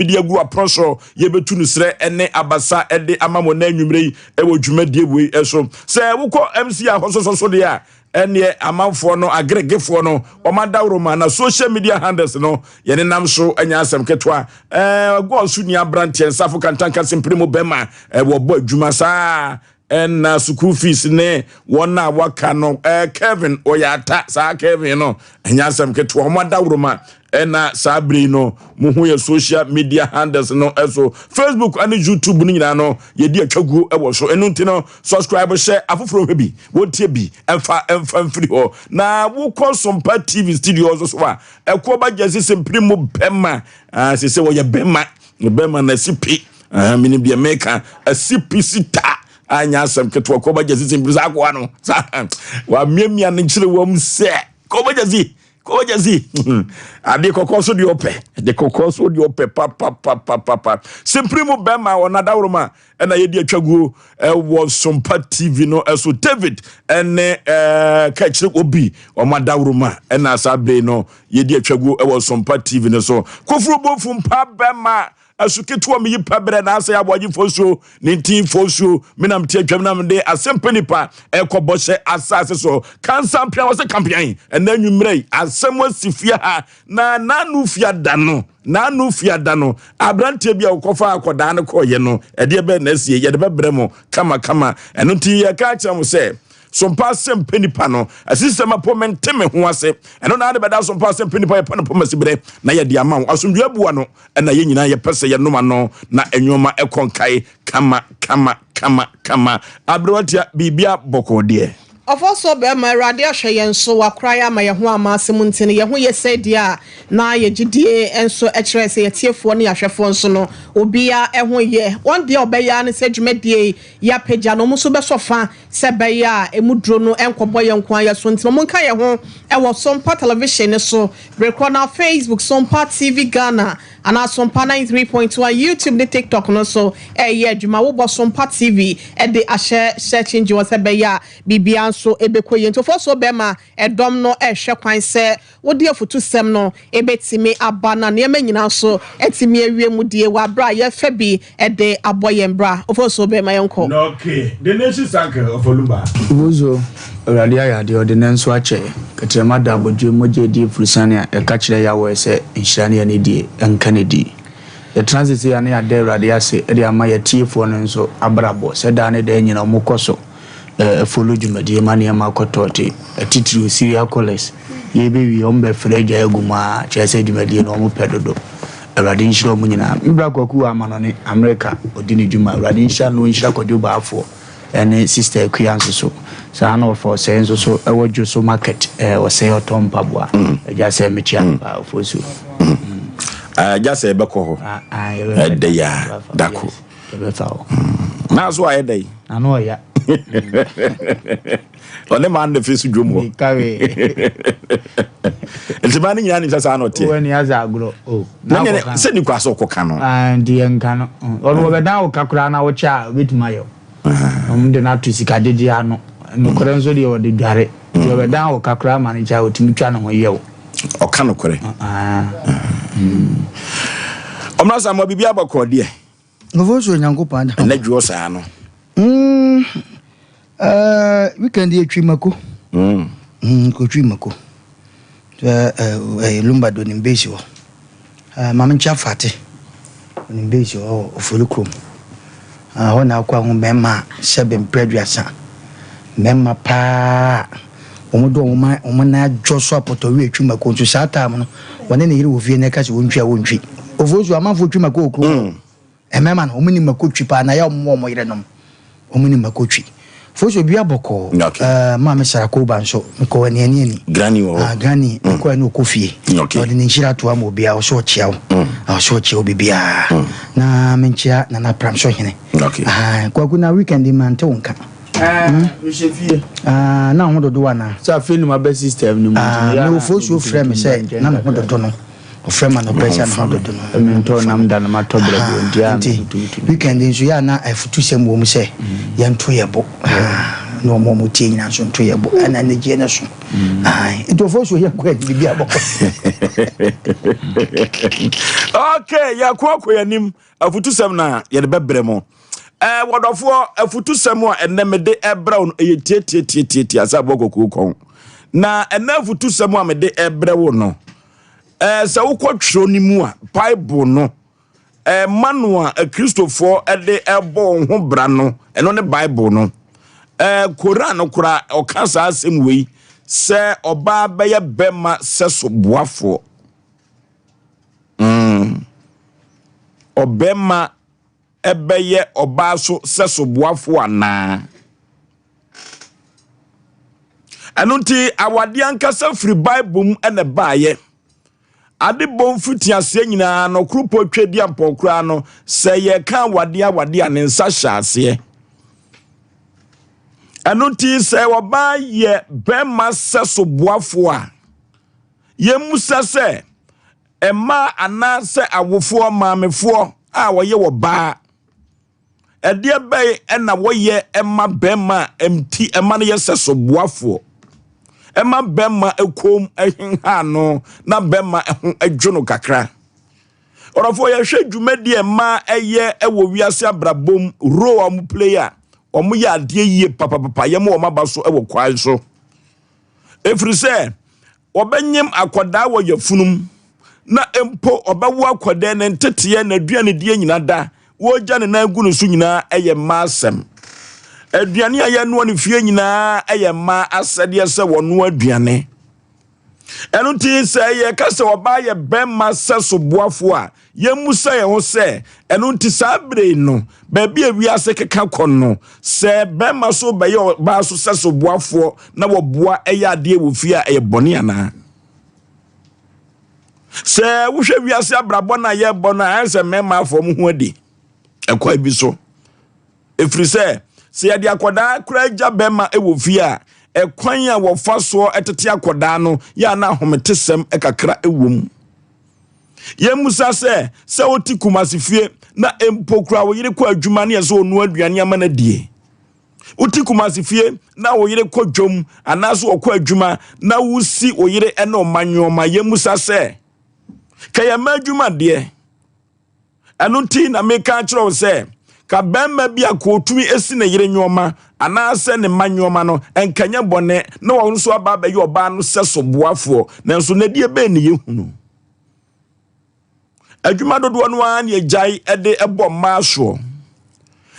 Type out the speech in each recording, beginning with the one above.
edi agu apronso ye betu no sre ene abasa ede amamo na anwumre yi ewo dwumadie we eso se wukọ MC ahososo de a ene amanfo no agregefo no omadawroma na social media handles no ye ne nam so anya asem ketwa go so nia brantien safo kantanka sempremo bema wo bo adwuma saa en na school fees ne wona waka no Kevin oyata sa Kevin no anya asem ketwa omadawroma ena sabri no muhu ye social media handles no eso Facebook and YouTube ni nyina no ye di atwagu ewo so enu nti no subscribe share afoforo hwebi wotie bi emfa free ho na wo ko Sompa TV studios so wa ekwo ba jesi sempri mu bema se wo ye bema na sipi mini bia maker a sipi sita anya asem ketwa ko ba jesi sempri sa kwa no wa miamia ne chire wo mse ko ba jesi Ojazi ade kokoso di ope de kokoso di ope pa simprimo bema wona dawroma na ye di atwaguo wo Sompa TV no eso David ene ka chire obi o ma dawroma na sabe no ye di atwaguo wo Sompa TV no so kofuro bofum pa bema asuketu am yipa bre na Osei Aboagye Oforisuo 19 Oforisuo menam tie twam nam de Asem Mpe Nipa ekobose asase so kansa mpia wose campaign na nwumrei asem asifia ha na nanu fia dano abrante bia ukofa akoda ne koye no ede be na sie ye de bebre mo kama eno ti ye ka kire mo se Sompa Asem Mpe Nipa no asisema pomente me ho ase eno na de beda Sompa Asem Mpe Nipa ye pa no pomasibre na ye de ama wo asomdua bua no na ye nyina ye pese ye noma no na enwoma ekonkai kama abrowatia bibia bokode Ofoso be ma rade ahwe yen so wakraya ma ye ho amasem ntine ye ho ye sedia na ye gidie enso ekire se ye tiefo ne ahwefo nso no obia ho ye one day obeya ne se dwumadie ya pagya no muso be sofa se beya emudro no enkobo ye nko ya so ntine mo nka ye ho wo Sompa television so record na Facebook Sompa TV Ghana and Sompa 93.1 YouTube the TikTok no so ye dwuma wo bo Sompa TV de ahye search engine wo se beya bibia so ebekoye nto foso bema edom no ehwe kwan se wodi afutu sem no ebetimi abana ne manyina so etimi awie mu die wa bra ye fa bi ede aboye mbra foso bema yenko no okay the nation sanke of Olumba buzo radia ya de ordinance ache ketrema da bodwe moje di furusane e ka kire Yaw Osei nhirane ya ne die enkanedi the transit ya ne ade radia se e de ama ya tiefo no nso abrabo se da ne da nyina omukoso follow dwumadie ma ne ma kotote titiri Syria college ye be wi ombe freja eguma chese dwumadie no mo pedodo awrade nhiro mu nyina mbra kwaku amanone America odini dwuma awrade nhira no nhira kwado baafo ene sister Kuyanso so sa na for senso so ewojo so market Osei otompa boa just mechia Oforisuo just e beko ho de ya dako na so ayedai ano ya Ole man de fesu dwomo kawe eltibani nyani sasa anote woni aza agro na se ni kwaso koka no die nka no ono obeda wo kakura na wo cha betumayo omde na to sika dede ano no kore nso de wode dware obeda wo kakura ma ne cha otimi twa no ho yewo oka no kore omrasa mo bibia bakode Oforisuo nyankopanda na dwo saa no weekend ye twimako ko twimako lumba do nimbesi wo mama ncha fate nimbesi wo Oforikrom ho na akwa ho mema sebe mpreduasa mema pa omodo omana joso apoto we twimako nso sata am no wone ne yire wo fie ne ka se wontwa wontwi Oforisuo amanfo twimako okro mema no omuni makotwi pa na ya omo yire nom omuni makotwi Oforisuo bia boko mama sarako banso ko ani granny wo granny ko ani okofie odi ni nhira to am obia o so chiawo so chiawo bibia na menchia na pramso hene kwa kuna weekend man te wonka we chefie na ho dodo wana sa fe no ba system ni mu na Oforisuo frame say na ho dodo no o frame na operation na ho dodo no mento nam da na matobra bi ondia weekend nso ya na afutu sem wo mu say ya nto yebo no mo tie nyina so nto yebo ana ne je ne so ai it ofo so ye kwa bibi aboko okay ya kwa yanim afutusem na ye de bebre mo wodofo afutusem a enemede ebra ye tie asa bokoko kon na ena afutusem a mede ebre wo no se wokotwro ni mu a bible no manua Christopher ede ebo ho bra no eno ne bible no Koran kura okasa asem wei se oba beye bema se so boafo obema ebeye oba so se so boafo ana anunti awade ankasa free bible mu ene baaye ade bom fiti ase nyina no krupo twedi ampokra no se ye kan wade ne nsa hyase anunti se oba ye bema se so boafo a ye musa se ema ana se awofo maamefo a woye wo ba ede be na woye ema bema emti ema ne ye se so boafo ema bema ekom ehinha no na bema ehun adwono kakra orofo ye hwe dwumadi ema eye ewo wiase abrabom ro am player omo ya ade yie papa ye mo maba so ewo kwai so efri se obenyem akoda wo yafunum na empo obawo akoda ne ntete na aduane die nyina da wo gya ne na agu no so nyina eye masem aduane aye no ne fie nyina eye ma asade se wono aduane enu ti se ye ka se oba ye bema se so boafo a ye musa ye ho se enu ti sabre no ba bia wiase keka kono se bema so ba ye ba so se so boafo na wo boa eye ade wo fie a eye bone ana se wo hwe wiase abrabo na ye bona anse mema afom ho adi ekwa bi so efri se ya di akoda kura gya bema ewo fie a ekwan a wo fa so etete akoda no ya na hometesem ekakra ewom ye musa se oti kumasi fie na empokura wo yire kwa adwuma ne so onu aduane amana die oti kumasi fie na wo yire kwa dwom anaso okwa adwuma na wusi wo yire ene omanyoma ye musa kaya ma adwuma de anunti na meka kiro se ka bemma bia ko tumi esi na yire nyoma anase ne manyoma no enkanya bone na wo nso aba ba ye oba no seso boafo nanso na die be ne yehunu adwuma dodo no an ye jai ede ebo maaso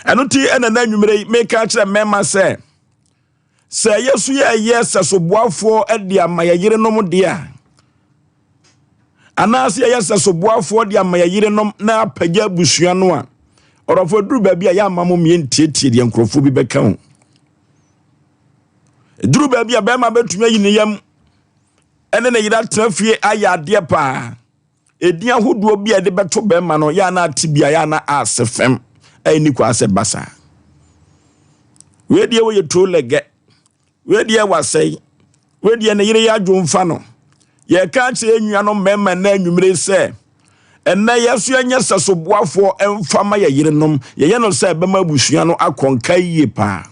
anunti ena na nwumere meka kire mema se yesu ye seso boafo ede ama ye yire nom de a anase ye seso boafo de ama ye yire nom na apagya busua no a orofo duru ba bia ya amamo mientie de nkrofo bi beka ho duru ba bia ba ma betumi yi ne yam ene ne yira trafie aya ade pa edian hodo bia de beto ba ma no ya na atibia ya na asefem ani kwa ase basa we die wo ye to lege we die wasei we die ne yire ya dwomfa no ye ka che enua no mema na anwumire se enne yesu anya saso boafo emfama ya yirenom ye no se bema busua no akonka yie pa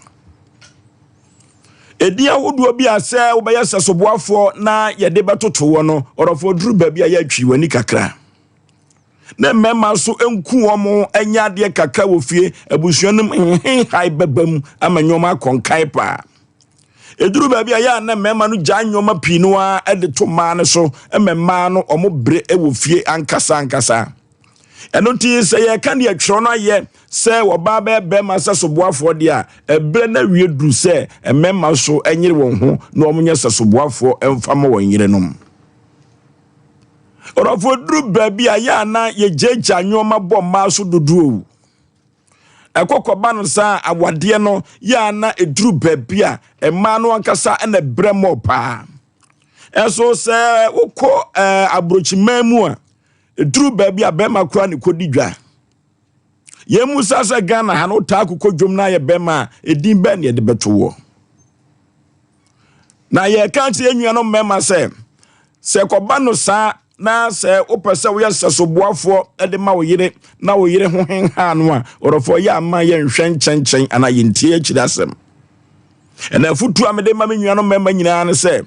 edia wodo bi ase wo be saso boafo na ye de betoto wo no orofo duru ba bi ya twi wani kakra na mema so enku wo mo anya de kakra wo fie abusua no hai babam amanyoma akonka pa eduru ba bia ya na mema no gya nyoma pinu a ede to ma ne so emema no omo bre ewo fie ankasa eno ti se ye kan ye twro no ye se wo ba be ma se so boafo de a ebre na wie duru se emema so enyere won ho na omo nya se so boafo emfama won yire nom orofo duru ba bia ya na ye jeja nyoma bo ma so dodo ekokoba no sa awade no ya na eduru babia ema no ankasa na bremo pa eso se woko abrochimamu a eduru babia bema kura ne kodidwa ye musa se Ghana ha no ta akoko dwom na ye bema edin ba ne de betowo na ye kan che enua no mema se koba no sa na se opese wo yeso boafo ede ma wo yire na wo yire ho henha no a orofo ya ma ye nhwe nchenchen ana ye ntie akirasem And if you am de mama nua no mema nyina ne se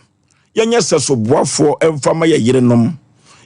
yenye seso boafo emfama ye yerenom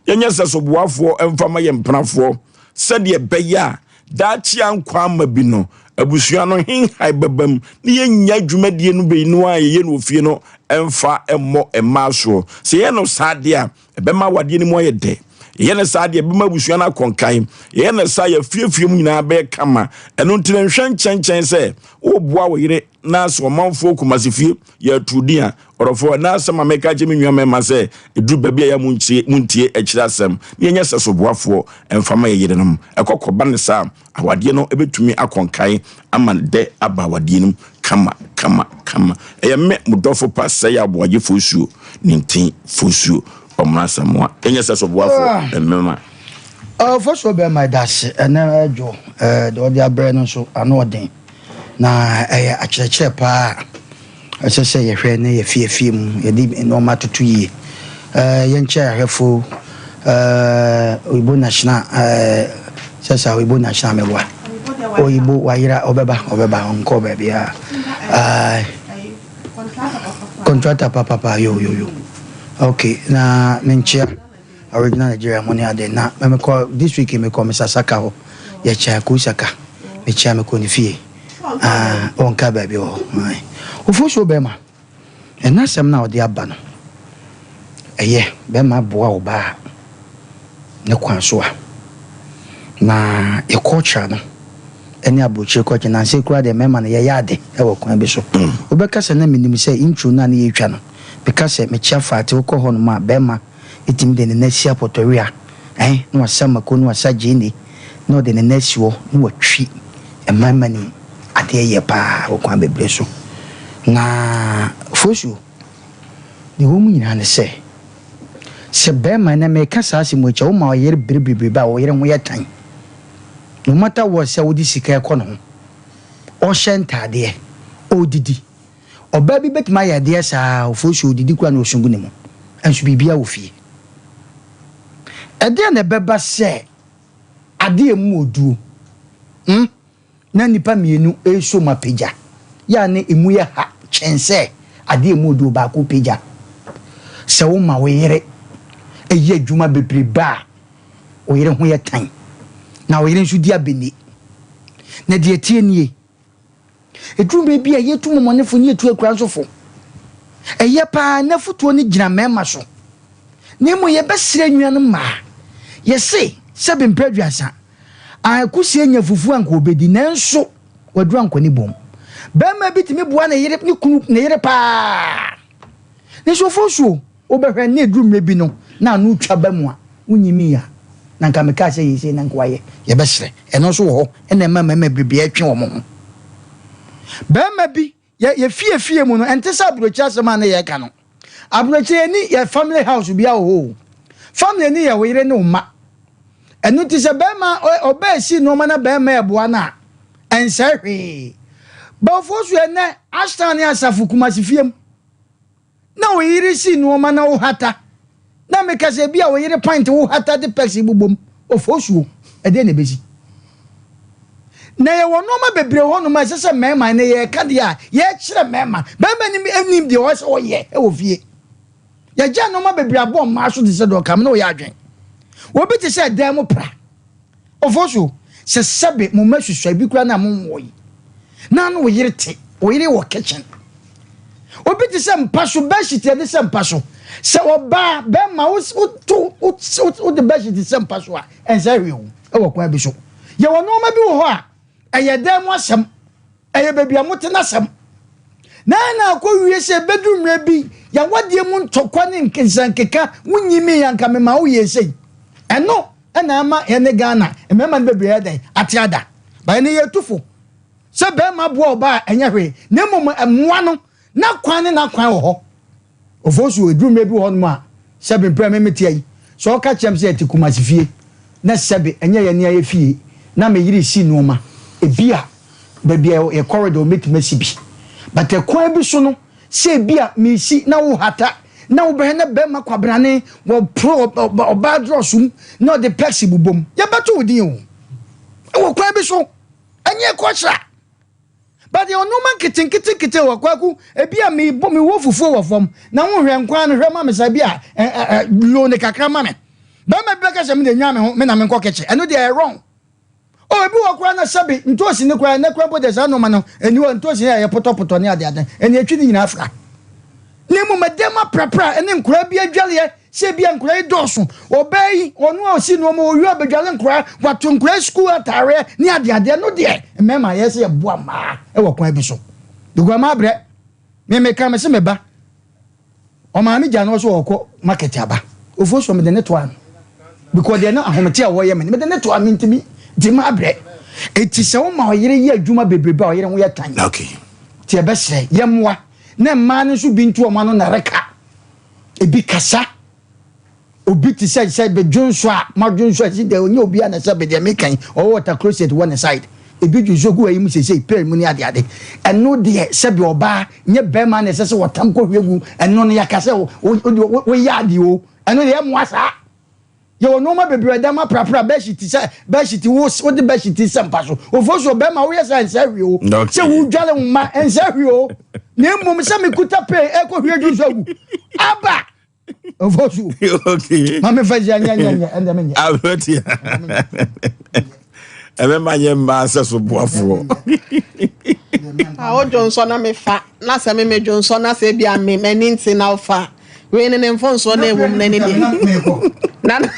yenye seso boafo emfama ye mpenafo se de beya da chia nkwa ma bi no abusua no hin hai babam ne yenya dwumadie no be no aye no ofie no emfa emmo emaso se ye no sade a ebema wade ni mo ye de ye ne sade ebema abusua na konkan ye ne sa ya fiefie mu nyina be kama eno ntire nhwe nkyɛnkyɛn se wo boa wo yire na so manfo kumasifie ya tudia orofo na sama meka je menwa mema se edu babia ya muntie akira asem ne yenye seso boafo emfama ye yerenom ekokoba ne sa awade no ebetumi akonkan amande aba awade no kama me mudofo pasa ya Aboagye Oforisuo nintin Oforisuo omrasamwa yenye seso boafo emema first of all my dash na ejo de odi abre no so anoden na akyerɛkyerɛ pa ɛsɛ ye hwɛ ne ye fiefie mu ye di no matoto yi ye nkyɛ ahwɛfo oyibo national sɛsa oyibo national mewa oyibo wayira obeba onko ba bia contractor papa yo okay na menchia original Nigeria money ade na me call this week me call Mr. Saka ho ye cha ku Saka me cha me ko ni fie on ka ba bi o Oforisuo be ma ena sem na ode aba no eye be ma boa oba ne kwan so a na e culture no eni abochire culture na se kura de mema na ye yade e wo kwan bi so obeka se na minim se intro na ye twa no because me cha faate wo ko ho no ma be ma itim de ne nasia potoria no asama ko no asaje ni no de ne nasio no watwi e mamani ade ye pa wo kwan bebre so na Oforisuo de wo mu nyina ne se be ma na me kasa asimo cha wo ma yere biribibi ba wo yere ho yetan no matter what say wo di sika e kono o shentade o didi oba bi betima ya de sa Oforisuo didi kwa na osungu ne mu enso bibia wo fie ede na beba se ade emu oduo na nipa mienu eso mapeja ya ne emu ya ha chense ade emu oduo ba ko peja se wo ma we yere eye adwuma bebre ba o yere ho ye tan na o yere nso di abeni na de tie nie edwuma bi a yetu momonefo ni etu akura nsofo eye pa na futuo ni gina mema so nemu ye besire nnuan ma ye se sebe mpraduasa akusie nya fufu anko obedi nanso wadru anko ni bom bema bitimi bua na yere ni kunu na yere pa ne so Oforisuo obehwe na edrumre bi no na anu twa ba mu a unyimi ya na nka meka se yese na nko aye ye besire eno so wo ho ena mama bibia atwe wo mo bema bi ye fie mu no ente sa abrochi asema na ye ka no abrochi ni ye family house bia ho family ni ye wire ne umma enu ti se bema oba si no mana bema eboa na ensahwe ba Oforisuo ne astani asafu kumasifiem na wire si no mana wo hata na meka se bia wo yire pint wo hata de pexi bubom Oforisuo ede ne bezi na ye wono ma bebre hono ma sese mema na ye ka dia ye kire mema bema ni enim de wo se wo ye e wo fie ye ja no ma bebre abom ma so de se do kam na wo ya adwen wo bi ti se dem pra Oforisuo se sebe mo ma hwehwa bi kura na mo wo yi na no wo yire te wo yire wo kitchen wo bi ti se mpaso ba shite de se mpaso se oba bema wo de ba shite se mpaso a ensa hwe e wo kwa bi so ye wono ma bi wo ho a eye dem asem eye bebia mote na asem na akọ wie se bedumre bi ya wade mu ntokwa ne nkensankeka wunyimi yanka mema wo ye sei eno na ama ene Ghana emema ne bebia den atiada ba ne yetufo se be ma bo oba enye hwe ne mum emwa no na kwan wo ho Oforisuo edumre bi ho no a se be mpra memete yi so o ka chem se atikumasifie na sebe enye ye ne ye fie na me yiri si no ma ebia bebia e corridor metimasi bi but e kwan bi so no se bia me si na wo hata na wo be na be makwabrane wo pro oba drosum na de pexi bubom ya beto wodin o e wo kwan bi so enye kocha but you no man kitten wa kwaku ebia me wo fufuo wo fom na wo hwe nkwan no hwe ma me sabia lo ne kakra ma me ba me beka se me de nya me ho me na me nko keche eno dey wrong oh ebi wo kwa na sabi ntosi ne kwa na kwa bode sa no ma no eni wo ntosi ya poto ne ade eni atwi ni nyina afra ne mu medema prapra ene nkura bi adwale se bia nkura idoso obey onu osi no mo oyu abadwale nkura wato nkura school atare ne ade no de mema yesi ye boa ma e wo kwa bi so dugwa ma bre me ka me se me ba o ma mi jano so okọ market aba ofo so me de ne to an because they no ahomete a wo ye me de ne to am ntimi di ma bre eti se wo ma oyere ye adwuma bebrebe a oyere wo ye tan okay ti e be hye ye moa na ma no so bi ntu o ma no na reka ebi kasa obi ti say be jonso a ma jonso a si de onye obi a na say be de mekan o water closet one side ebi jogu ayi mu sese pel mu ni ade eno de se be oba nye be ma na sese watam ko hwegu eno no yakase wo yade o eno de mo asa yo no ma bebre da ma prapra be shiti wo de be shiti sempa so ofo so be ma wo yesa nsa hwe o se wo dwale ma nsa hwe o ne mum se me kuta pe e ko hwe so gu aba ofo so okay ma me fa nya ende me nya aboti ebe ma nye ma aseso boafo o Johnson na me fa na se me Johnson na se bia me mani nti na fa we ne mfonso na ewum na ni na no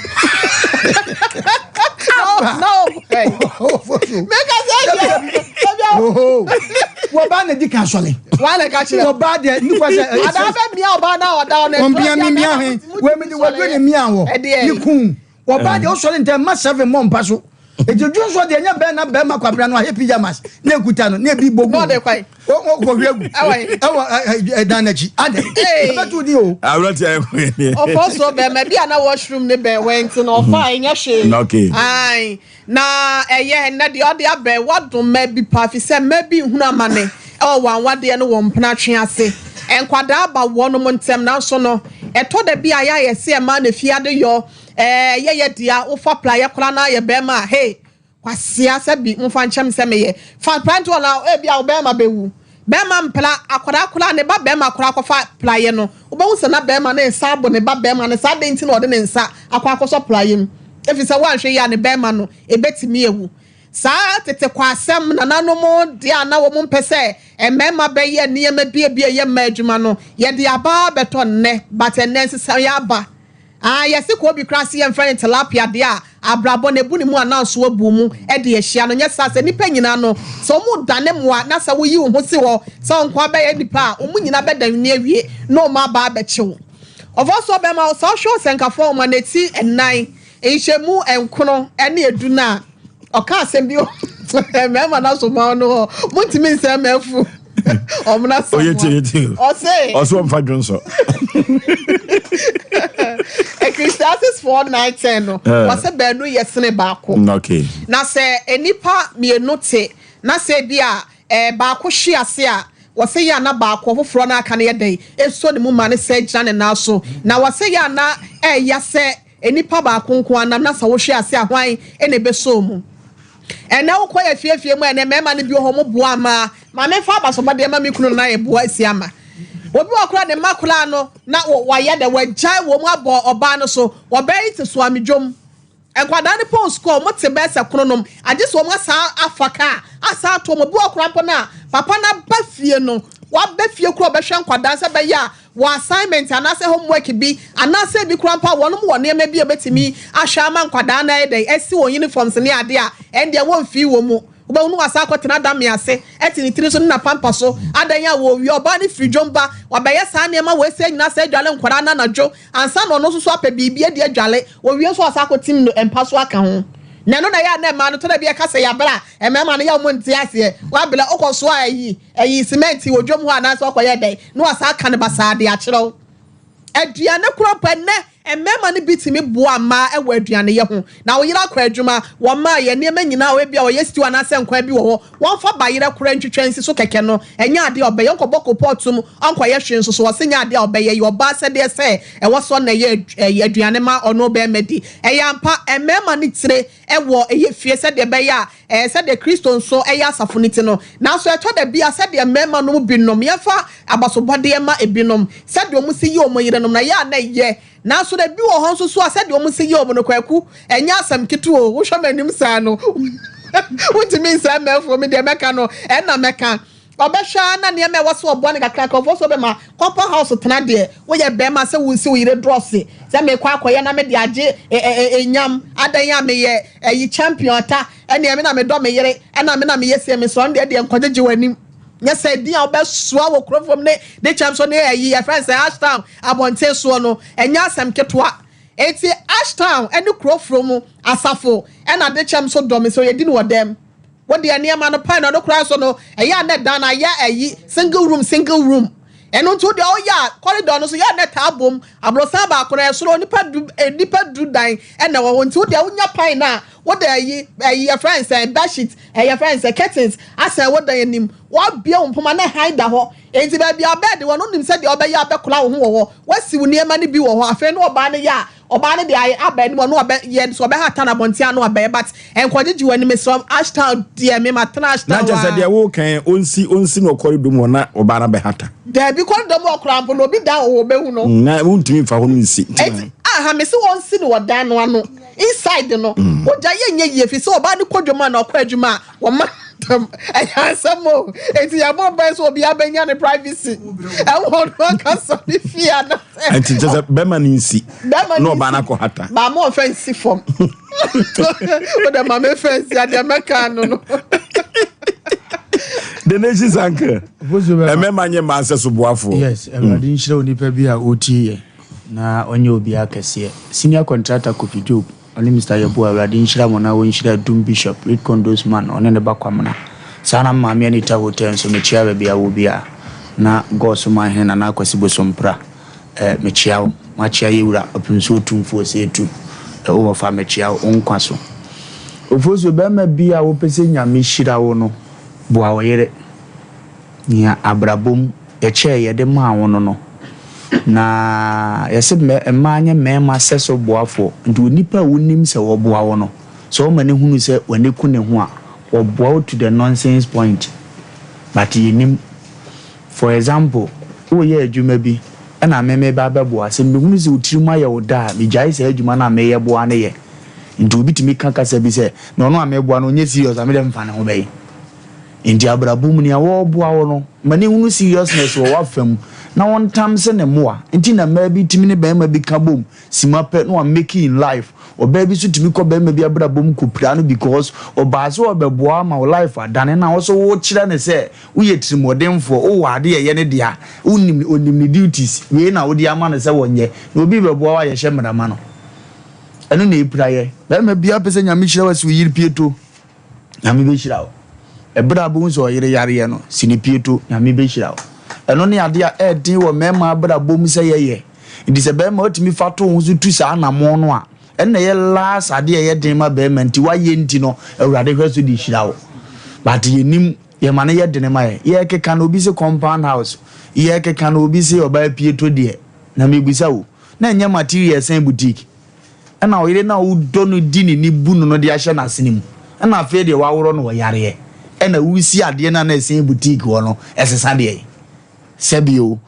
hey make us oh wo ba na di kan sole wa na ka chire wo ba de ni kwa se ada fa mia oba na oda na ombia mi he we me di wo do ni mi anwo ni kun wo ba de o sole ntem ma 7 months paso ejoju so de nya be na be ma kwabra no he pyjamas na ekuta no na bi bogu no de kwai o ko hwegu e danachi ade be tu di o awrati ayo o foso be me bia na washroom ne be went no fine nya hwe okay ai na eye na de ode abe wadon ma bi pa fi se ma bi hunu amane e wan wade no wo mpna twe ase enkwada aba wo no ntem na so no eto da bi aya ye se ma na fiade yo ye dia wo fa playa kora na ye be ma hey kwasia se bi mfa nchem se meye fa plant wala e bia wo be ma bewu be ma mpla akwara kora ne ba be ma kora kofa playa no wo be hu se na be ma na nsa abo ne ba be ma ne sa de nti na ode ne nsa akwa koso playa mu efisa wan hwe ya ne be ma no ebetimi ewu sa tete kwasem na nanom dia na wo mpese emema be ye niema bia ye ma adwuma no ye de aba beto ne but enense sa ya ba yesi ko bi krase ye mfrene tilapia de a abrabo ne bu ni mu ananso abu mu e de ehia no nyesa se nipa nyina no so mu dane moa na sa wo yi wo ho si wo so nkwa be ye nipa o mu nyina be dan ni awie no ma ba be chewo ovoso be ma so show senkafo ma neti enan ehemu enkono ene eduna oka asem bi mema na so ma no muntimi nse mafu omna so oyeti Osei oso mfa dwonso Ecclesiastes 4:9 no wase benu yesene baako okay na se enipa mienu te na se bia baako hwe ase a wase ya na baako foforo na aka na yedai eso ne mu ma ne se gina ne na so na wase ya na ya se enipa baako nko anam na sa wo hwe ase ahwan ene beso mu ena wo koya fiefie mu ene mema ne bi ho mo boa ma me fa abaso bade ma me kunu na ye boa si ama obi wakura ne makula no na waye de wagya wo mu abo oba no so obai te so amedwom enkwada ne post ko mo te be se kono nom age so mo asa afaka asa to mo bi wakura mpo na papa na ba fie no wa ba fie kuro be hwe enkwada se be ya wa assignment anase homework bi anase bi kura mpa wonom wo ne ma bi obetimi ahwa ama enkwada na ede esi wo uniforms ne ade a ende wo mfi wo mu oba unu asa akotena dam ase etini tiri so na pampa so adanya wo wi oba ne fridwomba wabeye sa ne ma we se nyina se dwale nkwara na najo ansa no no so apa bibie de dwale wo wi so asa akotim no empa so aka ho na no na ya na ma no to da bia kasa ya bra emema no ya mo nti ase wa bla okoso ayi cement wo dwom ho anasa okoye dai no asa aka ne basa de a kyerɛw aduane kuro pa ne emema ne bitimi boa ma ewo aduane ye ho na wo yira kwa adwuma wo ma ye niema nyina we bia wo yesti wana se nkwa bi wo won fa ba yira kura ntwetwensi so keke no enya ade obeye nkobɔ kopotum ankwa ye hwe nso so wo senya ade obeye ye oba se de se ewo so na ye aduane ma ono be medi eyampa emema ne tire ewo eye fie se de be ya se de Kristo nso eya asafo ne ti no na so eto de bia se de emema no binom ye fa abasobode ma ebinom se de omu se yi omo yire nom na ya na ye na so de bi wo ho nso so ase de omu se yi omo no kwaku enya asam kitu o wo hwa manim sa no wotimi sa mefo me de meka no e na meka obehwa na ne me wo so obo ne kakra ka so be ma copper house tena de wo ye be ma se wo si wo yire drosse se me kwa akoye na me de age enyam adan ya me ye yi champion ta ene me na me do me yire ena me na me yesi me so de nkwajeje wanim nya say dia obesua wo krofom ne de champion ne yi your friends hashtag abonte so no enya asem ketwa eti hashtag ene krofom asafo ena de champion do me so ye di no dem what the aniama no pine no cry so no eya na dan na ya ayi single room eno to de oya corridor no so ya na tabom abrosan ba akora so nipa du dan ena wo nti wo de unya pine na what the ayi your friends and dash it your friends curtains asa what the nim wa bia umpoma na hide ho enti ba bia bed wo no nim se de obeya abekola wo ho wasi wo niema ne bi wo ho afa no oba ne ya oba ne de abed mo no oba ye so be hata na bontia no oba but enkojeji wani me so hashtag de me matana hashtag na just de wo kan onsi no corridor mo na oba na be hata de bi corridor mo krampo no bi da o be hu no na untimi fa ho no nsi aha me se won si no dan no ano inside no oja ye nye ye fi so oba ne kodwoma na okwadwuma wo ma Asem mo enti ya mo be so obi abenya ne privacy e won no ka so ni fia na enti just be man nsi no ba na ko hata ba mo offensive form o de ma me fancy ade meka no the nation's anchor emema nye ma aseso boafo yes everybody nhyira onipa bi a otie na onye obi akese senior contractor Kofi Job oni Mr. Yabu awrade nhyira mo na wonhyira Dum Bishop Red Condos man oni ne bakwamna sana maame ani ta hotel so mechia ba bia wo bia na goso man he na akwasi bosompra mechia wo machia yewura opinso tumfo setu wo fa mechia wo onkwaso ofoso be ma bia wo pese nyame hyira wo no bo awoyere nya abrabom ye che ye de ma wo no na yese emmanye mema seso boafo ndu nipa wonim se wo boa wo no so mane hunu se wane ku ne ho a wo boa to the nonsense point but yenim for example wo ye adwuma bi na meme ba beboa se me hunu se utirimu aye wo da me jai se adwuma na me ye boa ne ye ndu bitimi kankasa bi se na ono ameboa no nye serious amede mfa ne ho bɛyi ndi abrabum ni awo boa wo no mane hunu seriousness wo wafam na one time se ne moa nti na ma bi timi ne ba ma bi kabom simape no am making in life o ba bi so timi ko ba ma bi abrabom kopira no because o ba so obeboa ma life adane na wo so wo kira ne se wo ye trimodemfo o wade ye ne dia onim duties we na wo dia ma ne se wonye na obi beboa wa ye hye mrama no eno na ipiraye ba ma bi apese nyame kira wasi wo yiri pieto nyame be kira wo ebrabom so yire yare no sini pieto nyame be kira wo eno ne ade a edin wo mema abrabom se yeye ndi se be ma otimi fato ho so tu sa na mo no a enne ye last ade ye den ma be ma nti wa ye nti no awurade hweso di hira wo but ye nim ye mane ye den ma ye keka na obi se compound house ye keka na obi se oba pieto de na mebusa wo na nya material sen boutique ena oyire na wo do no di ni bunu no de ahye na senim ena afi de wa woro no wo yare ena wusi ade na sen boutique wo no esesa de sebio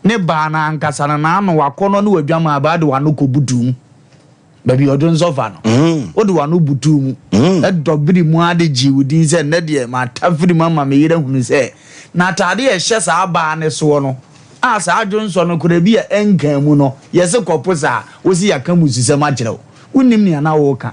ne ba na ankasa na no wakono no wadwama abade wa no kobutum baby odon sofa no odi wa no butum e dobiri mu ade jiwudin se ne de ma tafiri mama me yire hunu se na tade e hye sa ba ne so no asa adwonso no kura bi enkan mu no yese koposa wosi yakamu sise ma kire unim ni ana wo ka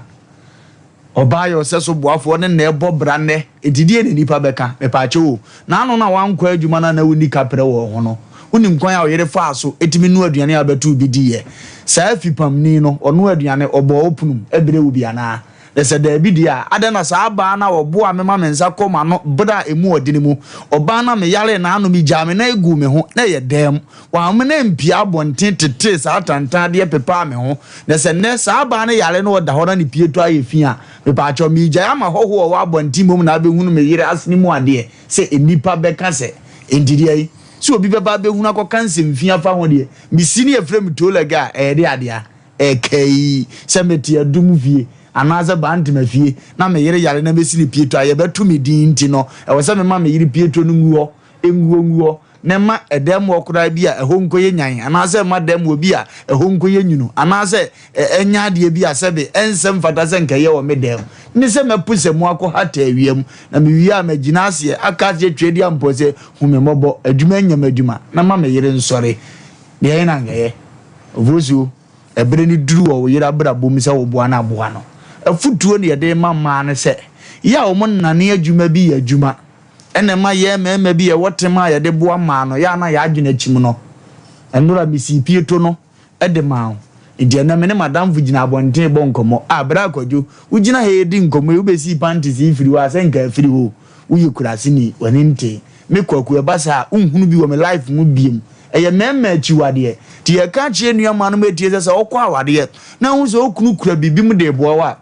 oba yo seso boafo ne na ebo brane edidie ne nipa beka me pa chewo na anu na wankwa adwuma na woni kapre wo ho no unim kwan ya oyere fa so etimi nu aduane abatu bi diye sa afipam ni no ono aduane obo opunum ebere wo bia na they said there be dia adana sa aba na obo a mema mensa koma no bra emu odini mu oba na me yale na anu mi jame na egu me ho na ye dem wa me na mpia abonten tete sa atantan de pepa me ho na se ne sa aba na yale no da ho na ne pieto aye fi a me pa cho mi gya ama hoho wa abonten mom na be hunu me yire asni mu ade se enipa be ka se endidi ai so obi be ba be hunu akoka nsem fi afa ho de mi sini e frame to lega e de ade a ekei se meti adum vie anaza bantima fie na me yere yare na besi ni pieto aye betu me din nti no e wo se me ma me yire pieto no nguo enguo ne ma edem okura bi a ehonko ye nyan anaza ma dem obi a ehonko ye nyunu anaza enya ade bi a sebe ensem fata se nkaye wo me dem ni se me puse mu akọ hata awiem na me wi a magina ase aka je twedi ampo se humemobọ aduma nyam aduma na ma me yere nsore de yen na ngaye ovuzu ebere ni duru wo yere abra bom se wo boa na aboa no afutuo ne yede mama ne se ya wo nane adwuma bi ya adwuma ene ma ye mema bi ye wotema yede boa ma no ya na ya adwena chim no enura misi pieto no ede ma ide na me ne madam vugina abonten bo nkomo abra akwadwo ugina he di nkomo yu besi panties ifiri wa senka afiri ho uyi kurase ni wani nte me kwaku e basa unhunu bi wo me life mu biem eye mema achiwade ti ye ka chie nuama no metie se okwa awade na hu se okunu kura bibim de boa wa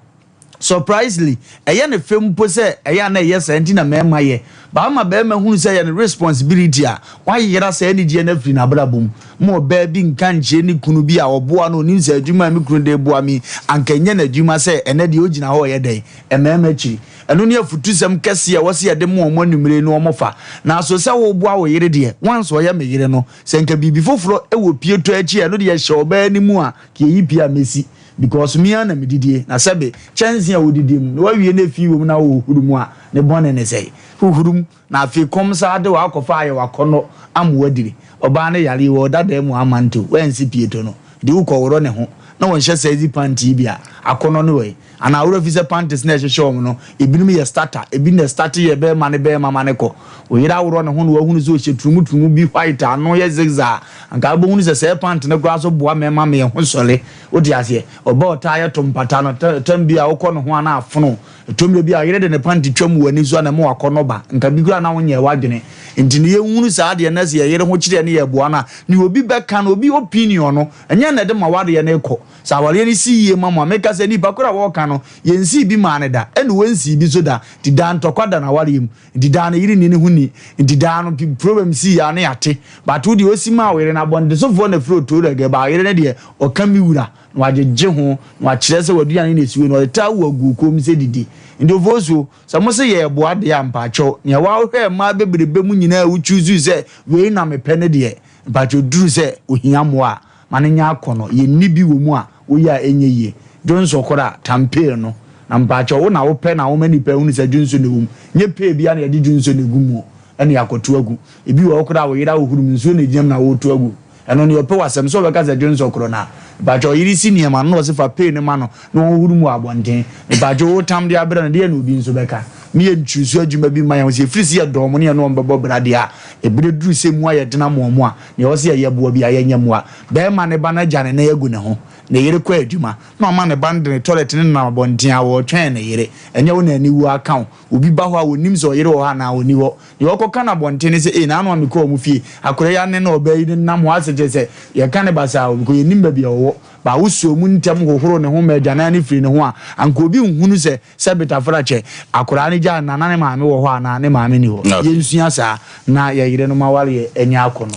surprisingly eye ne fem po se eye na eye senti na mema ye ba ma be ma hu se ye ne responsibility a wa yira se ni die na firi na brabum mo be bi nka nche ni kunu bi a oboa no ni se adwuma mi kunu de boa mi ankenye na adwuma se ene de ogina ho ye den e mema chi eno ne afutusem kese a wose ye de mo numere no omofa na so se wo boa wo yire de once wo ye me yire no se nka bibi foforo e wo pieto achi eno de ye hye oba ni mu a ke yi pia mesi because me na me didie na sebe chance a wo didim no wie na fi wo na wo hurum a ne bone ne sei hurum na afi kom sa de wa akofa aye wakono amwadiri oba ne yare wo dada mu amanto wensi pieto no de wo koworo ne ho na won hye saizi panty bia akono no we ana awro fi se panties na hye om no ebinum ye starter ebi na starter ye be ma ne be mama ne ko o yira awro ne ho no wahunu so hye trumu bi white ano ye zigza anka bo hunu se pant ne gwa so boa me mama ye ho sole odi ase oba ota ye tompata no tam bia wo ko no ho ana afono tomre bia yire de ne panty twam wani so na mo akono ba nka bi gura na wonye wadwene ntini ye hunu sa de na se ye yire ho kire ne ye boa na ni obi be ka na obi opinion no enya na de ma wade ye ne ko sa wale ni si ye mama meka se ni bakura wo ka no yensi bi ma ne da ene wensi bi so da ti dan tokwada na wale yim di dan yiri ni huni di dan problem si ya na yate but wo di osima were na bonde so fo na fro to rege ba yire ne de o kan mi wura na wajeje ho na kire se waduan ni esiwe no ta wo agu kom se didi ndo vozo samo se ye boa de ampa cho ne wa hwe ma bebrebe mu nyina wu chuzu se we na mepe ne de ba cho duru se ohia mo a mane nya akono ye ni bi wo mu a wo ya enye ye donso kora tampe no na mpa cho wo na wo pe na wo mani pe hu se junso ne wum nye pe bia na ye di junso ne gumu ene yakoto agu ebi wo kora wo yira wo hurum nso ne gyam na wo to agu eno ne ope wasem so be ka se junso koro na bajo yiri sini ma no se fa pe ne ma no no huru mu abonten bajo wo tam de abra na de na obi nso beka mi entrusu adwuma bi ma ya se frisi ya dom ne no mbebo brade a ebire duru se mu aye dena mo a ne wo se ya bo bi aye nyam a be ma ne ba na jane na yagu ne ho ne yire kwa adwuma na ma ne band ne toilet ne na abonten a wo twen ne yire enye wo na ani wu account obi ba ho a wonim so yire wo ha na oni wo ne wo kokka na abonten ne se na no me ko mu fi akore ya ne na obayi ne na mo ase je se ye ka ne ba sa ko yenim ba bi wo ba wuso mu ntem hohoro ne ho madwana ne firi ne ho a anko obi nhunu se betafra che akora ne ja nana ne maame wo ho ana ne maame ni ho yensua sa na ye yire no mawale enya akono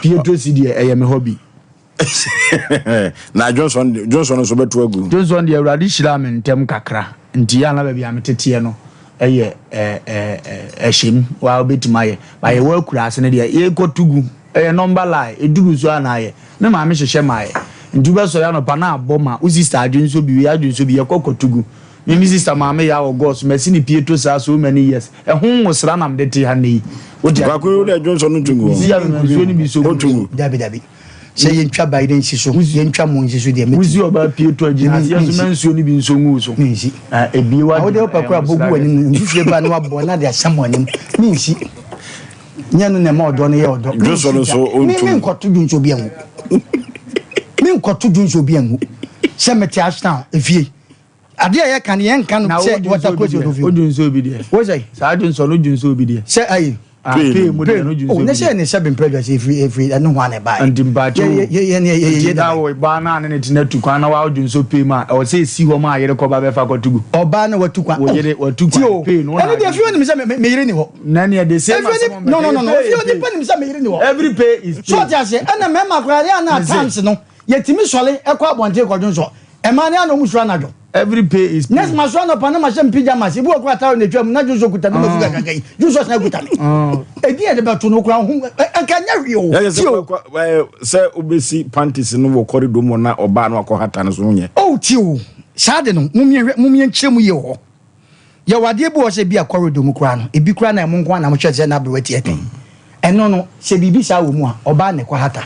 Pietro sidie eye me hobby na Johnson so betu agu Johnson de awrade hira me ntem kakra nti ya na ba bia metete no eye ehim wa obetimaye ba ye wa kura ase ne de ye kotugu eye number line edugu so ana ye me maame hyehye maye nduba so ya no pa na aboma uzi sister adwunso bi ya adwunso bi ye kokotugu mi sister maame ya wo gos mesi ni Pietro sa so many years ehun wosra nam de te ha nei odi akuru de Johnson ntungu si ya me so ni bi so otungu dabi se yentwa Biden siso yentwa mo nsiso de me uzi oba Pietro agina si so mensuo ni bi nso ngu so minsi ebi wa wo de opakura bogu wani ndufie ba na wabo na de asam wani minsi nyanu ne ma odo no ye odo Johnson so ontungu mi nkoto dunso bi anwu mi nkoto dunso bi anwu se meti ashtown efie ade ya kan yen kan say water close your view odunso bi de wo say sa adunso no dunso bi de say ayi pay mo de no dunso oh na say ne sabin prejudice every no one e buy and mbacho ye da wo ba na ne tina tu kwan na wa odunso pay ma o say si ho ma yere ko ba be fa ko tugu oba na watu kwa wo yere watu kwa pay no na dey feel ni say me yere ni ho na ne dey say no feel ni pa ni say me yere ni ho every pay is so just say ana me ma kwa ya na times no yetimi sole e kwa bonte ko dunso e ma ne anu musura na jo every pay is next month no panama sham pyjamas ibu okura tawo na twam na juso kuta na mafuga kakai juso na kuta me edi e de beto no kura hu ankanya wi o say obesi panties no wo corridor mo na oba na akohata no so nye o ti o sade no mumie nkyeremu ye ho ya wade bu o se bia corridor mu kura no ebi kura na mo nko na mo hwese na brewati eken eno no se bibi sa wo mu a oba na kohata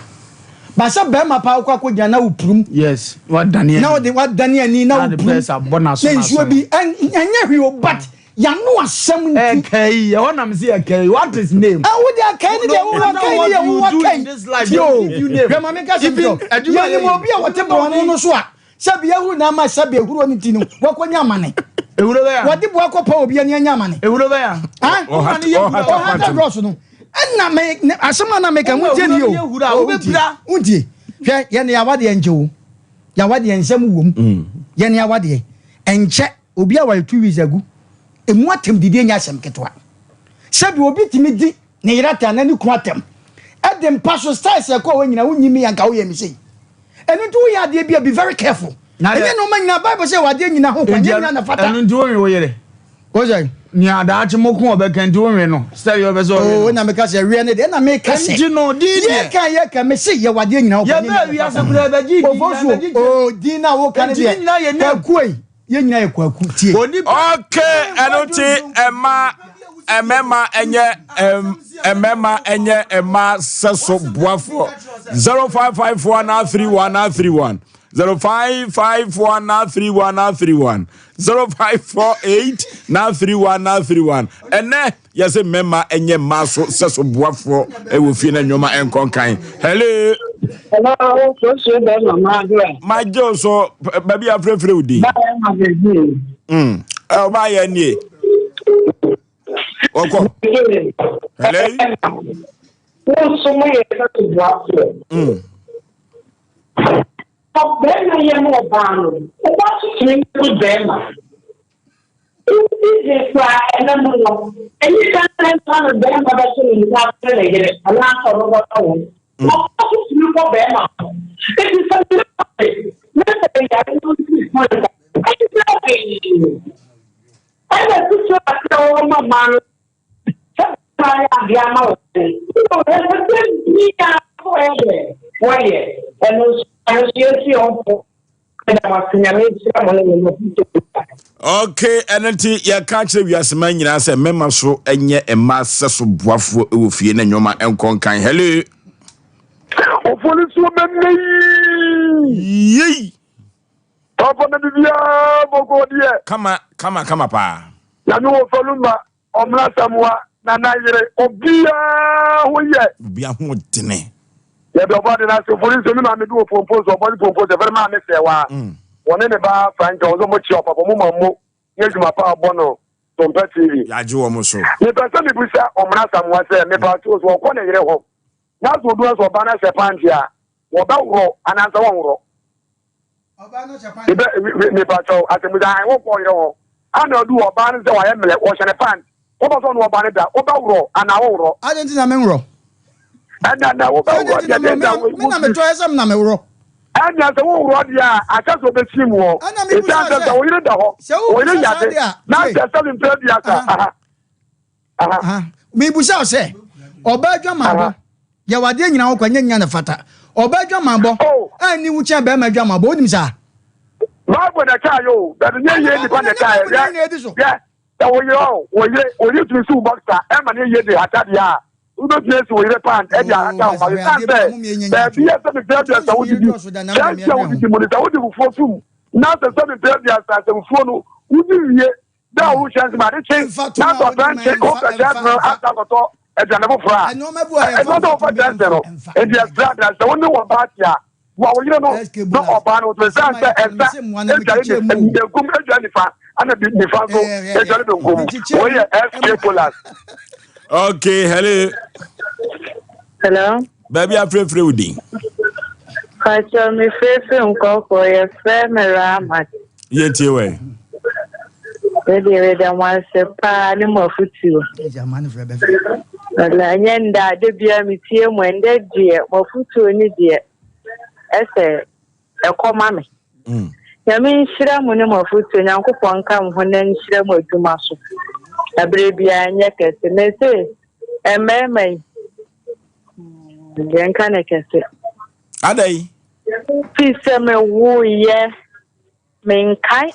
basa be ma pa kwa jana uprum yes what Daniel now they what Daniel ni now the best abona so na so bi anya hwe o but ya no asem nti okay ya wona me say okay what is name wo dey okay ni dey wo okay ni dey wo okay yo grandma me ka se bi ya ni mo bi a wote bo no so a sabi ehuru na ma sabi ehuru ni ti no wakonya amane ehuru be ya wadi bo akopa obi anya anya amane ehuru be ya o hata gross no na me asema na me ka mu je ni yo wo bebra untie hwe ye ne ya wade enje wo ya wade ensem wom ye ne ya wade enche obi a wa 2 weeks ago emu atem didi enya asem ketwa sabi obi timi di ne yirata na ni ku atem edem paso style se ko wanyina wunyimi yanka wo ye mi sei enu tu ya de bia be very careful ene no manyina bible say wade nyina ho kwanya na fata enu tu wo yere ko say ni adaache mokun obekan tu wo no style yo be so oh na me ka say we ne de na me ka say no di ye ka me say ye wade nyina ho ye be wi asakura be gi oh di na wo kan de na kuoi ye nyina ye kwaku tie okay enoti emema enye ema seso boafo 0554931931 0554931931 0548931931 ene yese mema enye maso seso boafo e wo fie na nwoma enkonkan hello so be mama do my jo so baby afrefre udi o ba ye nie oko hello wo so mo ye ka to boafo Bema ye mo bano. O ba ti ni ku bema. Ije kwa ena mo no. Eni kan tan bema ba so ni ka tele gere. Ala so ro ba wo. O ba ti ni ko bema. E ti sa ni. Na te ya ni ko ti mo. E ti sa pe. Ai ba ti so ba ko ma man. Sa ya dia ma o. O e se ni ya ko e. Oye, okay, enenti ya kanche wiasema nyina se mema so enye ema seso boafo e wo fie na nwoma enkonkan hello Oforisuo memme yi papa na bibia bogodie kama pa ya no foluma omla samwa na nayire obia hoye bia ho dene ya do body na so Oforisuo mi ma me do propose body propose very ma me se wa woni ne ba frank ozo mo chi papa mo mammo yejuma pa abono Sompa TV ya ji wo mo so me pesa me busa omla samwa se me pa to so ko na yire ho na so do so ba na se pantia wo ba woro anansa wo woro oba no japan me pa to atemu da wo ko yire ho ana du oba ne se wa ye mele wo hye ne pan wo ba so no oba ne da wo ba woro ana wo woro Argentina me woro na wo ba woro ya de da wo na me to esam na me woro ana se wo woro dia aka so be tim wo e ta da wo yire da ho wo yire ya de na se se me pe dia ka aha me busa se oba adwama ya wade nyina wo kwanya nya na fata oba adwama bo ani wucha be ma adwama bo onim sa ma bo na cha yo da nye ye ni pa na cha ya da wo yire tu su boxer e ma ne ye de ata dia udo tie si wo yire pan e dia ata ma be san be bi ya se me pe dia sa wo di ya wo di mo ni sa wo di fu fum na se se me pe dia sa se fu no udi wie da wo chance ma de chen na to ban che ko ka ja no ata ko to e dia na bo fra e no do fa dance no e dia brother so woni wo ba tia Well, you know, no Obano to Santa and the Gumanifa and the Fago, Okay, hello. Hello. Baby, I pray for you. Kacho mi fefe nko for your friend Rama. Yet away. Baby, the one sepa ni mo futu. La nyenda de bia mi tie mo ende die mo futu ni die. Ese e koma me. Ya mi nhira mo ni mo futu nyankopon ka mo na nhira mo adwuma so. Abre bia nya kese na se ememe. Yenka na kese. Adai. Pise me wo ye menkai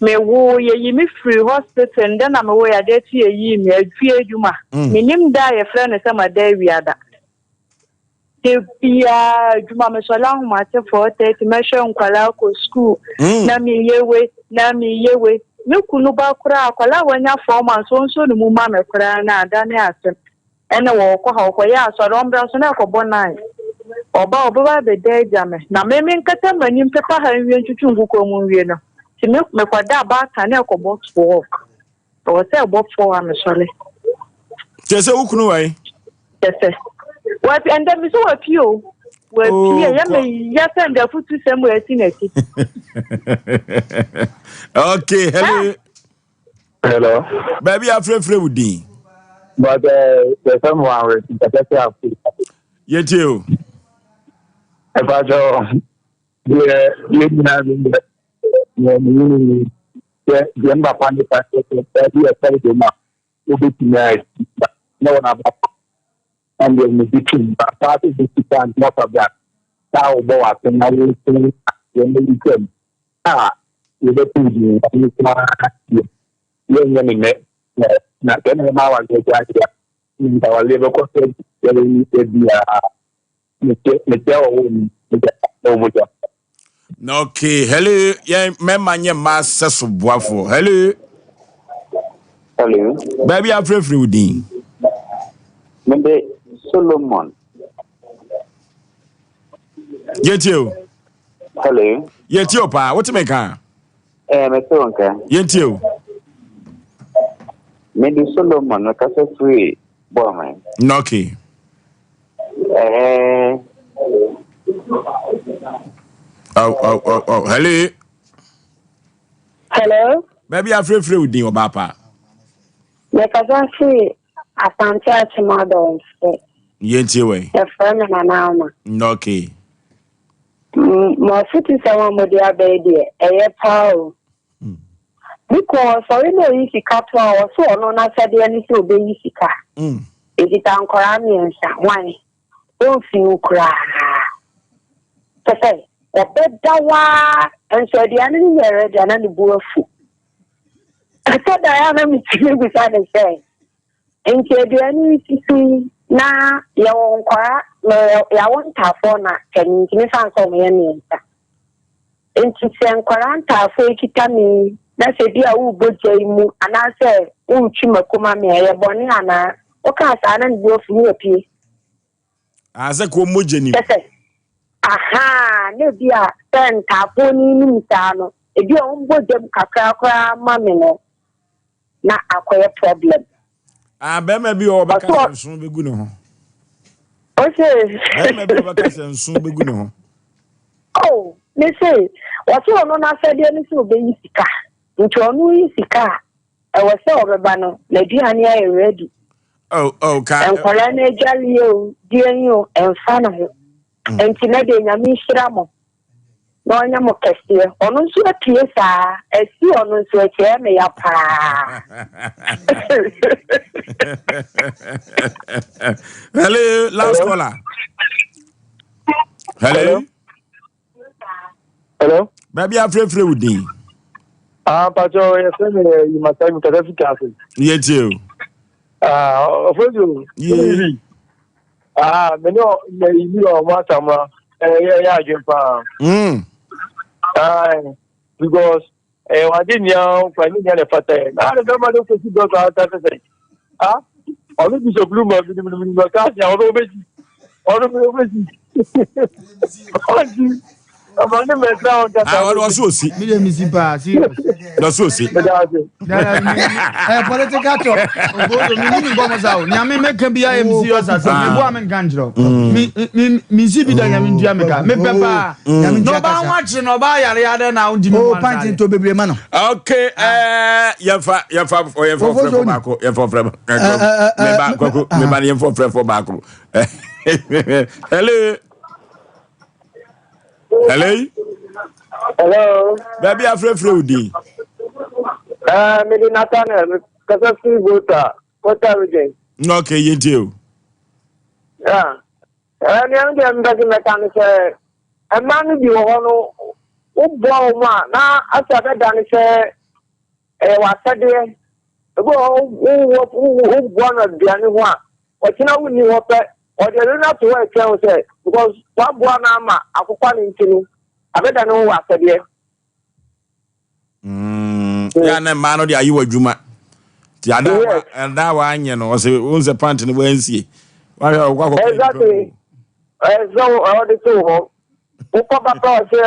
me wo ye yi me free hospital and then am wo ya de tie yi me adue adwuma minim da ye frɛ ne sama da wiada de bia adwuma me so la ho ma te 4:30 me hwɛ nkwala ko school na me yewe me kunu ba kura akwala wanya forma so ne mu ma me kura na ada ne asem ene wo ko ha ko ya so ro mbra so na ko bonai Oba be deja me na me nkata manim pepa ha nwie ntutu nguko mu nwie no ti me kwada ba ta na ekobot work o se obot for am sole Tese ukunu wai tese what and them so what you we pie ya me ya send the futu sem we tineti Okay, hello. Hello. Baby, I pray for you. But there's someone with the Yet you. If I go, yeah, you have the number of the will be tonight. No one about and then the between but part of the time, not of that. How about and I will say when you come. You get to you, not then how I get in our labor cost. Okay, hello. Yeah, memanya massa subwafo. Hello. Hello. Baby, I pray for you. Maybe Solomon. Yet you. Hello. Yet you, pa. What to make her? My son, Yet you. Maybe Solomon, like I said, free. Boy, Okay. Oh. Hello. Hello. Baby, I pray for you, dear papa. Me kaza free asante achimado nse. Yet you way. E friend na naama. Okay. Mo futu sawa mo dia be eye pao. Because sorry no yi sika to a so ono na sade ani se obeyi sika. Edita nkora mi nsa wan. O fi ukra. Sese, dawa enso dia ni yere dia na ni buafu. Ata da ya na mi tiri bi sa de say. Enke dia ni sisi na ya nkora ya won tafo na kan ni san so me ni nsa. Enti se nkora ntafo ekita mi na se dia u bojai mu ana se u chima kuma me ya boni ana o ka sa na ni buafu ni opie. Ase ko mojeni. Aha, ne bia ten tafo ni nimsa no. E bia o mbodem kakra mame no. Na akoye problem. Bema bi o baka sensun begu ne ho. Okay. Bema bi o baka sensun begu ne ho. Oh, me say, what you no na say dey ni so be yisika. Nti onu yisika. E wo say obeba no, na duane ay ready. Oh, ka. Enkola na ejali o, dien yo, enfa na ho. Enti na de nyame hira mo. Na onya mo kese. Onu nso atie saa, esi onu nso atie me ya pa. Hello, last caller. Hello. Baby, I pray with you. Pacho, yes, you must have to cancel. Yet you. For you. You know what I'm because I didn't know when you had a father. I don't know what to do to say. All of this blue, although Amani mesa on kasa. Ah, was so see. Me me see pa serious. No so see. Political talk. Ogo me go mo ni ame make bia am serious as me bo am nganjro. Me see bi da nyame ndia me ka. Me pepa. No ba watch no ba yare yare na undi me. Oh, pantin to bebre ma no. Okay, yefa for bako. Yefa for me ba kwaku me ba yefa for bako. Hello. Hello. Baby, I'm Fredi. Maybe Nathaniel, because I see what are we doing? Okay, you do. Yeah. And the young man doesn't mechanic say, a man you want to blow man. Now, I said that was said there. Who one of the other one? But you know, when you want or they don't have to work, say, because one ama, I could find into I better know what I said here. Yeah, and man, are you a Juma? And now I know, was a pant in the Wednesday. Exactly. So, all the two, who come across say,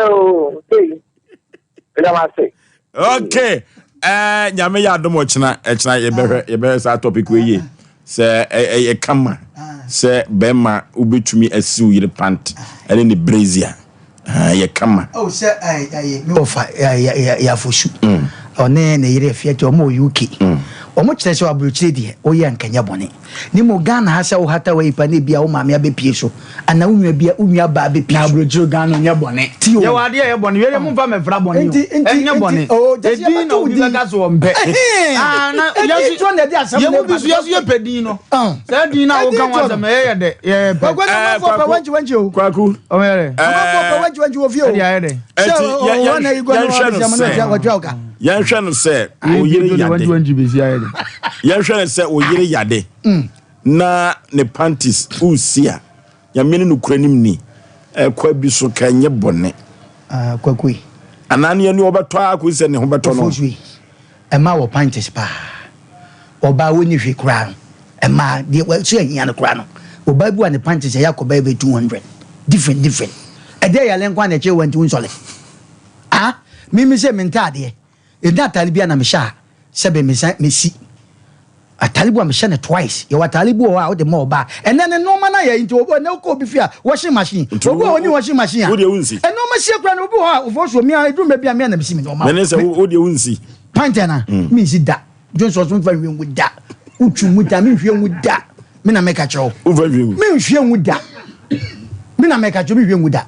okay. Yame ya do much na ye be sa topic we say e kama say bema ubetumi asiu yire pant ene ne brazier ye kama oh say me ofa ya foshu one ne yire fiat o mo UK o mo kire se wa bruchire die o ye ankanya bone ni mo Ghana ha se wo hata wa ipa ne bia wo maame abepie so ana unwa bia unwa ba abepie na bruchire Ghana nya bone ye wade ye bone we mu fa me fra bone enya bone edin na obi ga so mpe na yesu to na dia asem ye bisu yesu ye pedin no say din na wo kan wa asem ye de ye pe kwa wanji o kwaku o mere kwa wanji o fio ye de yan hwe no say o yire yade yan hwe no say o yire yade na ne panties usia ya mene no kuranim ni kwa bi so kanye bone kwakui anane ani obeto akụ se ne ho beto no ma wo panties pa oba woni hwe kura no ma de so ahia no kura no oba bu an panties ya ko ba be 200 different ede ya lenkwa na che wanti unsole mimi se mentade e da talibia na mesha sebe mesi atalibu am share twice you atalibu o de mo ba and then no man na ya into obo na ko bi fia washing machine obo oni washing machine wo de unsi and no ma sie kra na obo o fo so mi edu me bia me na bisi mi no ma me say wo de unsi pantana mi si da Johnson so fa wi da utu mu da mi hwe mu da mi na make a chow wo fa wi mi hwe mu da mi na make a chow mi hwe mu da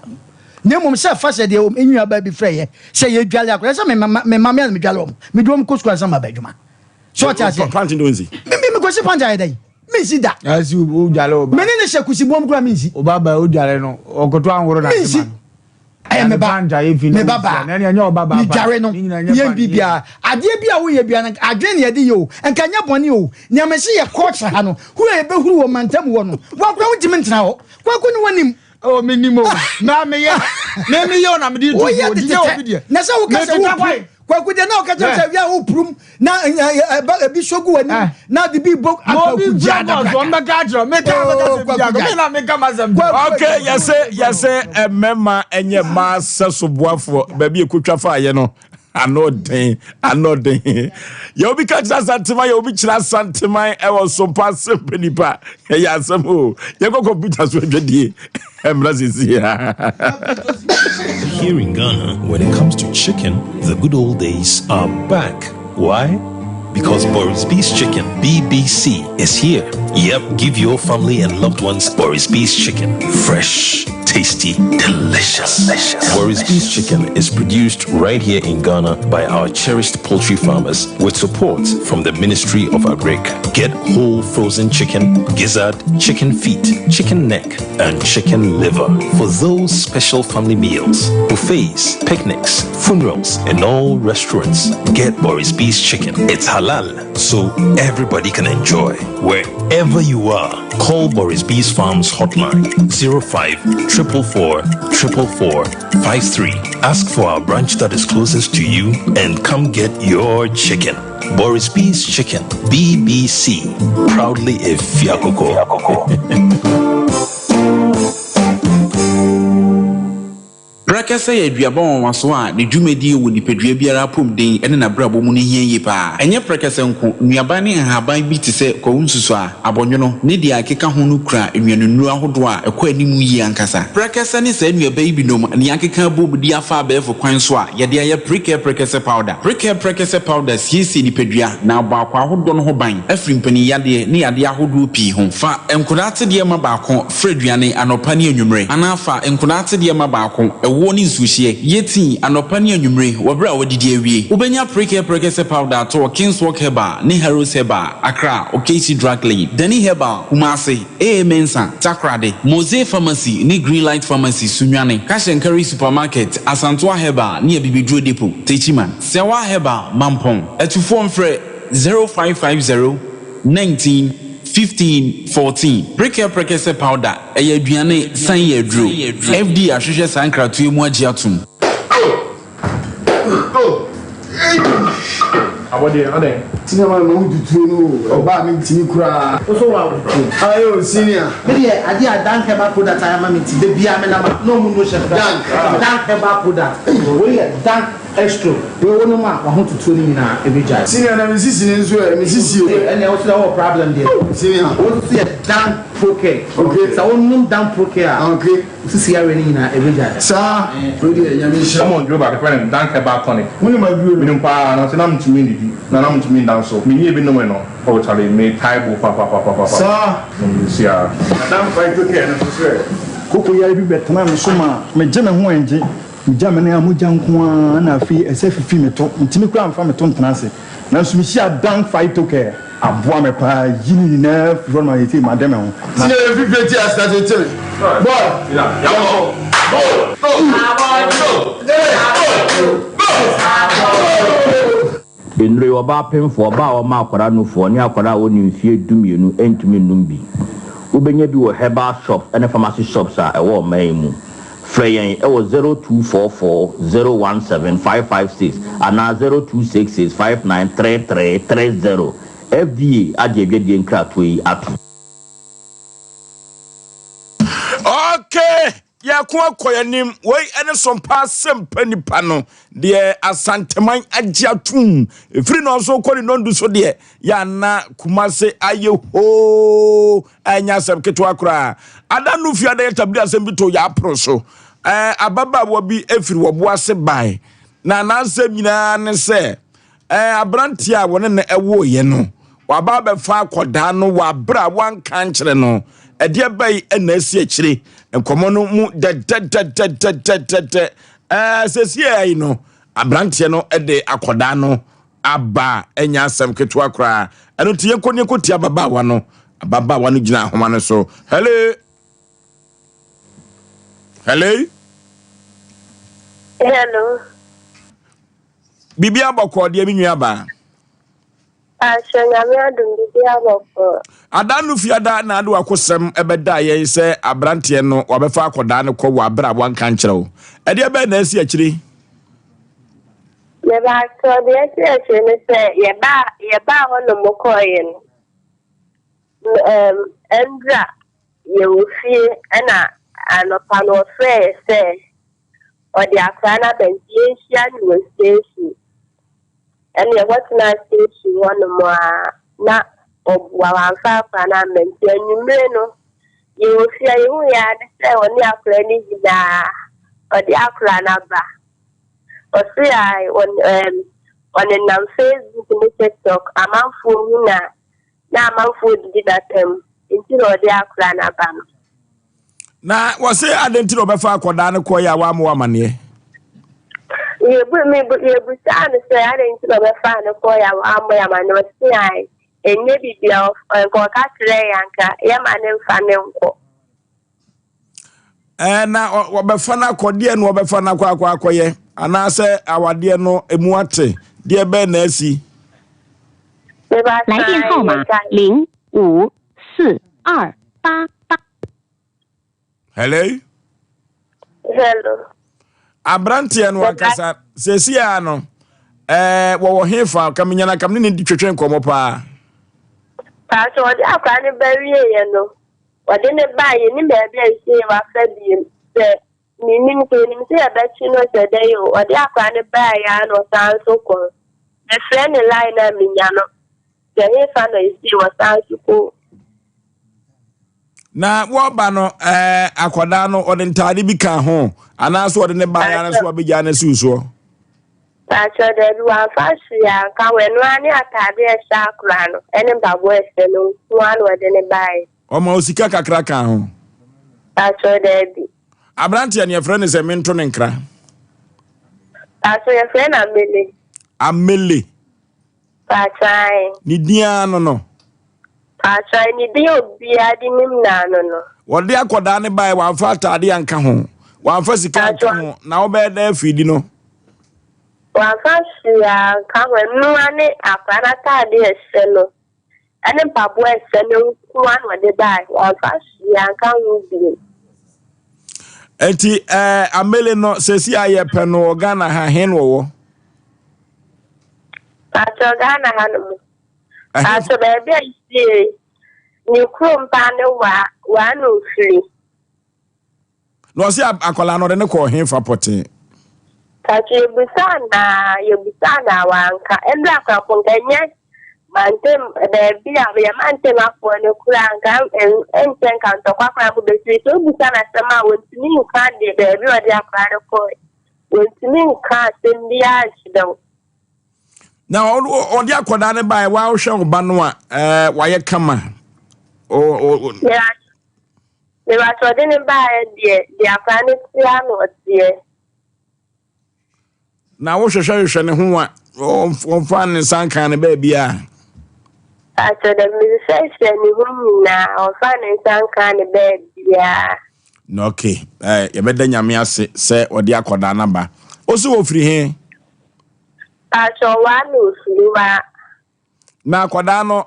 ne mom se fa se de enua ba bi freye se ye dwale akora se me mama me dwale om me dwom ko skwa sama ba dwuma so ta se panting do unsi me ko se panja dai me si da asi o dwale o ba me ne se kusi bom kura me si o baba o dwale no okoto anworo na se ma me ba me baba na nya o baba me dware no ye bibia ade bia wo ye bia na adwen ne de yo enka nya bone o nya me se ye culture ha no hu e be huru wo mantam wo no wa kwa wo ntimi ntena ho kwa ko ni wanim oh minimo na me ye na me di do na se wo ka se kwa ku de na o ka se via o prum na bi sogu ani na de bi bok akaku jada so me ka dro me ka me na me ka mazam okay yese emema enye ma seso boafo ba bi ekotwa fa ye no anoden ye obi ka kira santima ye obi kira santima e wo Sompa Asem Mpe Nipa ye asem o ye go computer so dwedie Here in Ghana, when it comes to chicken, the good old days are back. Why? Because Boris Beast Chicken, BBC, is here. Yep, give your family and loved ones Boris Beast Chicken. Fresh, tasty, delicious. Boris Beast Chicken is produced right here in Ghana by our cherished poultry farmers with support from the Ministry of Agric. Get whole frozen chicken, gizzard, chicken feet, chicken neck, and chicken liver for those special family meals, buffets, picnics, funerals, and all restaurants. Get Boris Beast Chicken. It's halal, so everybody can enjoy. Wherever you are, call Boris Beast Farms hotline 05-444-444-53. Ask for our branch that is closest to you and come get your chicken. Boris Beast Chicken, BBC, proudly a Fiakoko. Prekese ye aduaba won so a ne dwumadi wo nipadua biara pom den ene na brabo mu ne hia yi pa enye prekese nko nuaba ne haban bi te se kwunsusu a abonwono ne dia akeka ho no kura enwanunu ahodo a ekọ animu yi ankasa prekese ne se nuaba yi binom ne akeka bom di afa abefo kwan so a ye de ye prekese powder prekese powder siesi nipadua na abakwa ahodo no ho ban afiri mpani yade ne yade ahodo pi ho fa enkodate de ma baako freduane anopa ne anwumre anafa enkodate de ma baako ewo ni nsuhie yeti anopa ne anwumre wobra wodidi awie ubenya prekese powder to Kingswalk Herbal ne Heroes Herbal Accra Okesi Drug Lane Dani Herbal Kumasi Mensa Takrade Mose Pharmacy ne Greenlight Pharmacy Sunwane Kashenkari Supermarket Asantoa Herbal ne Bibidro Depot Techiman Sewa Herbal Mampong etufo mfre 0550 19 15 14 prekese powder aduane san yedro FD ahwehwe sankratu emu agi atum Abode ade tinama no dutu no oba mi tini kura so wa ayo senior me dey ade adan keba product ayama mi ti de bia me na no mu no chef dan keba product we dan extra we wonu ma wa ho tutu ni na ebeja senior na mi sisi ni nso e mi sisi o ene o so problem there senior o see dan okay so wonu dan okay okay sisi ya we ni na ebeja sa we dey nyame sha mo njo ba ke plan dan keba tonic wonu ma bi mi npa na se na mtumi ndi na na mtumi dan so mi ye bi no no o chale me taibo pa sa si ya dan fight okay na so koko ya bi betana me so ma me je me ho enje Jamani amuja nko na afi ese fifi meto ntimi kura mfa meto ntenase na so mi hia dan fight okay aboa me pa yini na run my team madam ho tine fifi ti asate tele boy ya Enre oba pemfo oba o ma akwara no fo ni akwara woni mfie dumienu entumi numbi ubenya bi wo herbal shop and pharmacy shops a ewo man mu Freyen ewo 0244017556 ana 0266593330 FDA adjebedie nkrato yi atu. Okay, ya kwa koyanim we ene Sompa Asem Mpe Nipa no de asanteman agiatum efiri no so kori no ndu so de ya na kumase aye ho anya asem keto akra adanu fiade tabli asem bito ya proso ababa wo bi efiri wo boase bai na nansem nyina ne se abranti a woni na ewo ye no waba be fa akoda no wa bra wan kankyere no ede bai na asi akire enkomo no mu de sesi ai no abranti no ede akoda no aba enya asem keto akra eno tie koni kotia baba wa no ababa wa no gina homa no so hello Bibia boko de mi nua ba Ashenya me adum bibia boko Adanu fiada na adu akosem ebeda ye se abrante no wabefa akoda ne ko wa bra wan kan kyerɛw ede be na asi akiri me ba so de asi akiri ne se ye ba ho no mokoye no endra ye ofie ana anopa no se odi akana bentie hia ni wo station ene what na station one more na obwa wanfa na bentie nyumre no ye ofia ye hu ya de se oni akra ni gida odi akra na ba osi ai on nam Facebook ni TikTok amanfo hu na amanfo di datem intiro odi akra na ba no na wose adenti no befa akoda ne ko ya wa mo amane ye bu sa ne se adenti no befa ne ko ya wa mo amane wose ai enye bibia ko ka kire yanka ya mane mfa ne nko na obefa na akode no obefa na akoye ana se awade no emu ate de be na asi 来电号码054288 Hello. Abranti anu akasa sesi ano wo hefa kamenya na kamne ni twetwe nkomo pa so odi akwa ni bari ye no odi ne ba ye ni me bia ise wa fa bi se Meaning to say a bachelor today or the Akane Bayan or San Soko. The friend in line at Mignano. The Hefano is still a San Soko. Na wabano akwadano odentade bi kan ho anaso ode ne bayan so abegya na suso Pacho de wa fasia ka wenu ani atade e shakura no ene babo ese no wan ode ne bai o ma osika kakra kan ho Pacho de bi abrante ne friend se mento ne nkra Pacho ye friend amele Pachai ni dia no Pacho ni di obi adi nim na no wode akoda ne bai wan fa atade anka ho wan fa sika anka ho na obe da afidi no wan fa sia ka wenu ani apara atade ese no ene babo ese no wan ode bai wan fa sia ka hu bi enti amele no sesi ayepe no Ghana ha hen wo Pacho Ghana ha no Pacho baby isi ni krompa ne wa no free no si akola no de ne ko hen fa pote Pacho yebusana wanka endra kwa konganye mantem baby ya mantem afọ ne kura nka enten kan to kwa bu besi to busana sama wontini nka de baby odi akwa ne ko wontini nka sendia chido na odi akoda ne bai wa hwe oba no a waye kama Me wa to de ne bai de akwa ne tia no tie na wo hwehwe ne ho a on fa ne sankan ne ba bia Pacho de mi se ni hu na on fa ne sankan ne ba bia no okay ye beda nyame ase se odi akoda na ba o se wo firi he Pacho wa no firiwa na akoda no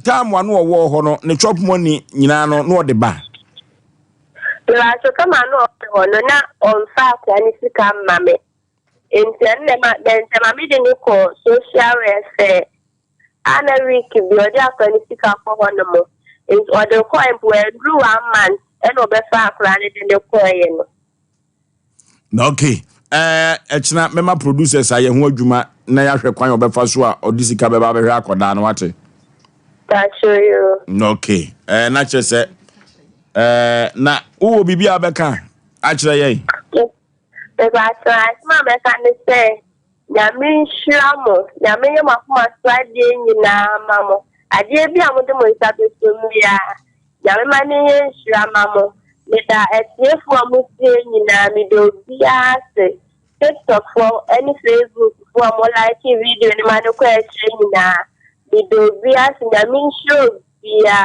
time wa no wo ho no ne chop money nyina no no de ba Pacho kama no ho no na on fa kwa ni sika mame interne ma bentema mi de ni ko social welfare ana week bi odi akwa ni sika ko ho no mo is odi ko empo edru 1 month e no be fa akra ni de ko ye no okay echna mema producers aye ho adwuma na ya hwe kwan obefa so a odi sika be ba be hwe akoda no wate Pacho yo okay na chese na wo bibia abeka a kire ye Pacho asma me kan say nyame nhyiramo nyame yema kuma swade nyina mamo ade bi amode mo isabe somia nyame mane nhyiramo me da etiefu amusie nyina me do bia se TikTok for any Facebook for mo like video ni mane ko e nyina me do bia se nyame nhyiro bia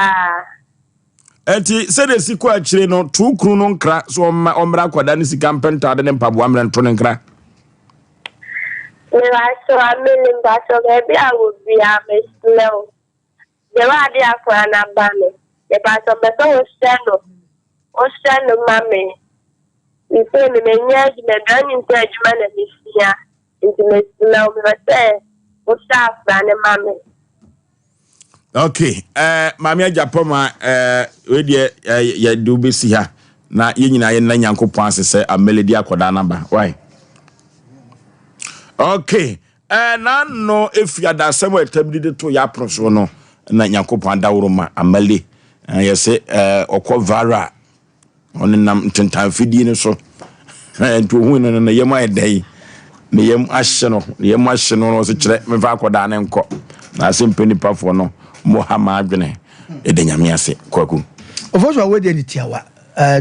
enti se de siku a kire no tu kru no nkra so omra kwada ni sika mpenta de ne mpabo amra nto ne nkra me wa so amele mbaso be a wo bia me slow de wa de akwa na ba me de ba so be so o mame ife me menyaji me dani ntajuma na misia into me slow me say o sa ne mame okay mami ajapoma we de ya do be si ha na ye nyina ye na nyankopon asese ameledi akoda na ba why okay na no efiada asem etabidi de to ya proso no na nyankopon dawro ma amale yese okọ vara onenam tentan fidie ne so nto hu na yem ayedai ne yem ahye no so kire me fa akoda ne nko na Asem Mpe Nipa fo no mohama adwene edenyame ase kwaku ofoswa we de nitiawa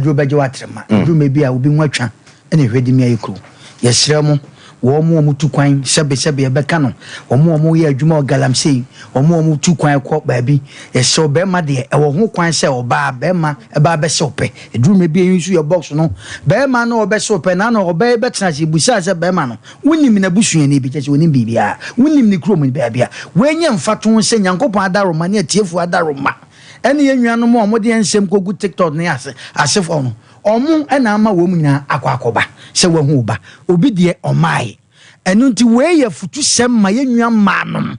dro beje watrema dro mebi a obi nwatwa ene hwedi mi ayekru yesre mo wo mu tu kwan sebe beka no wo ye adwuma galamsey wo mu tu kwan ko baabi yesre be ma de e wo ho kwan se oba be ma e ba be se ope dro mebi yinsu your box no be ma no obe se ope na no obe be tena se busa se be ma no wonim na busua ne bi che wonim bibia wonim ni krom ni baabia wenye mfato se nyankopon adaroma ne atiefu adaroma ene yenwanu mo mo de ensem kogu TikTok ne asefo no omu ena ama wo mu nyina akwakoba se wo hu ba obi de omai enu nti we ye futu sem ma yenwa manom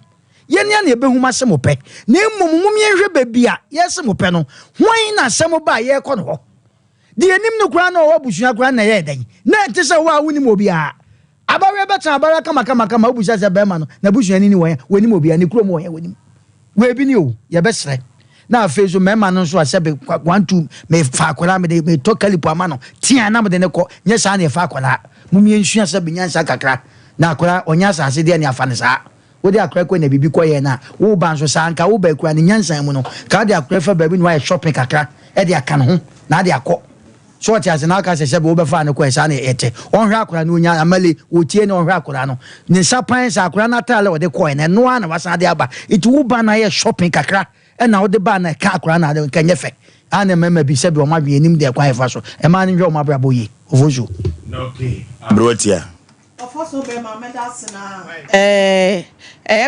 yenia na ebehuma se mo pe na mmom mum yenhwe babia yese mo pe no hwan na sem ba ye ko no di enim no kura na o busua kura na ye dan na tese wo a wonim obi a abawe beta abawe kama obusa se be ma no na busua ni wo wonim obi a ne kuro mo wo wonim we bi ni o ye be sere na afezo mema no so asebe 1 me fa akwara me to kalipo ama no tia na me de ne ko nye sa na fa akwara mumie nsua se benyansa kakra na akwara onya asase de ne afa ne sa wo de akwara ko na bibi ko ye na wo ban so sa nka wo ba akwara ne nyansa mu no ka de akwara fa ba bi no wa shopping kakra e de aka no ho na de akọ so what as na aka se wo be fa ne ko e sa na ete on hwa akwara no nya amale wo tie ne on hwa akwara no ne sapan sa akwara na tale wo de ko e no ana wasa de aba it wo ba na ye shopping kakra e na wo de ba na ka akwara na de kan yefe ana mema bi se bi o ma bi enim de kwa efa so e ma ne hwe o ma bra boye ofojo okay brotia ofoso be ma medals na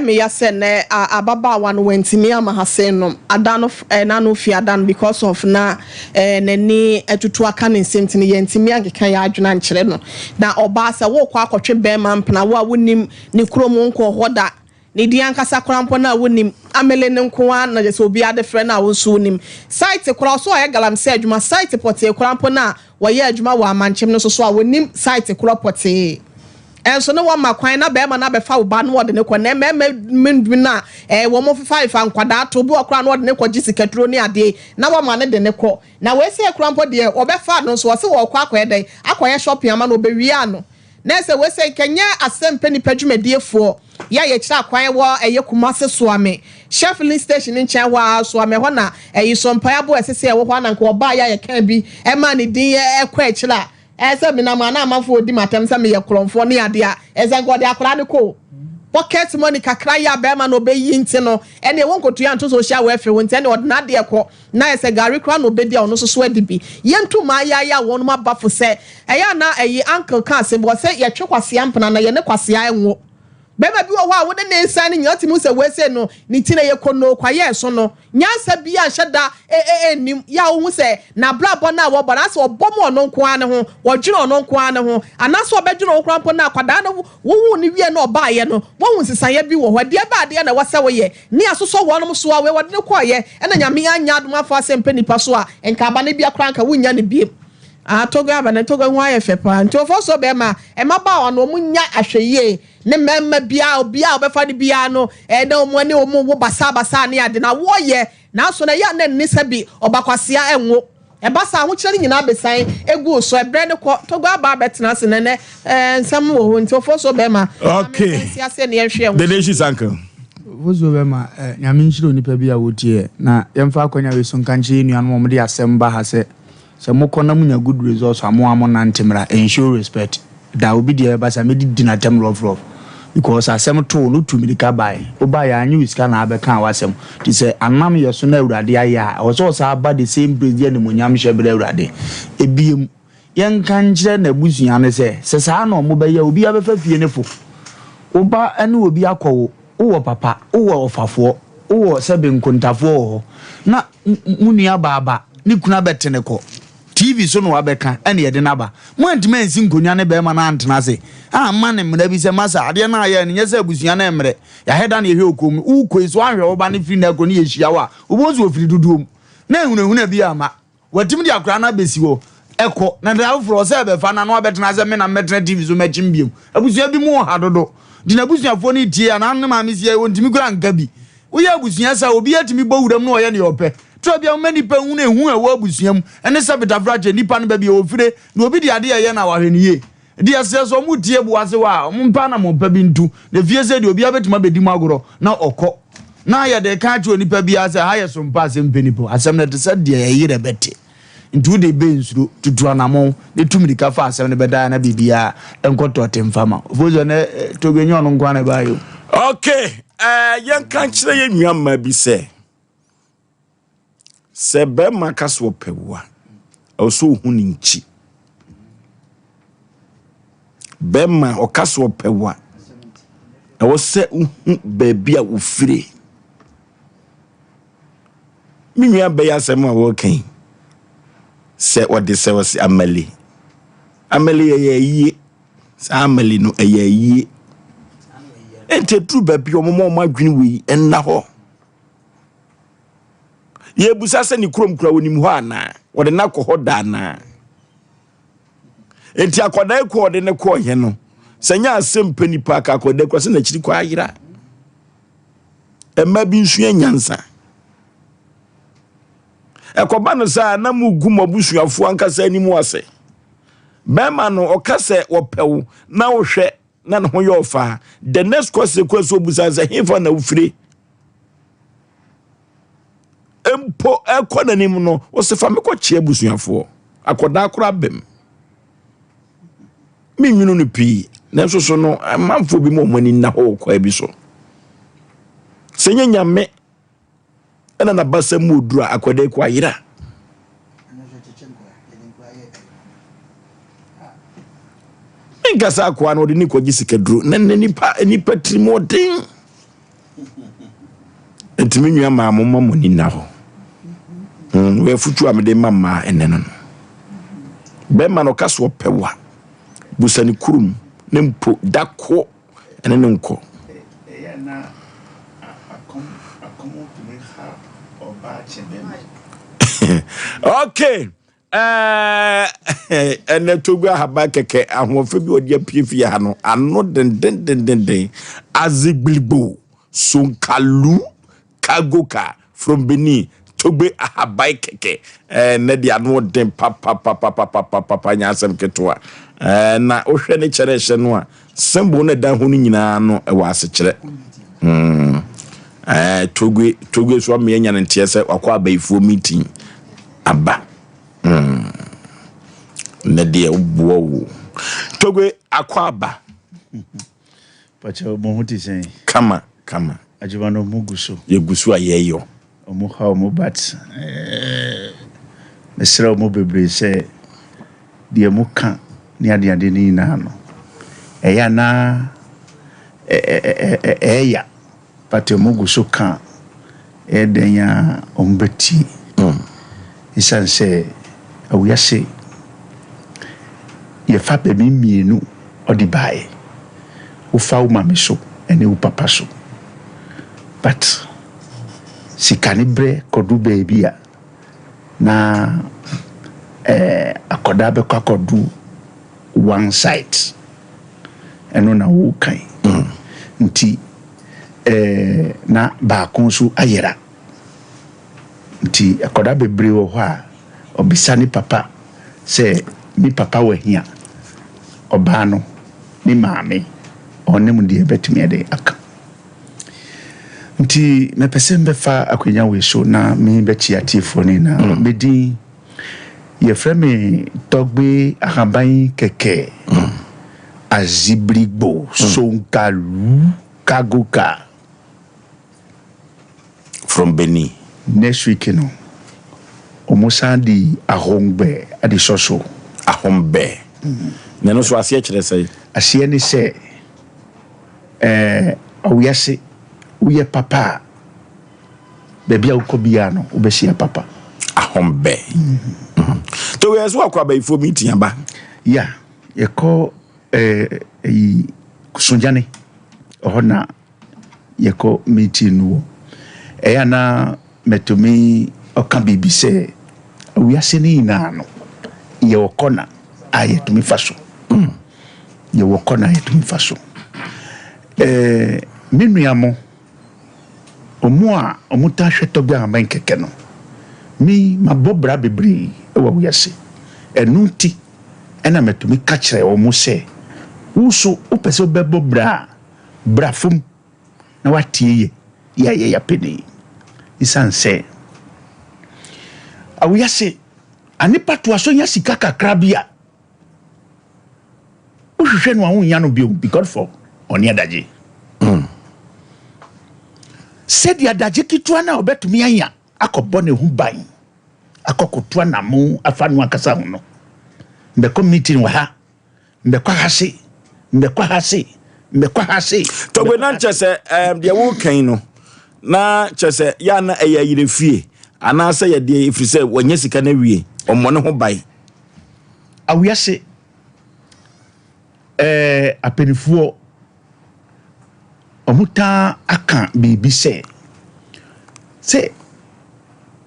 me ya se ne ababa wan wentimi ama hasenom adano na no fi adan because of na nani etutu aka ne nsentini yentimi ankeka ya adwena nkyere no na oba se wo kwa akotwe be ma mpna wo a wonim ne kromo nko hoda ni di ankasa krampo na wonim amele ne nko na je so obi ade frɛ na wo so wonim site kra so ya galamse adwuma site pote krampo na wo ye adwuma wo amanchem no so a wonim site kra pote so no one makwan na be ma na be fa uba no wode ne ko na me na wo mo fa ifa nkwada to bu okra no wode ne ko gisikaturo ni ade na wo ma ne de ne ko na we se krampo de wo be fa no so wo se wo kwa akoyede akoye shopping ama no be wi ano na se we se kenya Asem Mpe Nipa dwumadiefo ya ye kira kwan wo Kumase soame Sheffield station in chen wa soame ho na Sompa abo esese wo ho na nko ba ya ye kan bi e ma ne din e kwa kira ese bi na ma na amafo odi matem se me ye kromfo ne ade a ese god akra ne ko pocket money kakra ya be ma no be yinti no ene won kotu ya nto social welfare won ene ordinary de ko na ese gari kra no be dia ono so adibi yentu ma ya won ma bafo se eya na uncle kan se bo se ye twekwase ampana na ye ne kwase enwo bema bi wo a wo ne nsan ne nyati mu se we se no ni ti na ye kono kwaye so no nyansa bi a hyeda nim ya wo hu se na blabo na wo bana se obom ono nko ane ho wo dwene ono nko ane ho anaso obedwene wo krampo na kwada na wo hu ni wie na oba ye no wo hu sisaye bi wo ho de ba de na wase wo ye ni asoso wo no so a we wo de ko ye na nyame anya adom afa Asem Mpe Nipa so a enka ba ne bia kranka wo nya ne biem togo abana togo nwa ye fepa nti ofoso be ma e ma ba ono mu nya ahweye ne memma bia obia obefa ne bia no na omu ne omu wo basa ne ade na wo ye na so na ya na ne sabi obakwasea enwo e basa ho kire nyina besan egu so ebre ne ko togo aba betena se ne nsam wo ho nti ofoso be ma okay siase ne ehwe the nation's uncle wozo be ma nyame nshiro nipa bia wotie na yemfa akwanya we so nkanche nuanu mo de asem ba ha se mokona munya good results amo na ntemra ensure respect da obi de ba sa medi dina tem rough because asem to no to milika buy oba ya anyu iska na abeka awasem ti say anam yeso na awurade aya oso sa aba the same praise ne munyam hwebere awurade ebiem yenka nkire na busua ne se sa na omo be ya obi abefa fie ne fo oba ene obi akọwo wo papa wo ofafo wo sebe nkontafo na munua baba ni kuna betene ko TV so no wabeka ene ye de naba mo antime ensi nkonya ne be ma na antena se ma ne mra bi se masa ade na ya ne nyese abusua na emre ya heda na ye hwekom ukoi so ahwe oba ne free na ko ne ye hia wa obozu ofiri duduom na ehunahuna bi ama watim di akra na besi wo eko na da afro se be fa na no abetena se me na metena TV so machim biem abusua bi mu ha dodo di na abusua fo ne tie na ne ma me sie wontimi kura nka bi wo ya abusua sa obi atimi bowuram na oye ne yope Trobia many pen who a wabusium and the Sabbath frage nipan baby ofre no be the idea yana wa henie dia says o mutie buasewa mpana mo pabintu the fie said obi abetuma bedi magoro na okọ na ya de ka tro nipa bia se ha yeso mpa Asem Mpe Nipa asem na de said dia yire bete ntu de be nsuro tutu anamo de tumiri fa asem ne beda na bibia enkoto temfama ofozo na togenyo no nkwa na bayo okay yan kan kire ye nwamma bi se be makaso pewa oso hu ni nchi be ma okaso pewa na wo se hu baabi a wo fire minua be ya asem a wo kan se ode se wo se amali ye yi sa amali no ye yi ente tru baabi o mo adwene wi enna ho ye busa se ni krom kura wonim ho ana wode na ko hoda na enti akoda ekwo de ne kwo ye no senya Asem Mpe Nipa ka akoda kwo se na chiri kwa ayira emma bi nsu nyansa ekoba no sa na mugu mabusuafo ankasa animu ase bema no okase wopew na wohwe na no yo fa the next consequence obusa se himfa na ufire empo ekonanim no wosefa mekọ chie busuafo akoda akora bem mi nwunu no pi na so no manfo bi mo mani na ho kwa bi so senya nyame ena na basa mu odura akoda kwa yira ngasa kwa no de ni kwaji sikadru na nipa trimodin entimi nwa ma mo ni na ho we futu amede mama eneno be ma no kaso pewa busani kurum ne mpo dako ene ne nko na akom tumi ha oba chebe okay ene togwa haba keke ahofe bi odi apiefi ha no ano den azigblibo sunkalu kagoka from Benin togbe haba keke ne dia no den papa nya asem ketwa na ohwe ne kyereche no a sembo ne dan ho nyina no e wa ase kyere togwe so me nya ne ntie se akwa abaifo meeting aba ne dia ubuo togwe akwaba pacha mo huti sen kama ajibano muguso yegusu ayeyo omo ha omo bat mesra omo bebre se dia muka ni ade ni na no eya na eya pate muguso kan edenya ombeti isanse awiyase ye fa be mi mienu odi bae u fa u mame so ene u papa so but sikani bre kodu baby a na akoda be kodu one side eno na wo kan nti na ba konsu ayera nti akoda bebre wo ho a obisani papa se mi papa wa hia oba no ni maame onem de betumi ade aka nti me pese mbefa akwenya we so na me bechi atifo ni na bedi ye frame togbe ahaban keke azibrigbo sonkalu kagoka from Benin next week no omusandi ahongbe adi soso ahombe neno so asie kire sei asie ni se awiyase uye papa bebia ukobia no ubesia papa ahombe to we so akwa baifo meeting aba ya yeko kusunjane ohona yeko meeting no eya na metumi oka bibi se awiyase ni na no ye wokona ayetumi faso ye wokona ayetumi faso menuamo omua omuta hweto bia aman keke no mi mabobra bebri ewa wiyase enunti ena metumi ka kire omu se uso upese obebobra brafum na watie ye ya peni isanse awiyase anipa to aso nya sika kakra bia uhwehwe no ahun nya no bio because for oni adaje said ya adaje kitwa na obetumi anya akobọ ne hu ban akokotwa na mu afanu akasa hu no mbeko meeting wa ha mbeko hase to gbe na chese de wo kan no na chese ya na eyayire fie ana se ye de ifrise wanya sika na wie omo ne ho bai awiyase apenifuo omuta aka bibi se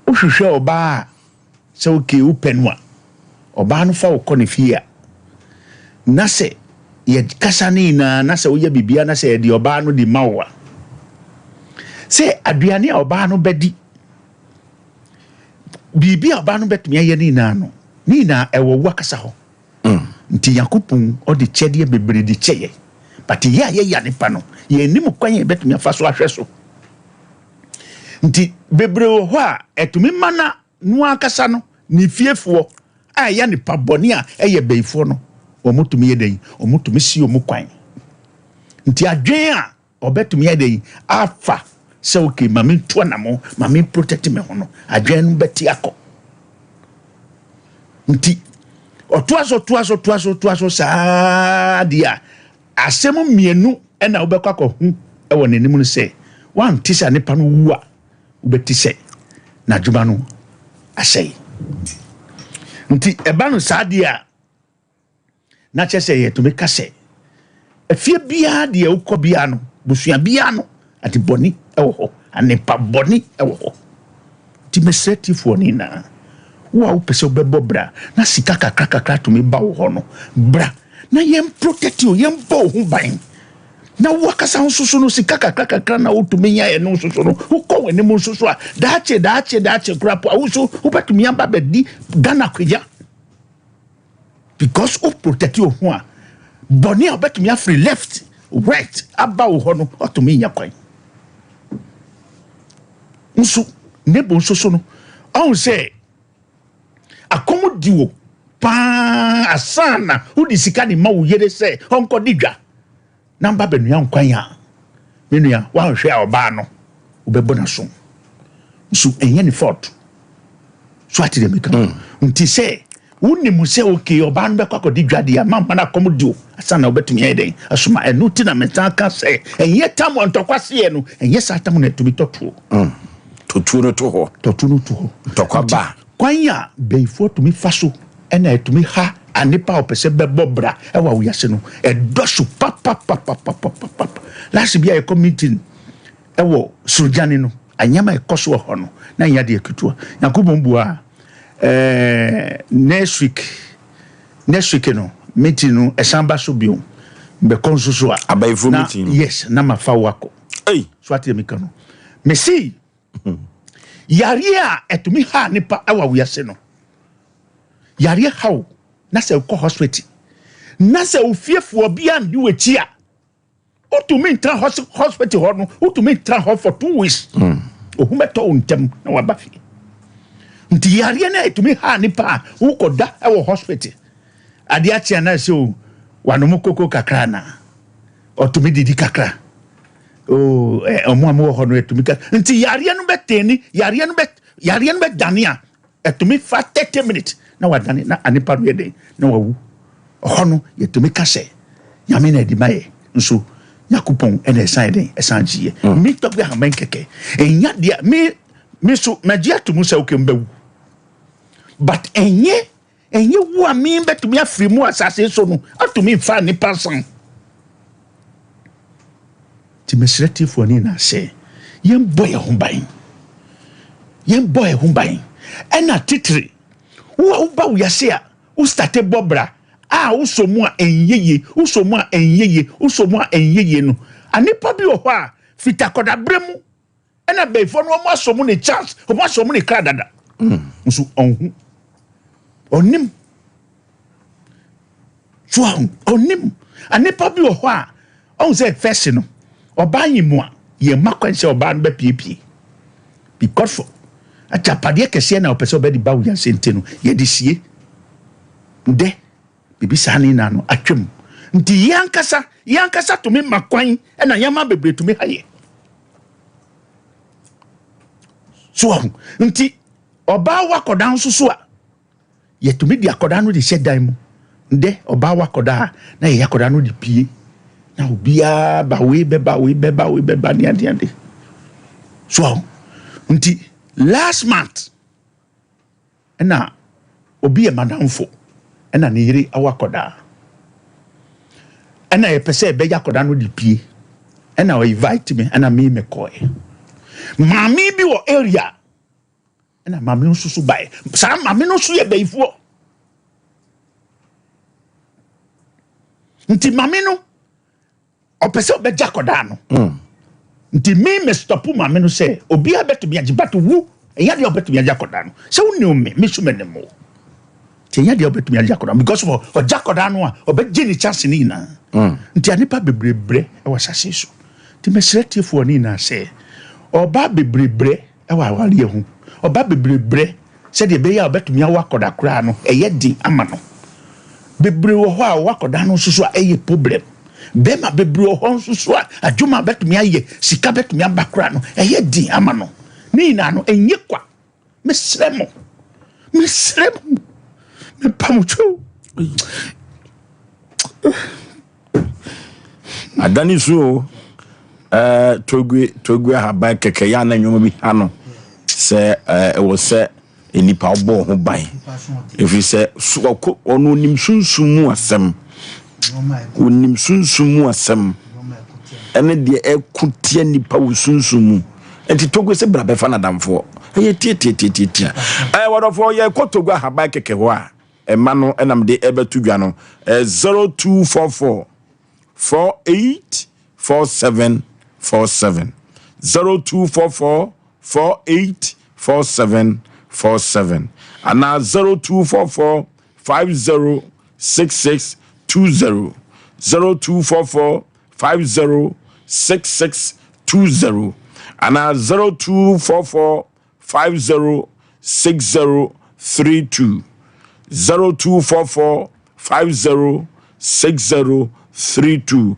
uhwehwe oba se oke upenwa oba no fa ukọ ne fie na se ye kasa ni na se woye bibia na se de oba no di mawa se aduane a oba no bedi bibia oba no betumi aye ni no ni na ewo wakasa ho nti yakupun o de chede bebre di cheye but ye ya nipa no ye nim kwan betumi afa so ahwe so nti bebre ho a etumi mana no akasa no ni fiefo a ya nipa boni a eye beifo no omutumi yedei omutumi si omukwan nti adwen a obetumi yedei afa se okay mami to na mo mami protect me ho no adwen no beti akọ nti otuaso saa dia asem mienu na obekọ akọ hu e wọ nanim no se wan tisa nipa no wu a obeti se na djuma no asei nti eba no saa dia na chese ye to me kase efie bia de ukọ bia no busua bia no ati boni ewo ho anepa boni ewo ho ti meseti fo ni na wa upese obebo bra na sika kakra to me ba wo ho no bra na yem protect you yem bo ho ban na wakasa ho susu no sika kakra na wo to me nya ye no susu no ukọ wani mu susu a daache krapo awuso ubetumi amba bedi Ghana kwija because of protect you ho a boni a betumi free left right aba wo ho no otumi nya kwan nso nebo nso no on say akomudiwo pa asana udi sika ni ma wo yere say onko didwa namba benua nkwan a menua wa hwe a oba no obebo na so nso enye ni fort so ati de meka nti say woni mu se okay oba no bekwa ko didwa dia mama na komudiwo asana obetumi yeden asoma enu ti na metaka say enye tam ontokwase enu enye satam na tumi totuo totunu to ho tokwaba kwanya beifo tumi faso ena etumi ha anipa opese bebobra ewa wiase no edosu papa last bia e committee ewo surjani no anyama ekoso ho no na nya de akutua yakubombu next week no meeting no esamba so bio be konsuso abaifo meeting yes na mafa wako so ati emika no mesi yaria etumi ha nipa awa wiase no yaria how na se ko hospital na se ofiefo bia ndi wechi a otumi ntra hospital ho no otumi ntra ho for 2 weeks ohumeto ontem na wabafi nti yaria na etumi ha nipa ukoda ewo hospital ade atia na se o wanomo koko kakra na otumi didi kakra omo ho no etumi ka nti yaria no beteni yaria no bedania etumi fa 30 minutes na wadani na anipa no yede na wawu ho no yetumi ka se nyame na di maye nso yakupon ene esan jiye mi to gbe hamen keke enya dia mi so magia to mu se oke mbawu but enye wu a mi betumi afri mu asase so no atumi fa nipa san ti mesreti fo ni na se yem boy humban ena titri wo ba wo yase a wo starte bobra a wo somu a enyeye no anipa bi ho a fitakoda bremu ena beifo no mo asomu ne chance mo asomu ne kradada nso onhu onim onim anipa bi ho a on say first no oba yimu a ye makwanse oba no be piepie because for achapade kese na opese oba di bawo ya sente no ye de sie nde bibi sani na no atwem nti yankasa to me makwan na yama bebre to me haye so nti oba wakoda nsusu a ye to me di akoda no de shedan mu nde oba wakoda na ye yakoda no de pie na obia ba we beba ni ade so nti last month na obi e madamfo na ne yiri awakoda na ye pese be yakoda no de pie na o invite me na me koi mami bi wo area na mami no susu bae sa mami no su ye beifo nti mame no opese obeja koda no nti me stopu mame no say obi abeto bi agye but wu eya de obeto bi agye koda no say wonu me so menemo ti eya de obeto bi agye koda because of ojakoda no a obeje ni chance ni na nti anipa bebrebre e wasase so ti mesretifo ni na say oba bebrebre e wa wale hu oba bebrebre say de be ya obeto mi awakoda kura no eye di ama no bebre wo ho a wakoda no susu a eye problem bema bebre wo ho susu a adwuma betumi aye sika betumi abakra no eye din ama no ni na no enye kwa mesremo me pamucho adani so togwe haba keke ya na nwoma bi ano se e wo se enipa obo ho ban if you say ono nim sunsumu asem onim sunsumu asem ene de ekutia nipa wo sunsumu enti togwe se bra be fa na damfo eye tie wodofo ye kotogwe haba keke ho a ema no enam de ebetu dwa no 0244 484747 0244 484747 and now 0244 506620 0244 506620 and now 0244 506032 0244 506032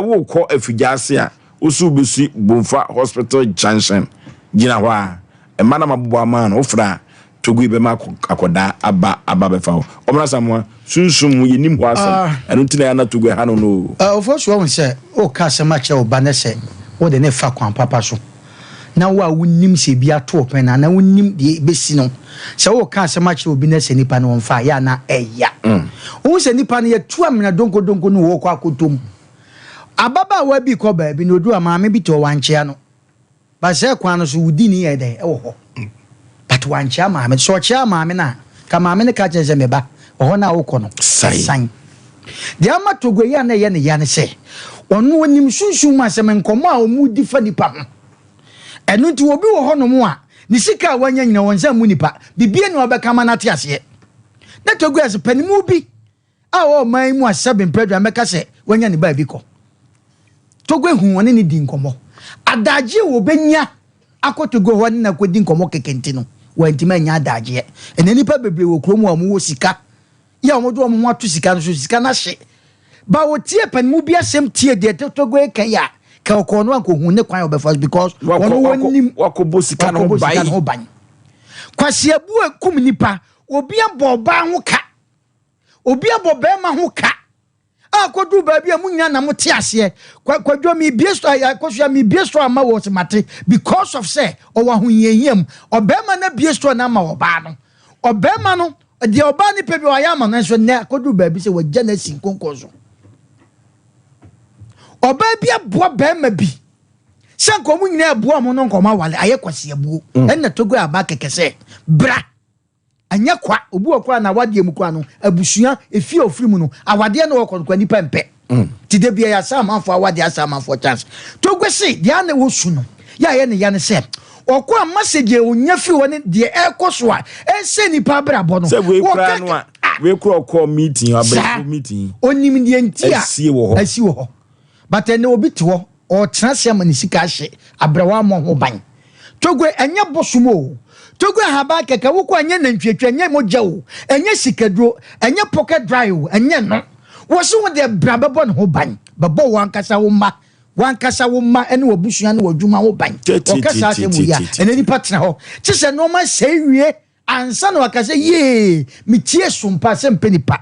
wo ko afigase a osu besi Bomfa Hospital Junction gina hwa e mana mabubo ama no ofra togui be ma akoda aba be fa omra samwa sunsum yenim ho asem eno ntina ya na togui ha no ofo won se o ka se ma che o ba ne se wo de ne fa kwan papa so na wo a wonnim se bia to open na wonnim de besi no se wo ka se ma che obi ne se nipa no wonfa ya na eya wo se nipa no ye tu amena donko no wo kwa kotom ababa wa bi ko ba bi no du amaame bi to wanchia no ba se kwan no so wudi ni ye de e wo ho but wanchia maame so chia maame na ka maame ne ka che se meba ho na wo ko no san de amatogo ya na ye ne se onu onim sunsun ma se menkomo a omu di fa nipa ho enu ti obi wo ho no mu a ni sika wanya nyina wonza mu nipa bibie ne obeka ma na te ase na togo as panimu bi a o man mu asabem predwa meka se wanya ne ba bi ko togo hu woni ni di nkomo adaje wo benya akotogo ho na kodi nkomo kekenti no wantima nya adaje ene nipa bebre wo kromu a mu wo sika ya o modo mo atu sika no so sika na hye ba wo tie panimu bi asem tie de togo e kan ya ka okono anko hu ne kwan obefa because wono wonim wakobo sika no ban kwase abu akum nipa obi abo ba ho ka obi abo be ma ho ka akodu ba bia munya na mote ase kwadwo mi biesto akoso mi biesto ama wo semate because of say o wa ho yeyem obema na biesto na ma oba no obema no de oba ni pe bi o ya ma no so na akodu ba bi se wagya na sinkonkoso oba bi abo be ma bi sanko mu nyina abo mo no nkoma wale aye kwase abuo enna togo aba kekese bra anya kwa obu okwa na wade mu kwa no abusua efi ofiri mu no awade na okwa nipa mpe ti de bia ya samanfo awade asamanfo chance togo se dia na wo su no ya ne se okwa message onya fi woni de ekoso a ense nipa bra bo no wo kra no a we kro call meeting abefu meeting onim de ntia asi wo ho but ene obi to o transfer mani sika hye abrawa mo ho ban togo enya bosumo togo haba keka wo ko anya nantwetwa anya moja wo enya sikaduro enya pocket dry wo enya no wo so wo de brabebo no ho ban babo wankasa wo ma ene wo busua ne wo dwuma wo ban o kasa se mu ya ene ni partner ho chese no ma sei wie ansa no akase ye mitie Sompa Asem Mpe Nipa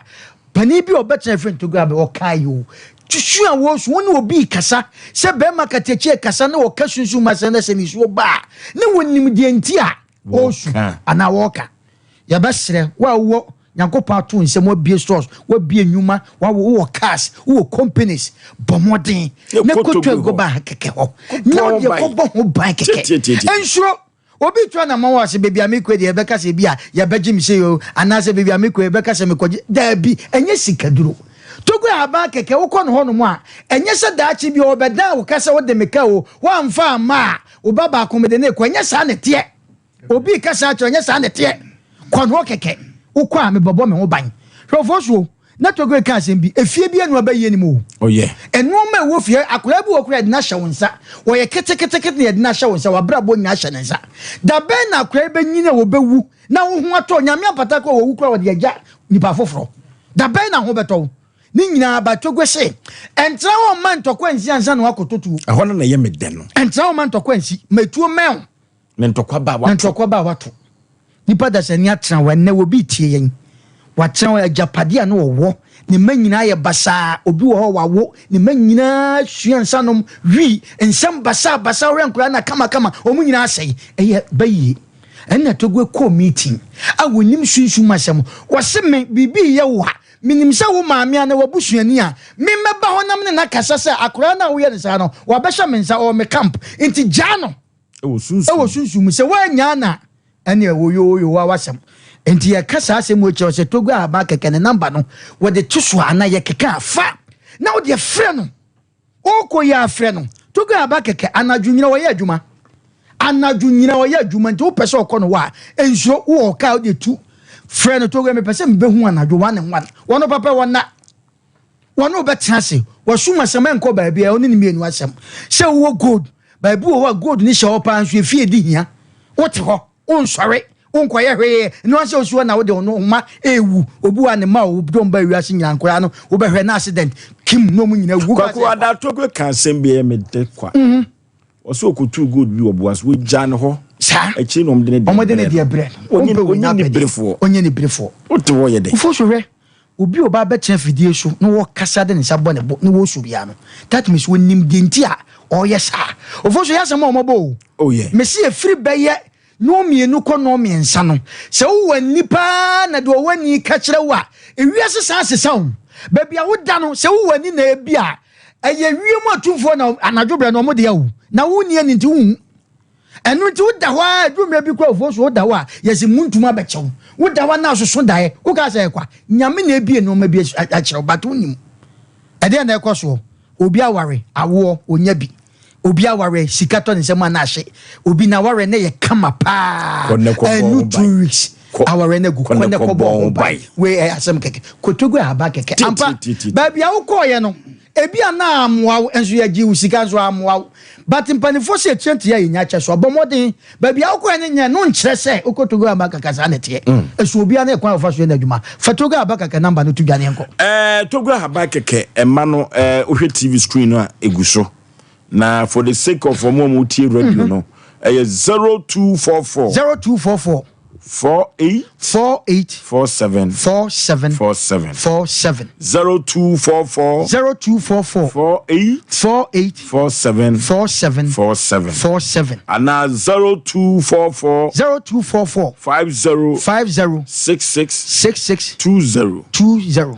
pani bi obetra friend togo abe o kayo tusu awo so woni obi kasa se be makateche kasa na wo kasunsu masana se ni so ba ne wonim de ntia osu ana woka ya basre wa wo nyankopon ato nsem obie stores wo bie nyuma wa wo cars wo companies bomodin ne kotu go ba keke ho na wo de ko bo ho ba keke ensuro obi twa na mawa se bebia mekwe de ebeka se bia ya beji mi se yo ana se bebia mekwe ebeka se mekoje da bi enye sikaduro Togo aba keke wo kɔ no ho no mu a enye se daachi bi obeda wo kasa wo de meka o wa mfa ma wo baba akomede ne ko enye sa ne te obi kasa acho enye sa ne te kɔ no keke wo kɔ a me bobo me ho ban hwofo na Togo ka asem bi efie bi anu abaye ni mu oh yeah enu ma wo fie akora bi wo kura de na hye wonsa wo ye kete ne de na hye wonsa wa bra bo nya hye ne nsa da ben na akora be nyina wo bewu na wo ho ato nyame apata ko wo wu kura wo de agya nipa foforo da ben na ho beto ni nyina ba Togo se entra wo man tokwa nsi ansa na wakototu ehɔ na ye meden no entra wo man tokwa nsi metuo men ne ntokwa ba wato nipa da se ni atra wa ne wo bi tie yen watran ajapade a no wo ne manyina ye basa obi wo ho wawo ne manyina suansanom wi ensam basa renkura na kama omu nyina asai eye bayi enna Togo ko meeting a wonim sunsun masem wose me bibi ye wa minim se wo maame ana wabusuani a memmeba honam ne na kasa se akora na wo ye ne sa no wabehya me nsa o me camp inti jano ewo sunsun se wanya na ene wo yo wa wasem enti ya kasa asem wo che Togo aba keke ne number no wo de tuso ana ye keke afa na wo de frɛ no o ko ya frɛ no Togo aba keke anadwu nyina wo ye adwuma nti wo pese okɔ no wa enso wo ka wo de tu frɛ no Togo me pese me behu anadwu 1 and 1 wono papa wona wono betra se wo suma sema enko ba bia oni ni mienu asem se wo gold ba bu wo gold ni hye wo pa nso efie di hia wo te hɔ on sɔre unkoye hwe no ase osuo na wo de no ma ewu obu ane ma wo dom ba wiase nyankora no wo be hwe na accident kim no mu nyina wu kwa da Togo kan sembe me de kwa oso okutu good bi obuas wo jan ho sa echi no omde ne de bre onye ni brefo wo te wo ye de fo so hwe obi oba be chen fidie so no wo kasa de ne sa bone bo no wo su bia no that means wo nim de ntia o yes sa ofo so yasem o mobo oh yeah me see e free be ye no mienu ko no miensa no se wo wani pa na de wani ka kire wa ewiase sa asesa wo ba bia wo da no se wo wani na ebia eye wiem atumfo na anadwobre no mo de yawo na wo ni ani nti wu enu nti wo da ho a dwumre bi kwa ofo so wo da ho a yesi muntuma ba kyew wo da ho na soso dae wo ka se kwa nyame na ebie no ma bi a kyew bato nim ede na ekoso obi aware awo onya bi obi aware sikato ne sema na ahye obi na aware ne ye kama pa enu tourist aware ne gu konne ko bon bai we asem keke Togo aba keke ampa ba bia wo koye no ebi ana amwa enso ye gi usika so amwa but mpanifo se trent ya nya che so abomoden ba bia wo koye ne nya no nkyere se Togo aba kaka sa ne te eso obi ana ekwan fa so na adwuma fa Togo aba kaka number no tudwane enko Togo aba keke ema no ohwe TV screen no eguso na for the sake of omo tie radio no 0244 48 47 0244 48 and 0244 50 66 20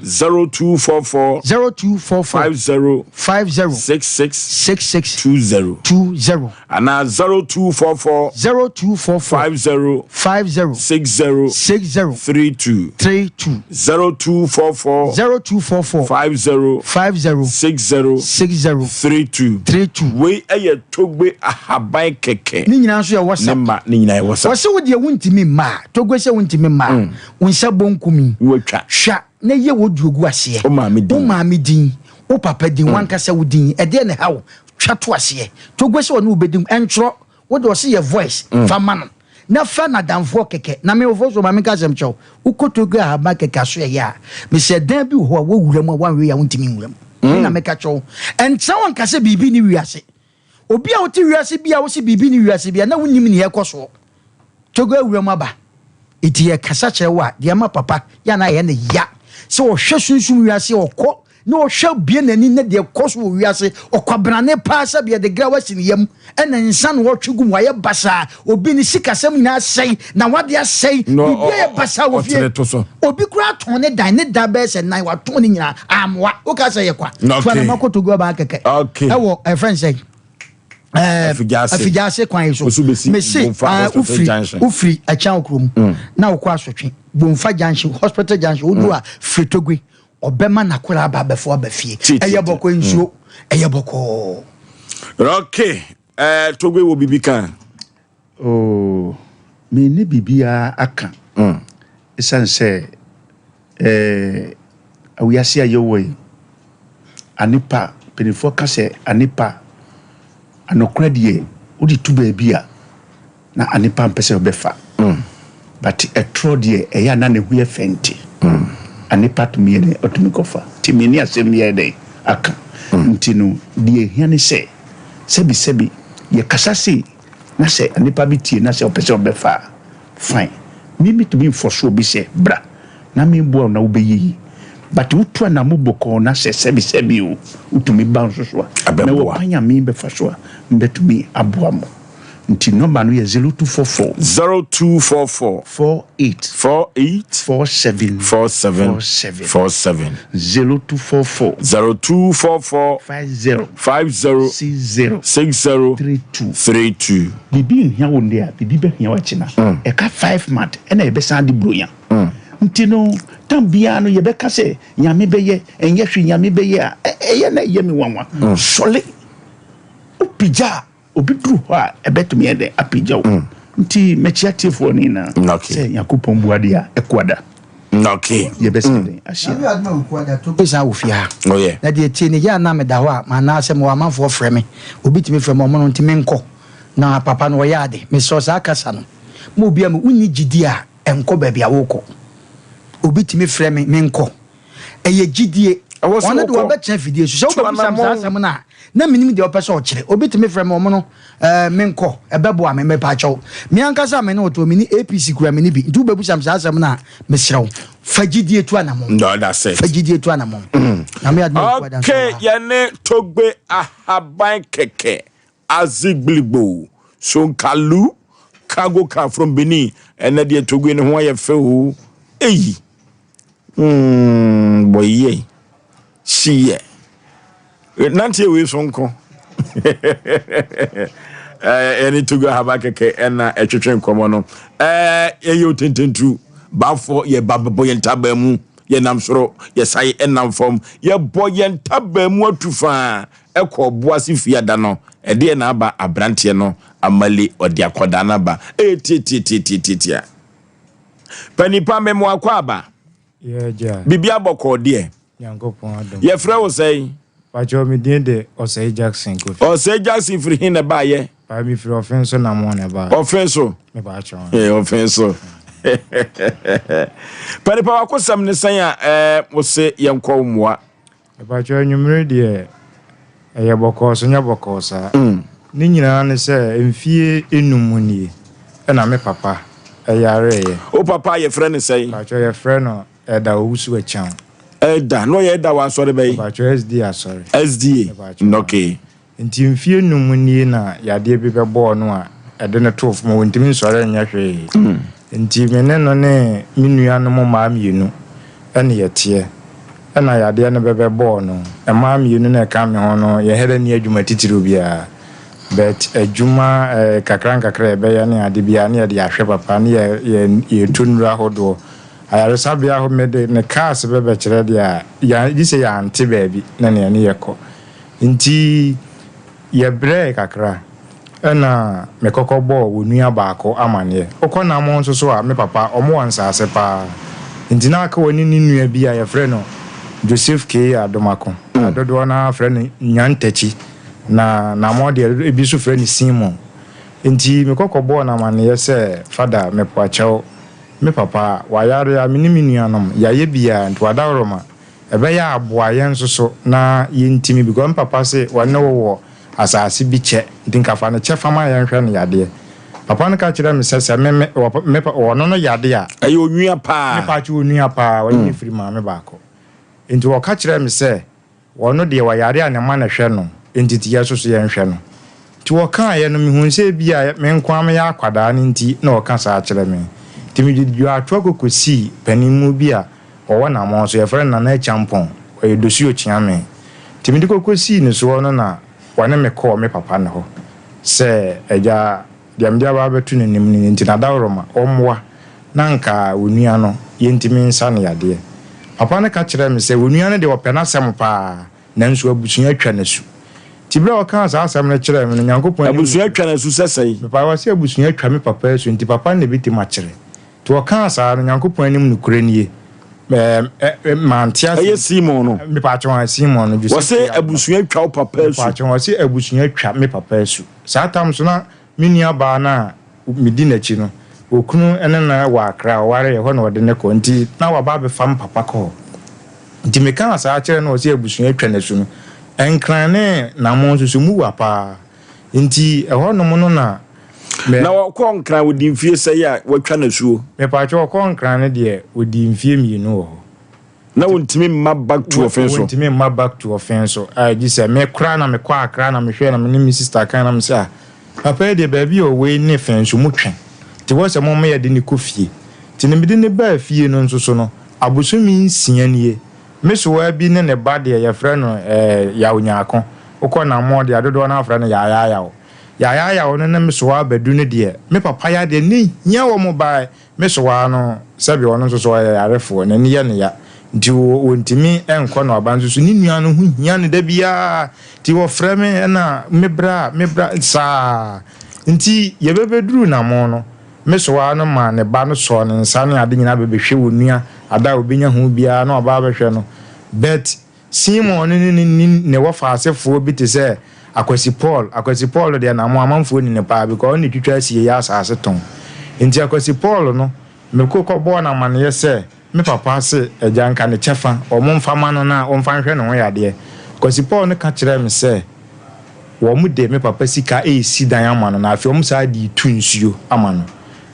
0244 50 66 20 and 0244 50 60 32 0244 50 60 32 we eye Togbe ahaban keke ni nyina so ye WhatsApp number ni nyina ye WhatsApp wose wo de wuntimi ma Togbe se wuntimi ma wonsa bonkumi wotwa hwa na ye woduogu ase o ma me din o papa din wanka se wodin e de ne hawo twa to ase Togbe se wonu obedim entro wo de ose ye voice famano na fa na danfo keke na me ofo ma me ka sem chew Togo aba keke so ya me se dan bi ho a wo wuram a wanwe ya wontimi wuram na me ka chew entra won ka se bibi ni wiase obi a woti wiase bia wo se bibi ni wiase bia na wonim ni ye koso Togo wuram aba iti ye kasa chewa de ma papa ya na ye ne ya se wo hwe sunsun wiase okọ no hwe bie nani na de koso wo wiase okwabrane pa sa bia de gra wasi yam ena nsan wo twigum wa ye basa obi ni sikasam na sei na wade asei bi ye basa wo fie obi kura ton ne dan ne da be se nan wa ton ne nyina amwa o ka se ye kwa fa na makoto go ba keke e wo e friend say afijase kwan so me se ufri a chan okrom na wo kwa asotwe bomfa junction hospital junction wo do a fritogwe obema na kwala aba befo abafie eye boko nsuo eye boko okay togwe wo bibika me ne bibia aka esan se awiase ayewe anipa penifo ka se anipa anokra die odi tu baabia na anipa mpese obefa but etro die eya na ne hu fenti anipa to me ne otumikofa timini asem ye den aka ntino die hiane se sebi ye kasase na se anipa bitie na se opese obefa fine mimi to be for sure bi se bra na me bo na obeyi but utu na muboko na se sebi o utumi banso so na wo panya me be fa so mbetumi aboamo nti number no ye 0244 48 47 0244 50 60 bibi nhia wo ndia bibi be hia wa china e ka 5 month e na e be san di broya ntino tambia no ye be ka se nyame be ye enye hwe nyame be ye eye na ye mi wanwa sole opija obidru ha ebetumi ede apija wo nti mechiatifo ni na se yakupon buadia ekwada okay ye be se ahia ya adma ukwada to pesa wo fia oh yeah na de tie ni ya na me da ho a mana asem wo amanfo freme obitimi freme omo nti menko na papa no yade me so sa akasa no mo bia me unyi gidi a enko ba bia woko obitimi freme menko eye gidie ona de obeche fidie so so obi sam na minim de opese o kire obitimi freme omo no menko ebebo a me pa chaw me ankasa me no to mini APC kura me ni bi ntu bebu sam sam na me srew fagidie tu anamom no that's it fagidie tu anamom na me adma okay yene togbe ahaban keke azigblibo so kalu cargo car from Benin and the togwe ne ho ye fe o eyi boye siye nanti we sonko any to go have keke na etwetwe komo no ye tententu bafo ye bababo ye ntaba mu ye nam soro ye sai enam fom ye boye ntaba mu atufa ekọ boase fiada no ede na aba abrante no amali odi akoda na ba titia panipa memo akwa aba yeah bibia boko de Yankopon adom ye frɛ wo sei pacho me din de Osei Jackson go Osei Jackson free hin na ba ye pa mi free offense na mo na ba offense me ba cho offense panipa wakosam ne san a wo se yenkɔ moa pacho nyumre de eye boko so nya boko sa ni nyina ne se mfie enum nie na me papa yare ye o papa ye frɛ ne sei pacho ye frɛ no da owusu a chan da no ye da wa sɔre bɛyi pacho SDA sorry SDA okay nti mfie enum nie na yade bi bɛbɔ no a ɛde ne tof mo ntimi sɔre nya hwe nti mene no ne minua no mo ma mienu ɛne yɛteɛ ɛna yade ne bɛbɔ no ɛma mienu na ɛka me ho no ye hede ne adwuma titiro bia but adwuma kakran ɛbɛyɛ ne ade bia ne yɛde ahwɛ papa ne ye tunura hodo ayaresabia ho mede ne cars bɛbɛ kyerɛ dia ya dise ya ante baabi na ne yɛkɔ nti ye brɛ kakra ɛna me kokɔbɔ wonua baako amane okɔ na mo nso so a me papa ɔmo wansase pa nti na aka woni ni nua bi a ye frɛ no Joseph K Adomako adodo na frɛ no Nyantachi na mo de ebi so frɛ no Simon nti me kokɔbɔ na amane ye sɛ fada me poakyɛw me papa wayare a minimi nuanom ya ye bia nto adaworoma ɛbɛyɛ aboaye nso so na yentimi because papa se wane wo asase bi che dinkafa ne che fama ya nhwe ne yade papa ne ka kire me sese me wono no yade a ayi onua pa me pa che onua pa wani firi ma me baako enti wo ka kire me se wono de wa yade a ne ma na hwe no entiti ya so ya nhwe no ti wo ka ye no me hu se bia me nkwa me ya akwada ne nti na wo ka sa kire me timi di atwa kokosi panimu bia wo na mo so ye frɛ na champon e dosio chiame timi di kokosi ne so no na wane me call me papa ne ho se eja diamdia ba betu ne nim ne nti na dawroma omwa na nka onua no yentimi nsa ne yade papa ne ka kyerɛ me sɛ onua ne de wɔpɛ na asɛm paa nanso abusua atwa nasu tibra wɔka sa asɛm no kyerɛ me no nyankopɔn abusua atwa nasu sɛsɛi papa wɔ sɛ abusua atwa me papa asu nti papa ne bi tim akyerɛ nti wɔka sa no nyankopɔn anim nokora nie mantia ɛyɛ Simon no me pa atwa Simon no bi sɛ abusua atwa wo papa asu pa atwa wɔ sɛ abusua atwa me papa asu saa tam so na me nua ba na medi n'akyi no okunu ene na wa akra ware ye ho na ode ne ko nti na wa ba be fam papa ko nti me kan asa akere na o se abusua atwa na su no enkran ne na mo nsusu mu wa pa nti ho no mo no na wa ko nkran wodi mfie sɛ ya watwa na su me pa cho ko nkran ne de wodi mfie mienu ho na wontimi ma back to offense so wontimi ma back to offense so ji se me kra na me kwa akra na me hwe na me ne me sister kan na me say papa de baby o we ne fenso mu twen ti wo se mo me ye de ne kofie ti ne mede ne ba fie no nso so no abosumi nsia nie me so wa bi ne ba de ye frɛ no yaw nyaako ukɔ na mo de adodo na frɛ no yaw no ne me so wa badu ne de me papa ya de ne nya wo mo ba me so wa no sabi wo no nso so ya yarefo na ne ye ne ya nti wontimi enkɔ na aba nso so ni nua no hu hia ne da bia ti wo frɛ me na mebra sa nti ye bebeduru na mo no me so wa no ma ne ba no so ne nsa ne ade nyina bebehwe wo nua ada obenya hu bia na oba behwe no but Simon ne wo fa asefo bi te se akwasi Paul de na mo amanfo ni ne pa because ne twitwa sie ya asase ton nti akwasi Paul no me kokɔ bo na ma ne ye se me papa se ejanka ne chefa o mo mfama no na o mfa hwe no ho yade akwasi Paul ne ka kyerɛ me se wo mu de me papa sika si dan amano na afi o mu sa di tunsuo amano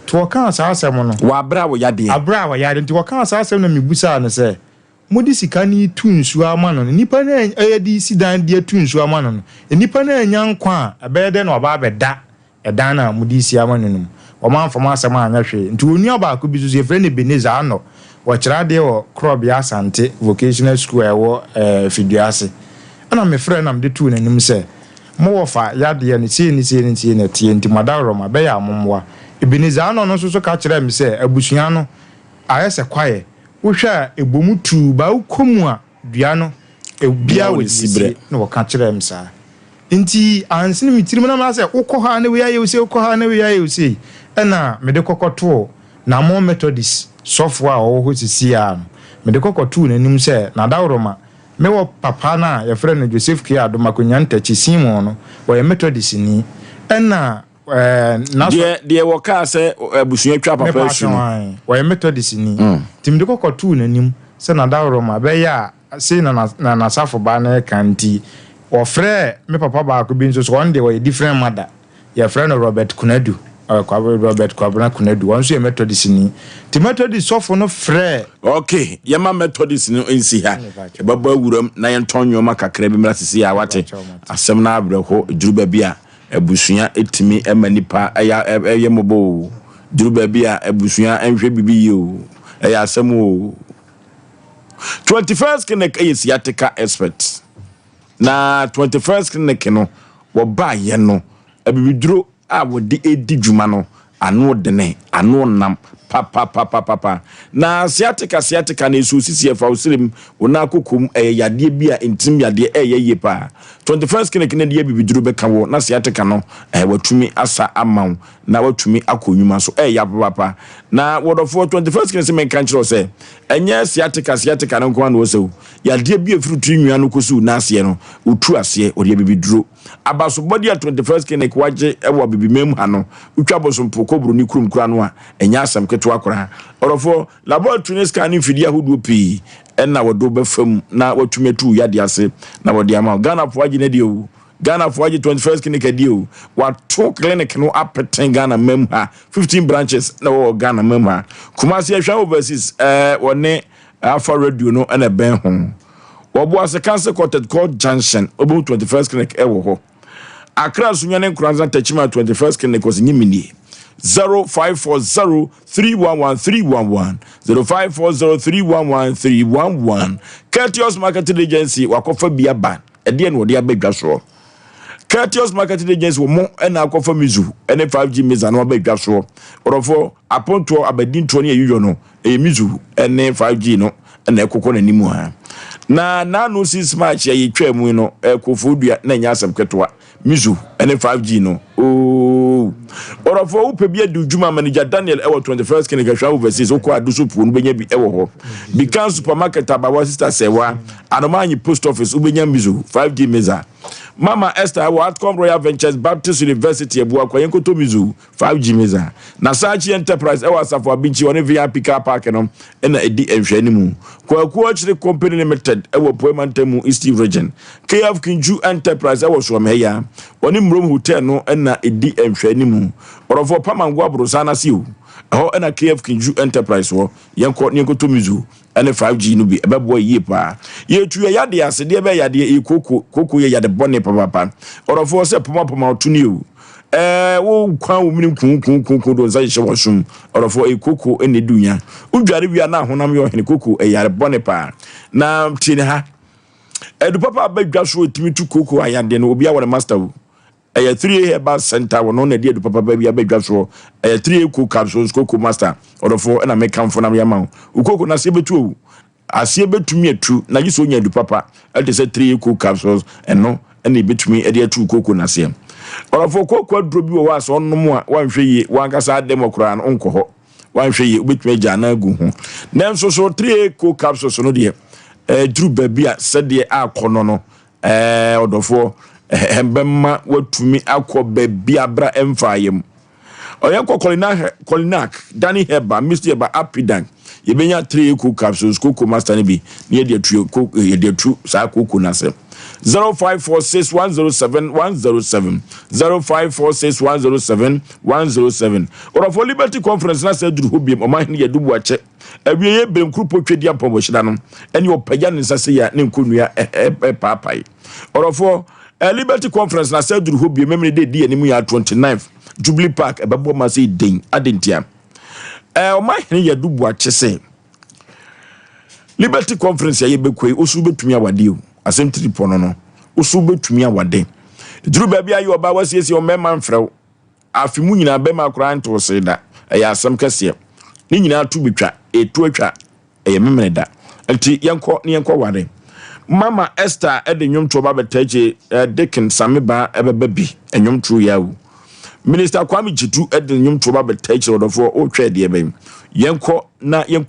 to waka sa asɛm no wa abra wo yade nti waka sa asɛm na mebusa no sɛ modi sika ni tunsuo amano nipa na di si dan di tunsuo amano no nipa na anya nkwa a ɛbɛyɛ de na oba bɛda ɛdan na modi si amano no o man fama asɛm anya hwe nti oni oba ko bi so efre ne Beneza ano wo kyerɛ de wo Krobia Asante vocational school ɛwɔ Fiduase ana me frɛ na me de tu nanim sɛ mo wofa yade ne sie ne tie nti madawro ma bɛyɛ amomwa Beneza ano no so ka kyerɛ me sɛ abusua no ayɛ kwaye wo hwɛ ebomu tu ba ukomu a dua no ebia wo sibre na wo ka kyerɛ me saa nti ansini mitirim na ma sɛ wokɔ ha na we ya yewse ɛna me de kokoto na mo Methodist software o ho sisia me de kokoto nanim sɛ na dawro ma me wo papa na ye frɛ no Joseph Kia do makonya ntachi Simon no wo ye Methodist ni ɛna na de wo ka sɛ abusua twa papa su no wo ye Methodist ni tim de kokoto nanim sɛ na dawro ma be ya sei na safo ba na kanti o frɛ me papa ba ko bi nso so one day wo ye different mother ye frɛ no Robert Kunadu Kwabena Kunadu onso ye Methodist ni ti Methodist sofo no frɛ okay ye ma Methodist no ensi ha e baba awuram na ye ntonyo ma kakra bi mra sisi ya wate asɛm na abrɛho juruba bi a abusua etimi emanipa ye mobo juruba bi a abusua enhwe bibi yo ya asɛm o 21st clinic is siatica expert na 21st clinic no wo ba ye no abibiduro a wodi edi dwuma no ano dene ano nam papa na siatica na esu sisi efa osirim wona akokom yade bi a intim yade ye pa 21st clinic na de bibiduro beka wo na siatica no watumi asa amaw na watumi akonyuma so ya papa na wodofo 21st clinic men kan kyerɛ sɛ enye siatica no nko na wo sew yade bi efurutu nwua no kosu na ase no otu ase ode bibiduro abaso body at 21st clinic waje ewo bibimem ha no utwa bosompo kobru ni kurum kura no a enya asam keto akora orofo laboratory scanning fidi ahodo pi enna wodo befam na watumetu yade ase na wode ama Ghana poaje na dio Ghana poaje 21st clinic dio wato clinic no apeten Ghana mem ha 15 branches na wo Ghana mem ha Kumasi ahwa overseas wone afa radio no na ben ho Obo ase cancer coated called Junction obo 21st clinic ewo ho Accra sunyane nkranza tachima 21st clinic was nyimini 0540311311 0540311311 Curtius Marketing Agency wakofa bia ban ede en wode abadwa so Curtius Marketing Agency wo mo na akofa mizu ene 5G miza no abadwa so orofo aponto abadinto ne yuyo no mizu ene 5G no na ekokọ n'animu ha na no 6 match ya yetwa mu no ekofodua na nya asem ketwa mizu ene 5G no orofo upe bia du juma manager Daniel ewo 21st kinigahwa overseas okọ adusupu no benya bi ewo ho Bikan supermarket abawa sister sewa anomanyi post office ubenya mizu 5G meza Mama Esther Outcome Royal Ventures Baptist University Ebuakwa yenkoto mizu 5G meza na Sachi Enterprise ewa safo abinchi one VIP car park no na edi enhwani mu kwaku achire company limited ewo Poemantemu East Region KF Kinju Enterprise ewo Someya oni mrom hotel no na edi enhwani mu orofo pamango abrosana siu ho na KF Kinju Enterprise wo yenkoto mizu ene 5G no bi ebebo yie pa ye tuye yade asede be yade koko ye yade bone papa orofo se poma otuni o wo kwa wo mini kun do nsa hye wosum orofo koko ene dunya udware bia na honam yo hene koko yade bone pa na tini ha edu papa abadwa so otimi tu koko ayade no obi awore master wo 3 herbal center wono na edu papa ba bia abadwa so 3 koko capsules koko master orofo na make am for na yama ukoko na se betu o asie betumi atu na giso nya edu papa ete se 3 koko capsules eno na betumi ede atu koko na se orofo koko adrobi wo wa so onnom a wanhwe yi wankasa demokra no nko ho wanhwe yi betumi gya na agu ho na nso so 3 koko capsules no de dru babia sede akono no odofo embemma watumi akọ babia bra emfayem oyeko Kolinak Danny Heba Mr. Heba Apidan yebenya 3 koko capsules koko master ne bi ne ye de tru sa koko na se 0546107107 0546107107 orofo Liberty Conference na se duru hobiem o man ye dubu ache awieye benkru potwedi apombo hida no ene opagya ne sase ya ne nkonua papai orofo Liberty Conference na se duru hobiem memne de animu ya 29 Jubilee Park ebebo ma se den adentia o man ye dubu ache se Liberty Conference ya yebekwe osu betumi awade o asem tripono no osu betumi awade duru ba bia yo ba wasiesi o mema mfrew afimu nyina be ma kura nto seda ya asem kase ni nyina tu betwa etu atwa memene da nti yenko ware Mama Esther ede nwomto ba betaje Dickon Sameba ebeba bi enwomto yawo Minister Kwame Jitu ede nwomto ba betaje odofo o twede ebe yenko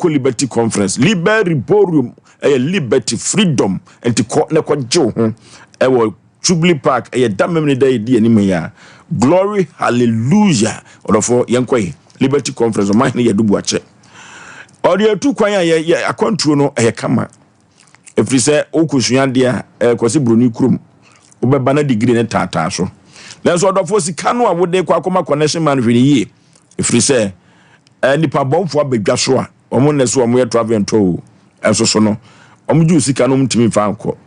Liberty Conference Liberiborum Liberty Freedom enti ko ne ko je ho ewo Jubilee Park damemne da di animu ya Glory Hallelujah odofo yenko Liberty Conference o mahne yadubu ache odi tu kwan ya akontro no kama efrise okosua dia kwasi broni krum obeba na degree ne tata so lenso odofo sika no awode kwa akoma connection man hwene yie efrise nipa bomfo abadwa so a omo ne so omo ye travel to enso so no omo ju sika no mtimi fa anko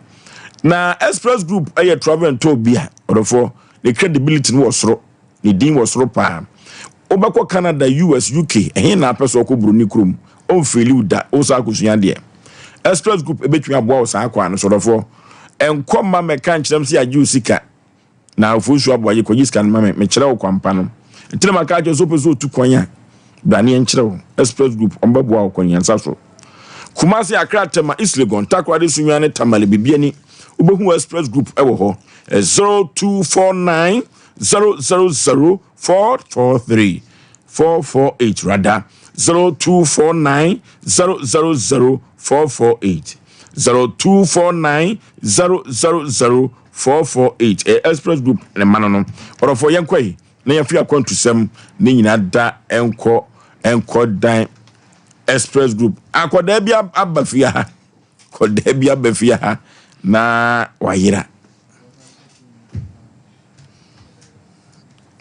na Express Group travel to bia odofo the credibility no wasoro ni din wasoro pa obekọ Canada US UK ehin na apeso ko broni krum on feliu da o sa akosua de Express Group ebetumi aboa o sa akwa no sodofo enkoma meka nkyerem se age usika na Osei Aboagye ko yisika no me kyerɛ wo kwampa no ntire maka age so peso tu kwanya bani enkyerɛ wo Express Group ombaboa wo kwanyansa so Kumasi Accra Tema Islegon takwade sunwa ne tamale bibiani obehu Express Group ewo ho 0249 000 443 448 rather 0249 000 448 0249 000 448 Express Group ne manono orofo yenkwai na yafia kwantusem ne nyina da enko dan Express Group akoda bia abafia ha koda bia abafia ha na wayira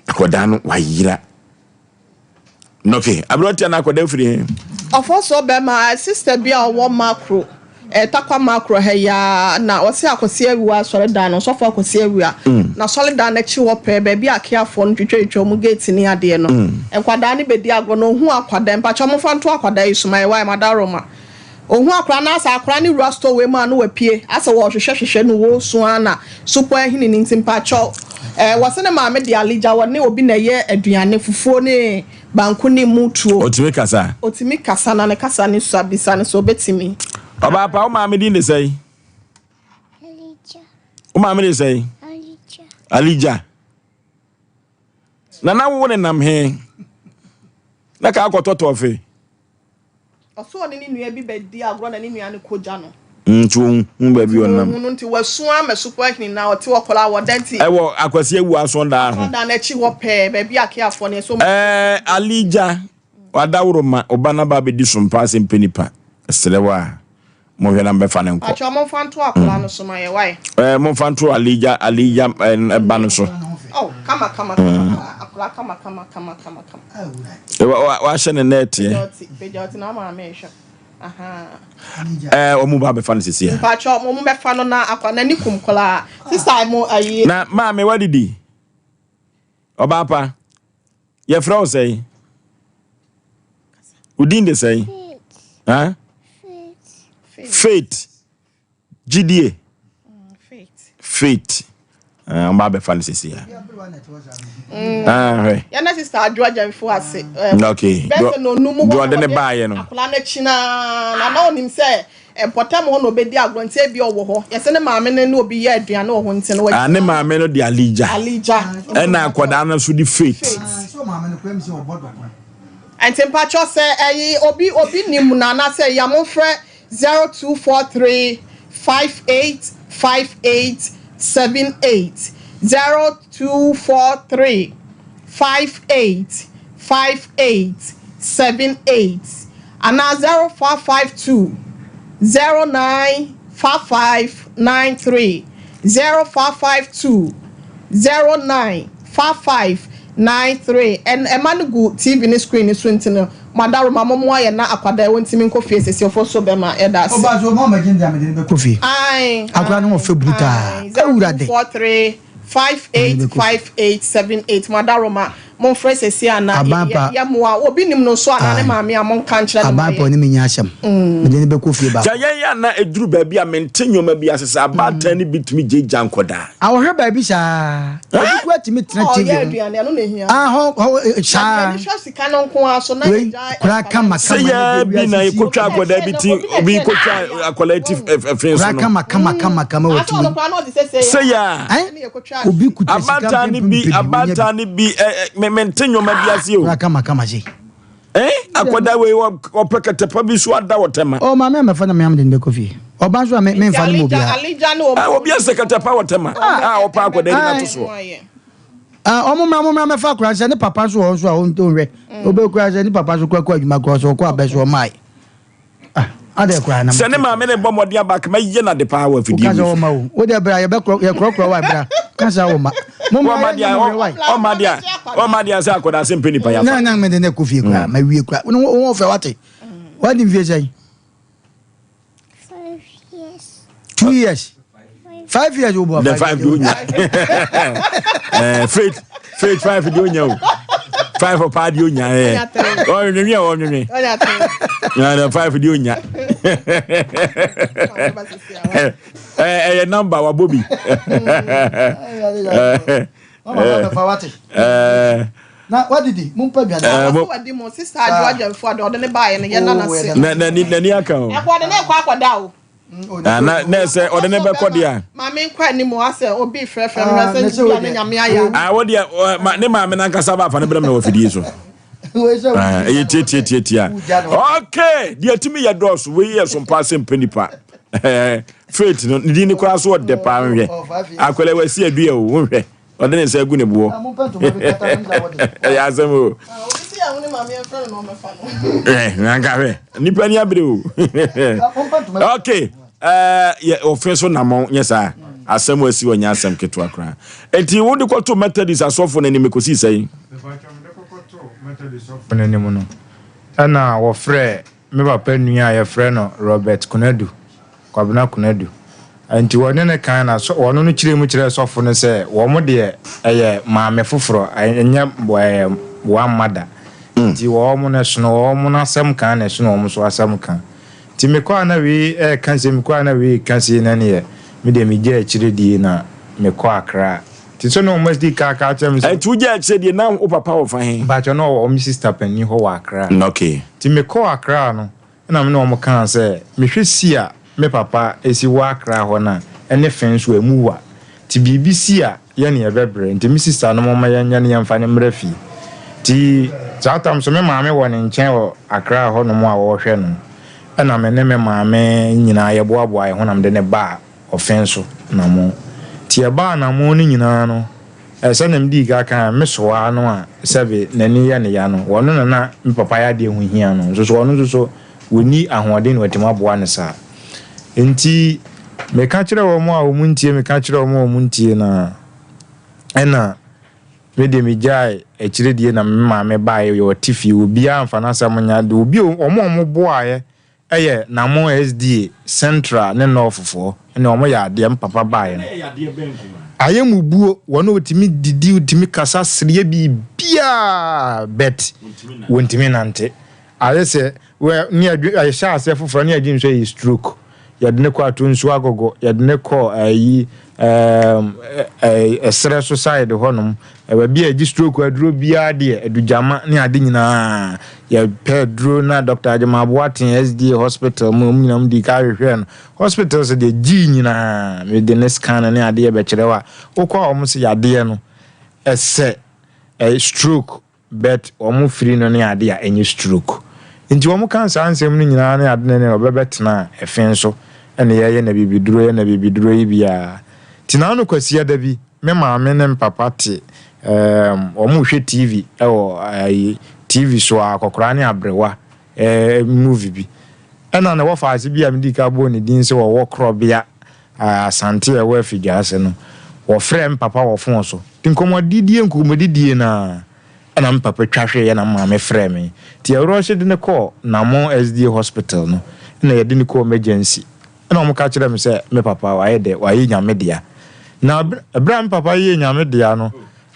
akoda no wayira okay abrotia na akoda free ofoso be ma sister bia wo macro takwa macro he ya na wose akosi awua sole dan no sofo akosi awua na sole dan na chi wo pe be bia akiafo no twetwetwe mu gate ni ade no enkwada ne bedi agro no hu akwada mpa cho mo fanto akwada isumai wai madaroma ohu akra na asa akra ni rusto we ma no wapie asa wo hwehwehwehwe no wo so ana super hini ni ntimpa cho wose ne ma me de alija wo ne obi na ye aduane fufuo ne banku ni mutuo otimi kasa na ne kasa ni so abisa ne so betimi Oba pa o ma me din de say. O ma me de say. Alija. Na wo ne nam he. Na ka akototo ofe. Oso ni nua bi bedi agro na ni nua ne koja no. Ntu baby onam. Nti wasu amesu kwakni na oti wakola wodenti. Ewo akwasi ewu asonda ho. Sonda na chi wo pe baby akiafo ne so. Alija wadawro ma obana ba be di Sompa Asem Mpe Nipa. Selewa mo hwe na mbe fa ne nko. Acho mo fanto akola no so ma ye why? Mo fanto Alija ba no so. Oh, kama. Akola kama. Wa hye ne net ye. Pejoti na ma mesha. Aha. Omu ba be fa no sisi ya. Pacho mo be fa no na akwa na nikum kola. Sister mo ayi. Na ma me wadidi. Oba pa. Ye fra o say. Udin de say. Huh? Faith. GDA. Faith. Oba be fa no sisi ya. Right. Ya na sister Aboagye mfo ase. Okay. Do de ne baaye no. Akola na china na onim se potam ho no obedi agro nti e bi owo ho. Yese ne maame ne no obi ye aduane ho nti no wa. Ne maame no di Alija. Na akoda na so di Faith. So maame no kwem se obodo. Antimpacho se obi nim na na se ya mo frɛ 0243 585878 0243 585878 and 0452 095593 0552 095593 and Emanugu TV ni screen is swinting Madaru mamomo ya na akwada wontimi nko fie sese ofo so be ma edas Obazo mo ma gindi amede be kofi ai akwada no fe bruta ewurade 43 585878 Madaroma mon frère sese ana ya moa obi nim no so ana ne maame amon kanchira ne abapo ne menya asem mede ne be kofi ba ya na eduru ba bi a mentenyoma bi asese abata ne bitumi jeja nkoda awohwe ba bi sha obi atimi tena TV ho sha ni shosi kanon ko aso na kura kama ya bi na ikotwa akoda bi ti obi ikotwa collective friends no kama watu say ya obi kuta abata ni bi mentenyoma bi ase o kama je akoda we opekete pa bi so ada wotema o ma me fa na me am de be kofi oba so me fa ni mo bia Alija no obi sekete pa wotema opa akoda ni na to so omumra me fa kura se ni papa so o so a o nto hwe obe kura se ni papa so kwa adwuma ko so kwa abeso mai ade kura na se ne ma me ne bomode abak ma ye na de pa wa fidi o ma o de bra ye be kro wa bra kansa o ma o madia se akoda Asem Mpe Nipa ya na me de ne kofi kura ma wie kura wo fe wate what did you say 2 years 5 years obo the 5 do nya Faith 5 do nya o 5 o pa do nya o nwi na the 5 do nya number wa Bobby na what did he mumpa bia what did mo sister Aboagye mfo ade ode ne baaye ne ye na na se na ni aka o akwade ne kwa akwada o na se ode ne be kodia maame nkwa ni mo ase obi frefre me se bia ne nyame aya wo dia ne maame na nkasa ba fa ne bere me wo fidie so tie okay dia timi ya dos we ye Sompa Asem Mpe Nipa Faith no ndi ni kwa so de pa nhwe akwele wasi adua o nhwe ode ne se agu ne buo ya asemo si ya woni maame enfre no me fa no nangahwe nipa ni abre o okay ye ofenso namon nyesa asemo asi wonya asem keto akra enti wo de kwato Methodist asofo na ni mekosi sai Penene no ana wo frɛ me papa nua ya frɛ no Robert Kunadu Kwabena Kunadu anti wone ne kan na so wono no kyire mu kyire sofo no sɛ wo mo de eye maame foforo anya wa mada anti wo mo no so no wo mo na asɛm kan na so no wo mo so asɛm kan ti me kwa na wi kan se me kwa na wi kan se na ne me de me gye kyire die na me kwa akra ti so no must di ka chem so tu je che di na o papa wo fa he ba cho no o mi sister pani ho wa akra okay ti me ko akra no na me no mo kan say me hwesi a me papa esi wa akra ho na ene fence we muwa ti BBC a ye ne ebebre nti me sister no mama ye nya ne yemfa ne mrafi ti zatam so me maame wo ne nchen wo akra ho no mo a wo hwe no na me ne me maame nyina ye boaboa ye ho na me de ne ba offense na mo ti e ba na mo ni nyina no ese na mdi ga kan me so ano a sebe nani ya ne ya no wono na me papa ya de hu hia no so wono so woni ahoden watima boa ne sa enti me ka kire wo mo a wo muntie me ka kire wo mo muntie na ena me de me jai e kire die na me maame ba ye yo tifi obi amfa na sa munya de obi omo boa ye eye na mo SDA Central ne Northfo ene omo ya de papa ba ye aye mubuo wono otimi didi otimi kasa sriye bi bia bet wontimi nante aye se we ni aye sha ase foforo ni agin so stroke ya de ne ko atonsu agogo ya de ne ko ayi esre society honum e bia agi stroke aduro bia de adujama ni ade nyina ya pedro na Dr. Ajama Boatin SDA hospital mu nyinam di ka hwehwe no hospital se de gi nyina me de ne scan ni ade be kirewa okwa omo se ya de no ese stroke bet omo free no ni ade a enye stroke nti omo cancer ansem ni nyina ni ade ne obebetena efen so ene ye na bibiduro yi bia tina no kwasi ada bi me maame ne papa te omo hwe TV ewo TV so akokora ne abrewa movie bi ena na wo faase bia me di ka bo ne din se wo krobia asante e wo afigase no wo frem papa wo fon so tinkomodidie nkomodidie na ena me papa twahwe ye na maame frem ti ewro hye de ne call na mo SDA hospital no na ye de ne call emergency ena mo ka kire me se me papa wa ye de wa ye nyame dia na Abraham papa ye nyame dia no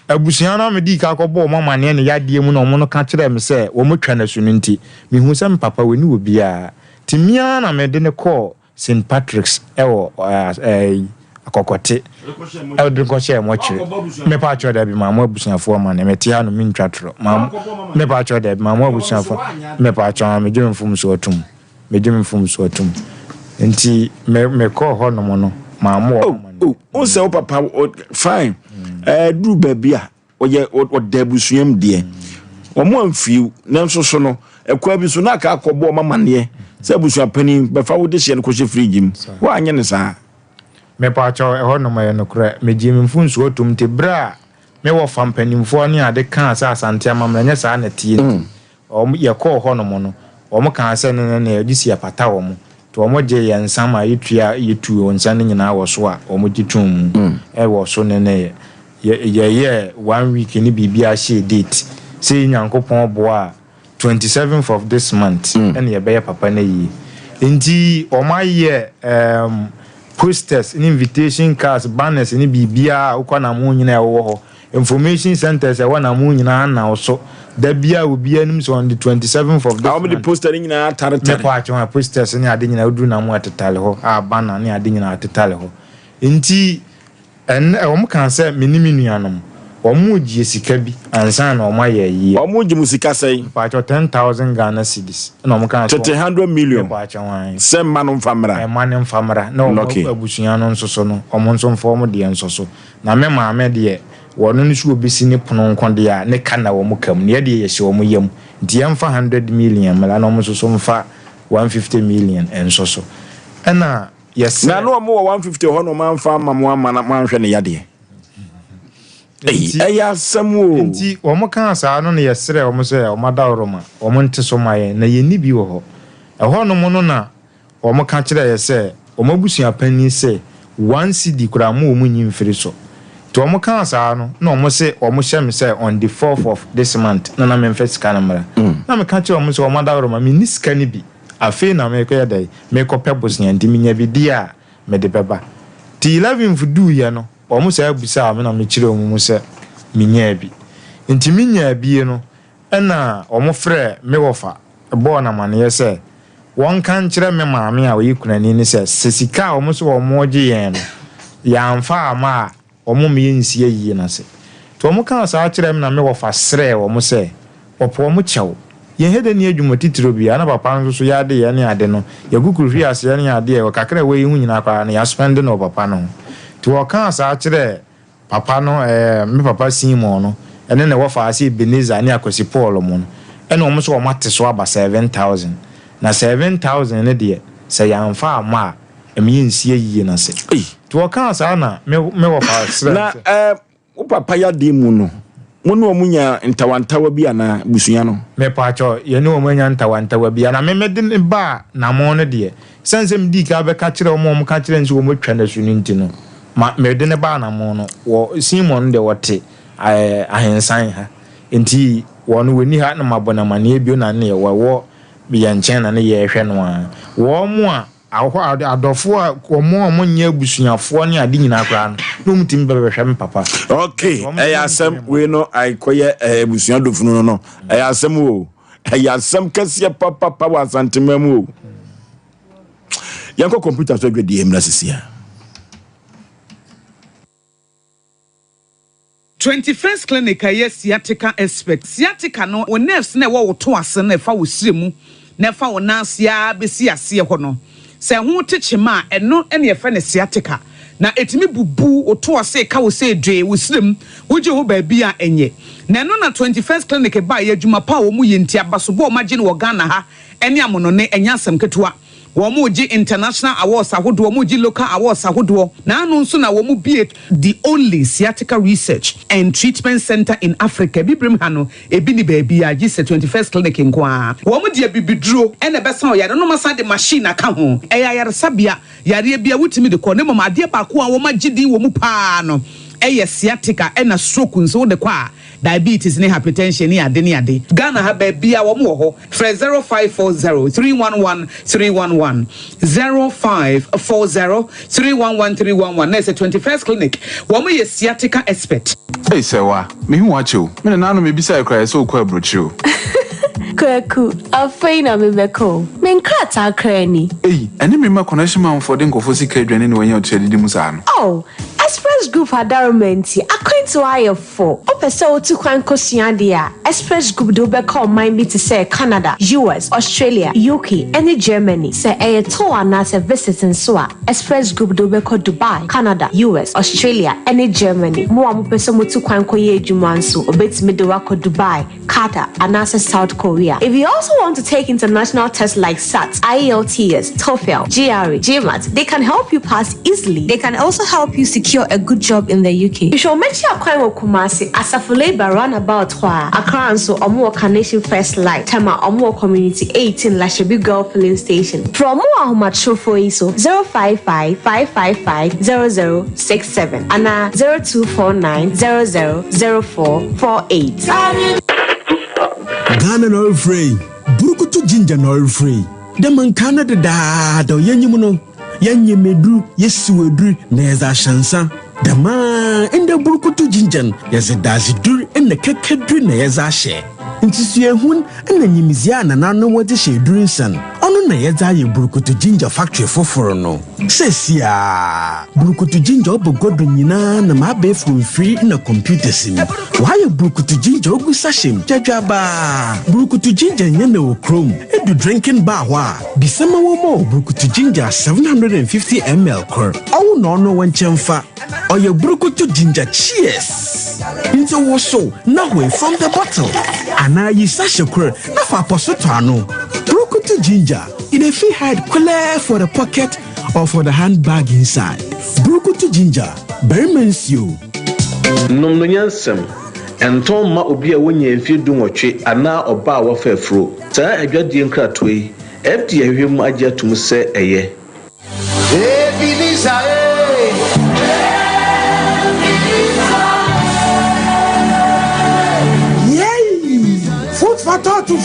abusuan na me di ka akọbọ mama ne ne yadie mu na omo no ka kire me se wo mo twa na su no nti me hu se me papa we ni obi a ti mia na me de ne call St Patrick's ewo akokote e de ko share mo kire me pa cho da bi ma mo abusuafo ma ne me ti ha no me ntwatro ma me pa cho da bi ma mo abusuafo me pa cho me dwem fum so otum nti me call ho no mo no ma mo o se o papa fine du babia oye odabusuam de o mo amfiu na nso so no ekwa bi so na ka akọbọ mama ne se abusua pani be fa wo de hye no ko hye fridge m wa anye ne sa me pa cho ho no ma ye no kra me ji me mfunsu otum te bra me wo fam panimfo ne ade kan sa asante amamra nya sa na tie o ye ko ho no mo no o mo kan se ne ne agisi apata wo mo to omo je ye nsama yitua yitu onsa ne nyina wo so a omo gitum e wo so ne ye 1 week ni bibia she date say nyankopon boa 27th of this month and ye be papa na yi nti omo ye posters invitation cards banners ni bibia ukwa na mu nyina e wo ho information centers e wana mu nyina na so da bia obi anim so on the 27th of this month the poster nyina taretare me kwa chwa posters ni ade nyina odu na mu atetale ho banner ni ade nyina atetale ho nti en omo kan se minimi nuanom omo gie sika bi ansa na omo aye yi omo gie musika sei pa cho 10,000 Ghana cedis na omo kan 100 million pa cho wan se manu famra na omo abusuan no nso so no omo nso mfo de nso so na me maame de wono ni su obesi ni pono nkonde ya ne kana wo mukam ne de ye hye wo yam nti yamfa 100 million mala na omo so mfa 150 million enso so ana yes na no omo 150 ho no manfa mamwa manhwe ne yade ya samu nti omo kan sa no ne yesre omo so ya omo dawroma omo nte so maye na ye ni bi wo ho ho no mo no na omo ka kire ye se omo busua pani se 1 cedi kura mo omo nyimfiri so to omo kan sa no na omo se omo hye se on the 4th of this month na me mfa sika na mra na me ka kire omo se omo dawroma me ni sika ni bi afi na me ko yedai me ko pebusnya ndi minya bi dia me de beba ti 11 fudu ye no omo se abusa me na me kire omo se minya bi nti minya bi no na omo frɛ me wofa bo na mane ye se won kan kire me maame a oyi kunani ni se sika omo so omo gye yen no ya mfa ama omo me yensi yi na se to omo kan sa kire me na me wofa srɛ omo se opo omo kyew ye hede ni adwuma titiro bia na papa nso so ya de ye ne ade no ye gukuru ase ye ne ade e kakra we hu nyina kwa na ya spend no papa no ti wo kan asa kire papa no me papa Simon no ene ne wo fa ase Ebenezer ne akosi Paul mo no ene o mo so o mate so aba 7,000 na 7,000 ne de se ya mfa ama emi nsie yiye na se ti wo kan asa na me wo fa sre na wo papa ya de mu no Mono omunya ntawantawa bi ana busuya no me pacho ye ne omunya ntawantawa bi ana me medin ba na mo no de sensem di ka be ka kire omo ka kire nso omo twa na su ni ntino ma medin ba na mo no wo Simon de wote ahensan ha enti wono weni ha na mabona mane ebio na ne wo bi ya nchen na ne ye hwe no a wo mo a ahwa adofo a omo nya abusuafo ne ade nyina kra no mutim bebehwe me papa okay Asem we no aikoye abusuan dofunu no Asem o Asem kase papa wa santemam o yanko computer so dwedi emna sisia 21st clinic yes sciatica expert sciatica no wo nerves na wo to ase na fa wo siremu na fa wo nansia besi ase ho no se ho techema eno ene ye fa ne sciatica na etimi bubu oto ase ka wo se dwe wo sirem wo je ho ba bia enye na no na 21st clinic ba ye adwuma pa wo mu ye ntia basobo o magye no wo Ghana ha ene amono ne enya asem ketewa Womuji international awards ahodo womuji local awards ahodo na anu nso na womu the only sciatica research and treatment center in Africa bibrim hano ebi ni baby a gise 21st clinic nkoa womu de bibiduro ene besa o yare no masa de machine aka ho eya yare sabia yare bia wutimi de ko ne mama de ba ko a womagidi womu pa no eye sciatica ena stroke nso de kwa diabetes ne hypertension ne ade ne ade Ghana ha ba bia wo mo ho 0540311311 0540311311 na say 21st clinic wo mo ye sciatica expert hey sewa me hu acho me na no me bisa ekra so kwa brochu Kwaku, afeina mebeko. Menkrata krani. Hey, eni me ma connection man for den kofo sika dwane ne wanya otwe didi musa no. Oh, Express Group adarmenti according to IF4. Opese otu kwan kosua dia. Express Group do be call mind me to say Canada, US, Australia, UK, and Germany. Say e to anase visiting so a Express Group do be call Dubai, Canada, US, Australia, and Germany. Mo am pese mo tu kwan koye adwuma nso obetimi de wako Dubai, Qatar, anase South Korea. If you also want to take international tests like SAT, IELTS, TOEFL, GRE, GMAT, they can help you pass easily. They can also help you secure a good job in the UK. You should mention a crime of Kumasi, Asafule Roundabout Hwa, Accra so Omo Carnation First Light, Tema Omo Community 18 Lashabi Girl Filling Station. From Moa Humacho for ISO 055-555-0067 and 0249-000448. Ghana no free. Burukutu ginger no free. The man Canada da yenyimuno. Yenyemedru yesuedru neza shansa. The man in the burukutu ginger yes a dazidur in the kekedru neza she. Intisue hun and the nyimizia na nano wadi she during sun. Ono na yeza ye burukutu ginger factory for no. Sesia burukutu ginger obo godo nyina na mabe from free in a computer sim. Why burukutu ginger ogu sashim jajaba. Burukutu ginger nyene wo chrome. Edu drinking bar wa. Bisema wo mo burukutu ginger 750 ml core. Awu no wanchenfa. Oye burukutu ginger cheers. Into wo so na we from the bottle. Ana yi sachet core na fa posoto ano. Burukutu ginger. It a free hide clear for the pocket or for the handbag inside. Burukutu ginger. Bermensio. Nomno nyansem. Enton ma obi a wonya mfie dunwotwe ana oba a wofafro. Saa adwadie nkratoi. FDA hwem agye atum se eye. To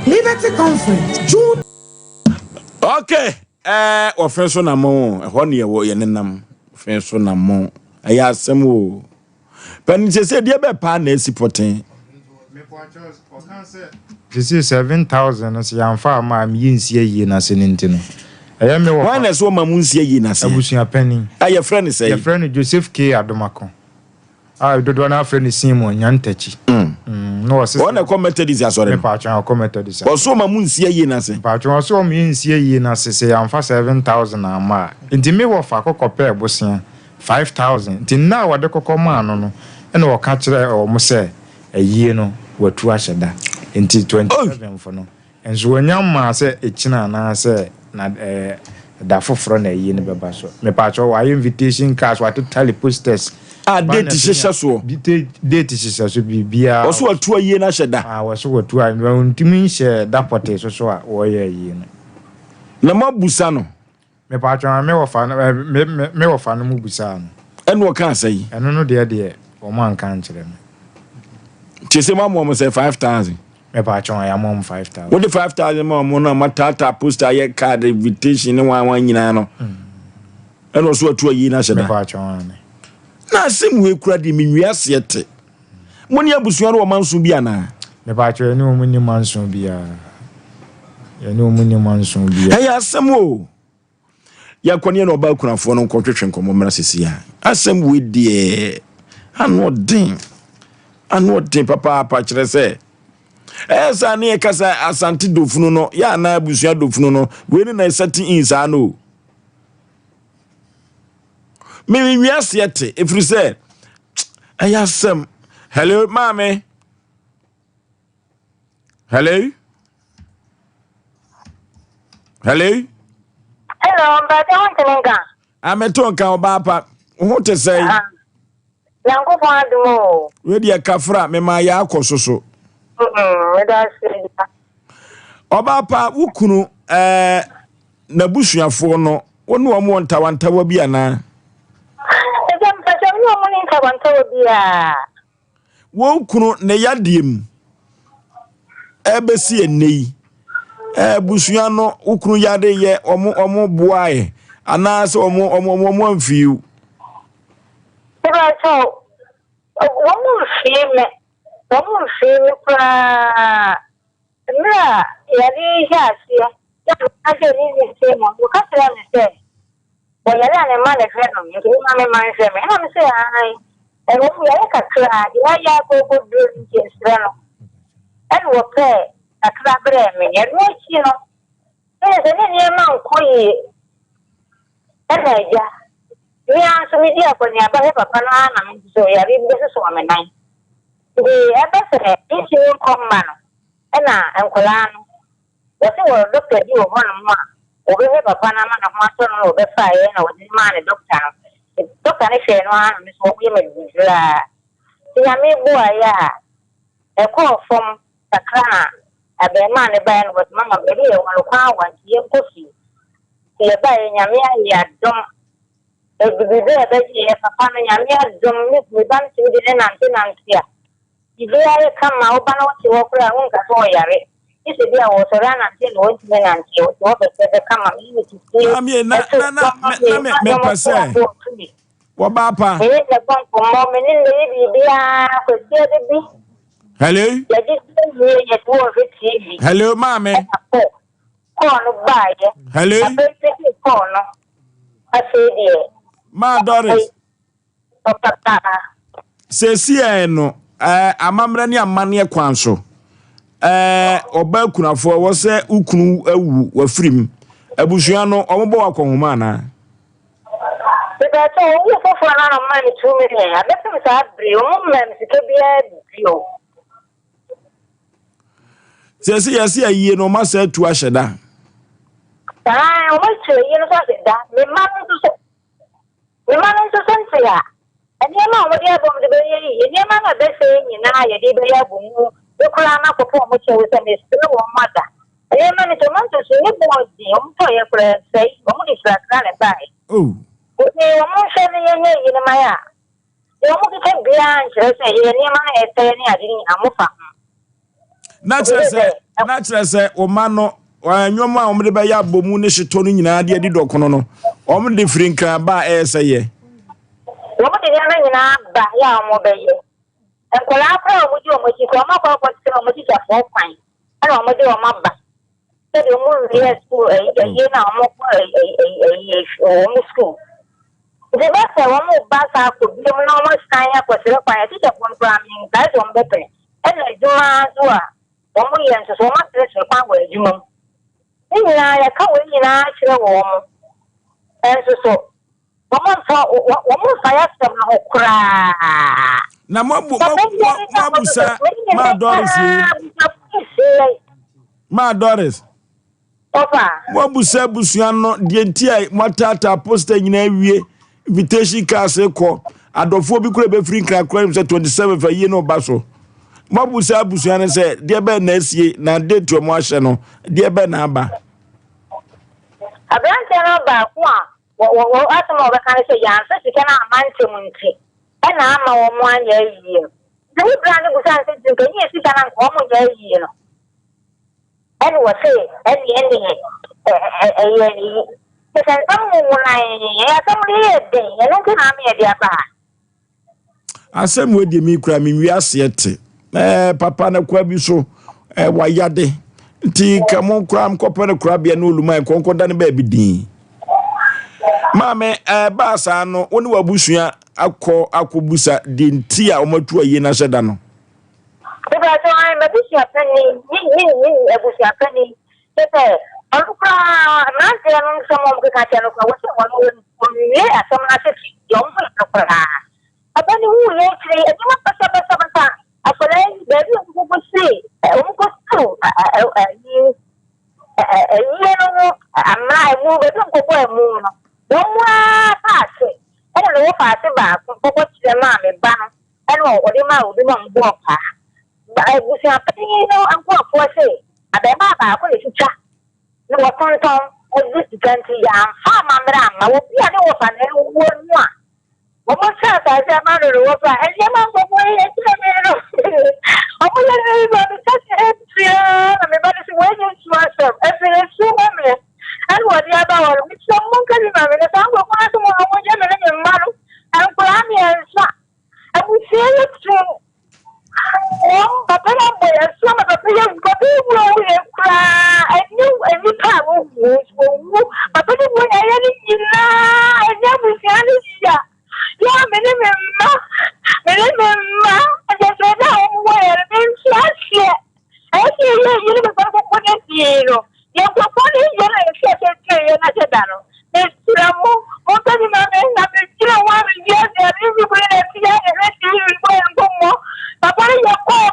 Liberty Conference June. Okay. Ofenso na mo ho ne wo ye nenam. Ofenso na mo. Aya asem o. Pani se de be pa na esipoten. Me po achos o kan se. This is 7,000 so yamfa ma am yinsie yi na se nintino. Aya me wo. Why na so ma munsie yi na se. Abusuan pani. Aya friend say. Your friend Joseph K Adomako. dodo na afre ni Simon Nyantachi. No was one a commented is asore. Me patron commented is. Also ma munsie yi na se. Patron also me nsie yi na se amfa 7,000 ama. Nti me wo fa kokopɛ bosia 5,000. Nti na wade kokoma no ɛna wo ka kyerɛ o mo sɛ ayie no watu ahyeda. Nti 27 for no. Enso wanyama sɛ ekina na sɛ na da foforo na ayie no beba so. Me patron wa invitation cards wa totally posters. Date shisha so. Date shisha so bibia. Oso watu ayie na hyeda. Woso watu a ntimi hye da pote so a wo ye ayie no. Na mabusa no. Me patron me wo fa no mu busa no. Eno wo kan sai. Eno no de o man kan kire me. Chese ma mo say 5,000. Me patron ya mo 5,000. What the 5,000 mo na matata poster ye card invitation ne wan nyina no. Eno so watu ayie na hyeda. Me patron na Asem we kura di menwiase ete moni abusua no manso bi ana me ba twa ni omuni manso bi a ya ni omuni manso bi hey Asem o ya kwani na oba kunafo no nkotwetwe nkomo mra sesi a Asem we die anodin papa kire se esa ne kasa asante dofunu no ya na abusua dofunu no we ni na setting in sa no me wiase ete ifru say Asem hello mama hello but I want to know. Ametonka obapa ho te say Yango fa dumo we dia kafra me ma ya akososo obapa wukunu na busuafo no wonu omo ntawantawa bi ana wo kunu ne yadiem ebesi enei busua no ukunu yade ye omo boae ana se omo amfiu eba so omo fie pra na yadi hasia ya ase ni se mo ko katra ne se o yada ne ma le fe no ni ma me man se me na me se ai e wo fu ya kakra ya ko do ni se no and wo pe akra bre me ye no chi no se ni ma nko yi ana ya ni an so mi dia ko ni aba he papa na na me so ya ri bi so me nan de aba se ni chi ko ma no ana enkola no wo se wo doctor di wo hono ma o be he papa na ma na ho so no o be fa ye na wo di ma ne doctor ne she no ha me so wo ye me di la ti ya me bo aya e ko fom takra abe ma ne ba no mama be ye wo kwa wa ti ye kofi ti ye ba ye nyame ya dom e bi be ye papa na nyame ya dom ni ban ti di ne nanti ya Ilia kama ubana wati wakula unga so yare. Isi dia wosora nanti no wenti nanti wo be kama mimi tisi. Ami na me pase. Wo ba pa. E le bon ko mo me ni le bibia ko tie de bi. Hello? Ya di ye to o TV. Hello mama. Ko no ba ye. Hello? Abe ko no. Ase die. Ma Doris. O papa. Sesi no amamre ni amane kwanso oba kunafo wo se ukunu awu wafrim abusua no omobo wakonhoma na beba to wo fofo na na ma ni 2 million abetem sa bri o mo mem sike bia bio sesi yesi ayi no ma sa tu ahyeda o ma chere yi no sa da me ma no so ntia and you know what you have on the baby, and your man, they say, you know, you did a boom, you could not perform much with a miss or mother. And your man is a month to see you boys, for your friends say, only flat run and buy. Oh, but they are more sending in my eye. You want to take behind, say, your man is saying, I didn't natural say, o mano, or your mom, the Baya Bomu, she told you, I did it, Ocono, or the Frinka by say. What did you know about Yaw? And Colapra would you much from a purpose to much of 4 fine. I don't want to do a mamba. So the moon yes to a year now more school. The best I want to back up to be no more sky up for the fire to the one programming, that's on the pen. And I do one more year to so much less of power as you know. I can't wait in actual warm. And so, one more fire step now cry. Na mabusa ma Doris ma Doris Opa mabusa busua no de ntia matata poster nyina wie invitation card se ko adofo bi kura be free krakra se 27 fa ye no baso mabusa busua ne se de be na asie na date mo ahye no de be na aba Abrante no ba ko a wo atmo be kan se yan se sike na amante munti e na ama wo mo anya yie the brand busa se dinka ni sike na ko mo nya yie no and was say at the ending the can come ya somebody day you know can am ya ba asem we de mi kura mi wi asete papa na kwa bi so wayade nti kamo kura mkopa na kura bia no oluma konkoda ne ba bi din mame ba sa no woni wabusua akobusa de nti a omatu aye na hyeda no Because I'm a bishop penny, a penny. I'm not telling someone because I don't know what you want some young people. I don't know who actually, I don't know I feel baby who would say, I'm not moving to go moon. Don't want pass it. I don't know if I say back for what the mammy ban. I know what the man will be walk. I was happening, I'm going for say. I bet Baba, what is it? No, what on this country, I'm far, I will be an orphan and one. What was that? I said, I don't know, and your mom was away. I'm going to such a everybody's waiting to myself. Every so many. And what the other one, which someone can remember, the song of one of my mother, and Grammy and Slack. And we say it true. Oh, but then I'm going to some of the players got to cry. I knew any power was, but then when I had it, I never said it. Yeah, remember, I just read out where and such yet. I see you never got to put it, you know. You're going to and I said, it's more than a still one year, everybody that's here and let's see you and go more. But what are your call?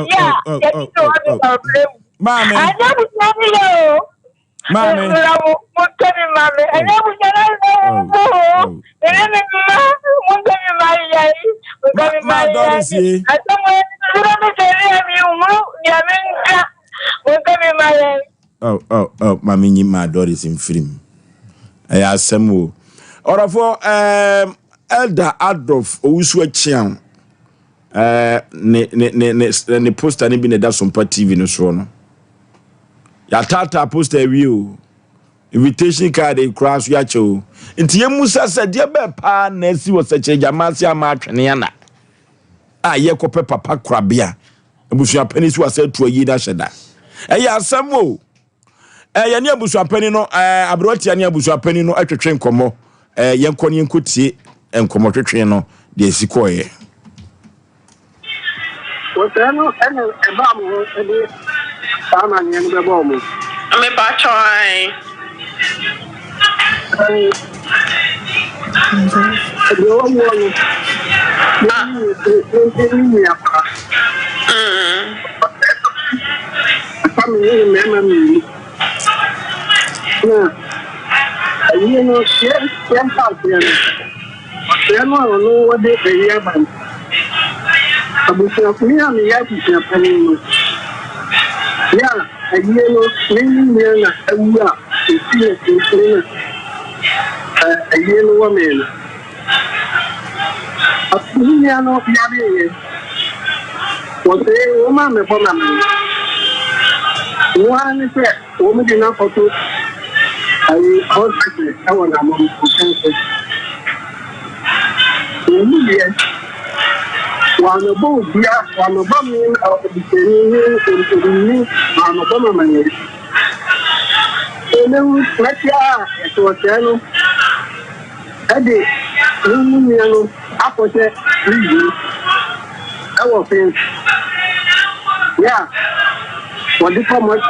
Yeah, Mammy, I never said you. Mammy, I never Oh, Mammy, my daughter is in film. I asked some more. Or for Elder Adolf Osei Chiang. Ne poster ni bi ne da Sompa TV no so no. Ya tata poster view. Invitation card e cross ya cho. Nti ye musa se de be pa na si wo se che jamasi ama atwene na. Ye kope papa krabia. Abusua pani si wase tuo yi da hyeda. Ya asem o. Ye ne abusua pani no abroti ne abusua pani no atwetwe nkomo. Ye nkɔ ne nkotie nkomo twetwe no de sikoye. What's that? And a bomb will I'm in the bomb. I'm a batchoy. Remember me. You know, can't help them. They don't know what they have. Abusuakunia mi ya kusiapani. Ya, ayeno nini yana awua isiye kusiana. Ayeno wamena. Abusuakunia no yabe. Wote woma mebona mani. Wani se womi dina foto. Ayi kontakte awa na mama kukanse. Womi ye. Wana bo dia wana ba mi ni wana ba ma manye ene natia to teno Ade no apote iwu awo fen ya wodi for much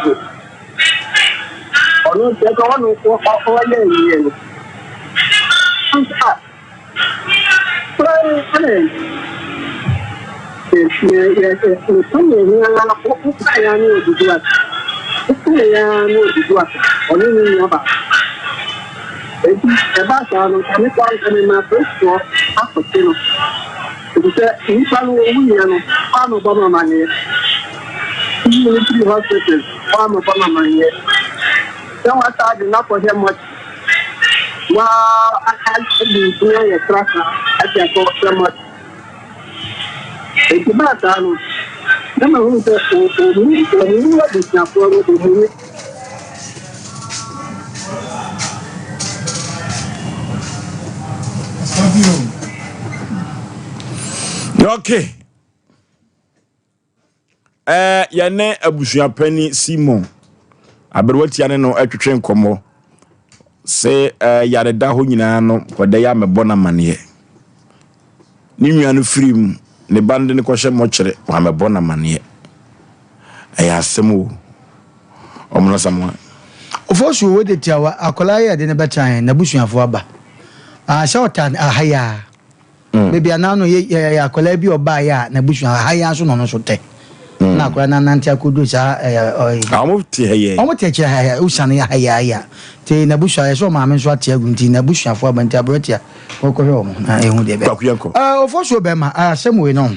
ono te ko ono ko o le ni ni okay. Yane abusuapani Simon. Aberwati ane no atwetwe nkomo. Se yare da ho nyina no kwada ya mebona mane. Ni nnuanu firim ne bande ne kwhye mokyere wa mebona mane. Aya asemu. Omono samwa. Oforisuo we de tiawa akola ya de ne betan na busuafo aba. Shortan ahaya. Baby anano ye akola bi oba ya na busuan ahaya so no so te. Na akola na nante akodu sa amote heye. Omote che haya usane ya haya ya. Te na busua so ma men so ate agunti na busuafo aba nti abrotia. Kokohwe omo na ehu de be. Oforisuo be ma asem we no.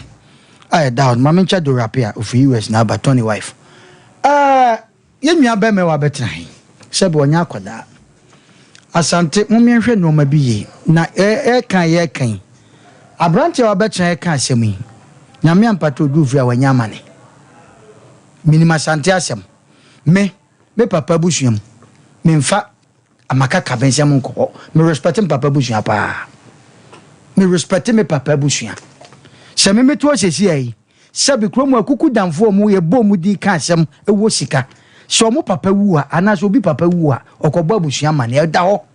Down ma men cha do rapia of US na ba Tony wife. Ye nua be me wa betran. Sebe onya akoda. Asante mumienhwe no ma biye na kan ye kan abrante wa betran kan asemi nyame ampato duvia wanya mane minima sante asem me papa busuam me mfa amaka kabensiam nko me respect papa busuam pa me respect me papa busuam se me meto osesi ai sabi kromu akuku damfo mu ye bom di kan asem ewo sika so mo papa wu a anaso bi papa wu a okobo abusuam mane e da ho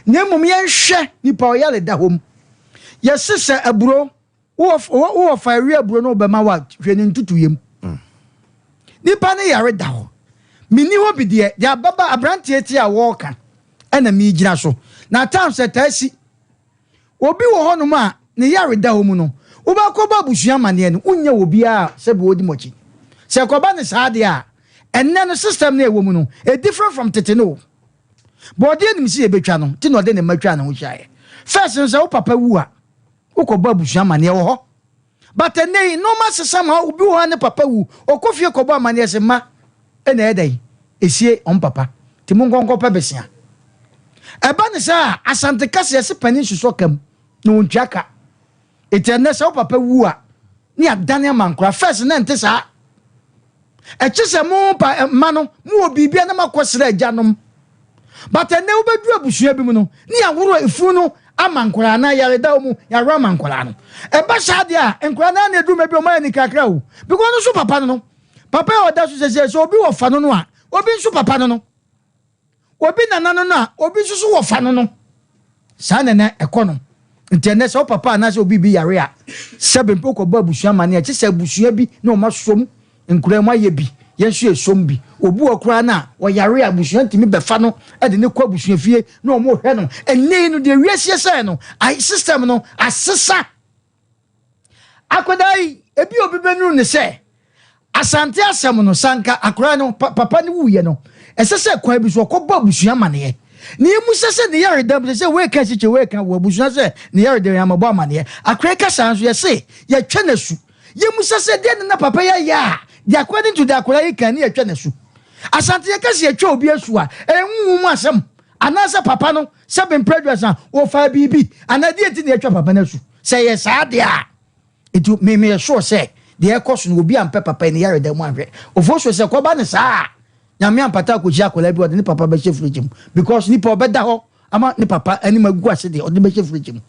Nemum yenhwe nipa oyale da hom. Yesese aburo wo fire aburo no be ma wa hwene ntutuyem. Nipa ne yare da ho. Mini ho bi de ya baba abrante eti a wo ka. Ena mi gina so. Na time se tasi. Obi wo honom a ne yare da hom no. Wo ba ko ba busua mane no unya obi a se be odi mochi. Se ko ba ne saade a enne no system na ewo mu no e different from teteno. Body nim si ebetwa no ti no de ne matwa no ho hyae first nso wo papa wu a ukoba busua mane wo ho but nei no ma sesama obi wo ne papa wu okofie koba mane se ma ena edai esie on papa ti mu ngonko pa besia eba ne sa asante kase se pani suso kam no ntwaka etene se wo papa wu a ni adane mankora first na nte sa echese mu pa mano mu obi bia na makosere ajanom but ne obedu abusua bi mu no ni aworo efu no amankora na yare da mu yare amankora no e ba sade a enkora na na edu mebi o ma ni kakra o because no so papa no papa o da so obi wo fa no no a obi so papa no obi nana no a obi so wo fa no sa na na ekono ntene so papa na so obi bi yare a sebe mpoko ba abusua ma na e chese abusua bi na o ma som enkora ma ye bi yensu esombi obu okura na o yare abusua ntimi befa no e de ne kwa abusua fie na o mo hwe no enne no de wiesie sai no ai system no asesa akodai ebi obi benu ne se asante asem no sanka akura no papa ne wuye no esese kwa bi so koba abusua mane ne emu sese ne yare dam se we ka chiche we ka wo abusua se ne yare de yamabo amane akura ka sanso ye se ye twa nasu ye mu sese de na papa ya according to the akura yi kan ye twa nasu asante ye kasi ye twa obi asu a enwu mu asem anasa papa no seven prejudice o fa bibi anadi enti ne twa papa nasu say ye sa de a etu me sure say de ekoso no obi ampe papa ne yare da mu ahwe ofo so say ko ba ne sa nyame ampata ko ji akola bi o de ne papa be chefrigim because ni pa obeda ho ama ne papa ani magu ase de o de be chefrigim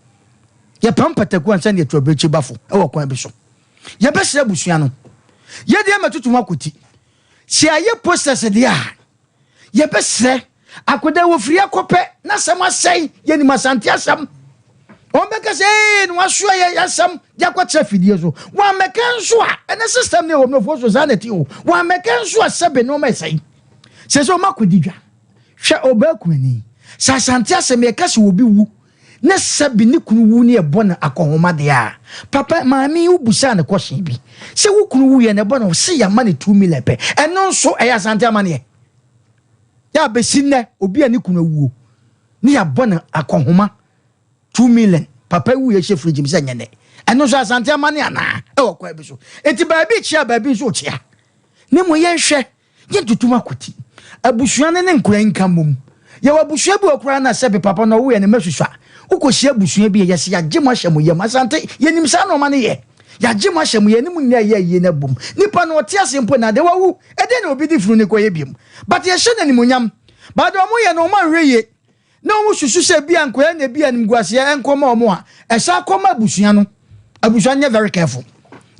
ye pampata ku ansa ne twa be chi bafo e wo kwan bi so ye be sere busua no ye de matutu makoti si aye process de a ye be sere akoda wo firi akope na sam asai ye ni masante asam Omeka say no aso ya yasam yakwacha fidie so wa meka nso a ene system ne wo no fo so sanity o wa meka nso a sebe no mesai se so makodidwa hwe obakuani sasante asem ye kase obi wu ne sebe ne kunu wu ne ebo na akohoma de a papa maami ubusa ne question bi se wu kunu wu ye ne ebo na se ya ma ne 2 million pe eno nso eya sante amane ya besinne obi ani kunu wu ne ya bona akohoma 2 million papa wu ye chef regime se nyene eno so asante amane ana e wo kwa bi so enti baabi chia baabi so chia ne mo ye hwe ye tutuma koti abusuane ne nkura nkamum ye wabusua bi okura na sebe papa no wo ye ne mahwehwa ukohia abusua bi ye se ya gye mo hyemu ye asante ye nim sa no ma ne ye ya gye mo hyemu ye ne mu nya ye na bom nipa no ote asempo na de wawu ede na obi di furu ne koye biem but ye hye na nimonyam ba do mo ye no ma hweye na omu susu se bia nkoya na bia nimguase enkoma omo a ehya koma abusua no abusua nya very careful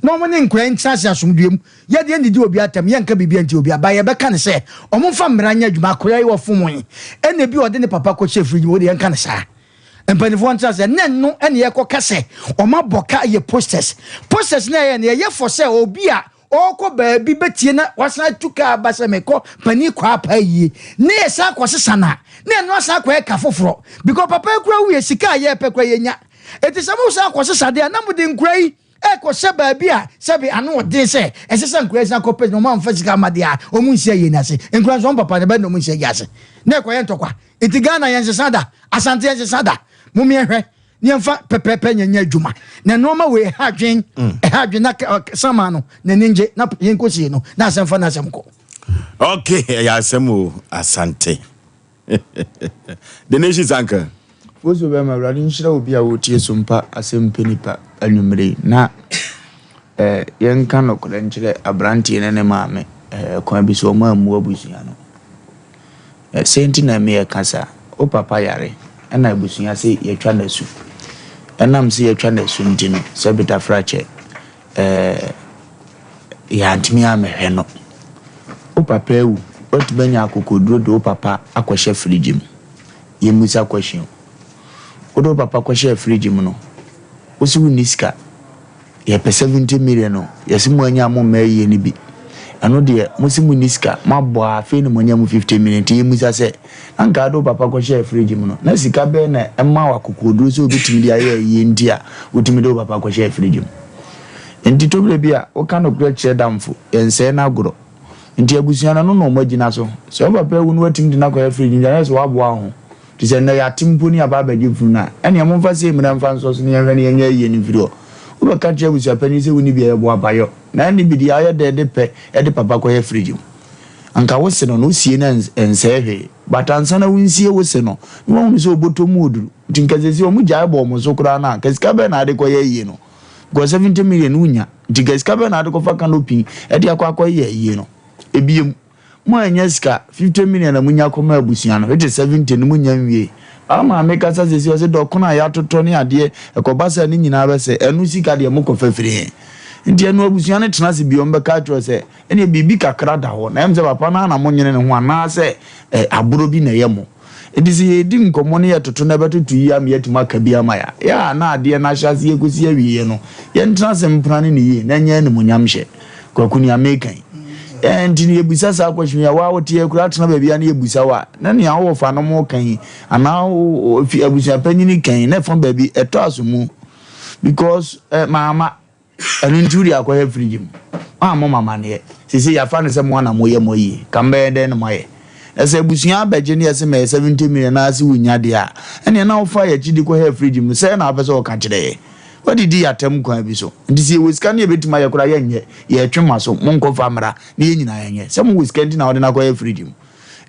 no mo ne nkoya ntase asomduem ye de ndidi obi atam ye nka bibia nti obi aba ye beka ne se omo mfa mranya adwuma akoya ye wofomon ene bi ode ne papa ko chef friji wo de nka ne sa empanifo ntase ne no ene ye ko kase oma boka ye posters na ye ne ye for se obi a oko baabi betie na wasana tuka basemeko pani kwa apa yi ne esa kwosesa na ne no asa kwa ka foforo because papa kura wu ye sika ye pekwa ye nya etisamu sa kwosesa de na mudi nkura yi eko se baabi a sebi anu de se esesa nkura sa ko pese no ma mfa sika ma de a omu nsia ye na se nkura so papa de ba no mu nsia ya se na ko ye ntokwa etigana ye nsesada asante ye nsesada mumi ehwe niemfa pepepe nyanya adwuma na noma we hadwen na sama no na ninje na yenkosi no na asemfa na asemko okay ya asemu asante the nation zanka fozo be ma radi nshira obi a wotie Sompa Asem Mpe Nipa anwumre na yenka no kole nchire abrantie ne maame kwa bi so ma mu abusia no senti na me kasa o papa yare na abusia se yetwa na su enam se yetwa na su ntino se beta frache ya ntimi amehwe no o papa ewu otubanya akokoduro do papa akwahye fridge mu yemusa question odo papa kwahye fridge mu no osi wuniska ye pe 70 million no yesimu anya mo maye ni bi ano de musimu niska mabo afi ni mo nya mu 50 million ti yemusa se anka do papa kwahye fridge mu no na sika be na emma wakokoduro so obitimi dia ye ndia otimi do papa kwahye fridge mu enti tobre bia o kanu kure che damfo yense na agoro nti abusuana no no magina so so papa ewu no watim dina kwahye fridge ndia so wabo aho ti se na ya timpo ni aba baji furu na ene mo mfa se mira mfa nso so ne yehwe ne yenya ye ni video o be ka che abusu apani se woni bia ebo abayo na ni bidi ayo de pe e de papa kwahye fridge anka wo se no no sie na ense hwe batansa na wonsie wo se no no wo so botomu oduru tinkazesi o mu jaa bo mo so kura na kasika be na ade kwahye ye no go 70 million unya tinkazika be na ade ko fa kanopi e de akwa ye no ebiem mo anyaska 50 million na munya koma abusia no it is 70 no munya nwie ama meka sase o se dokona ya toto ne ade ekobasa ni nyina be se enu sika de mo kofafiri nti enu abusia ne tena se biom be ka tro se ene bibi kakra da ho na emse papa na mo nyene ne ho ana se aburo bi na yemo edisi edi nkomo ne ya toto na betutu yi am yetima ka bi ama ya na ade na hyase yekosi awie no ye ntena se mprane ne yi na nya ne munyamhye kwakuni amekan enti yebusa sa kwahwe ya wa wote ekura tena ba bia na yebusa wa na ne awo fa no mo kan ana ofi abusa panyini kan na fon ba bi eto asomu because mama aninturi akwahye fridge mu mama ne sisi ya fa ne se mo na moye moyi kambe de ne moye ese abusa abaje ne ese me 70 million na ase wunya de a ene na wo fa ya chidi kwahye fridge mu se na apese o ka kire what did he attempt kwa biso ndisi whiskan ye betima ye kura yenye ye twema so monko famra na ye nyina yenye se mo whiskan na ode na kwa freedom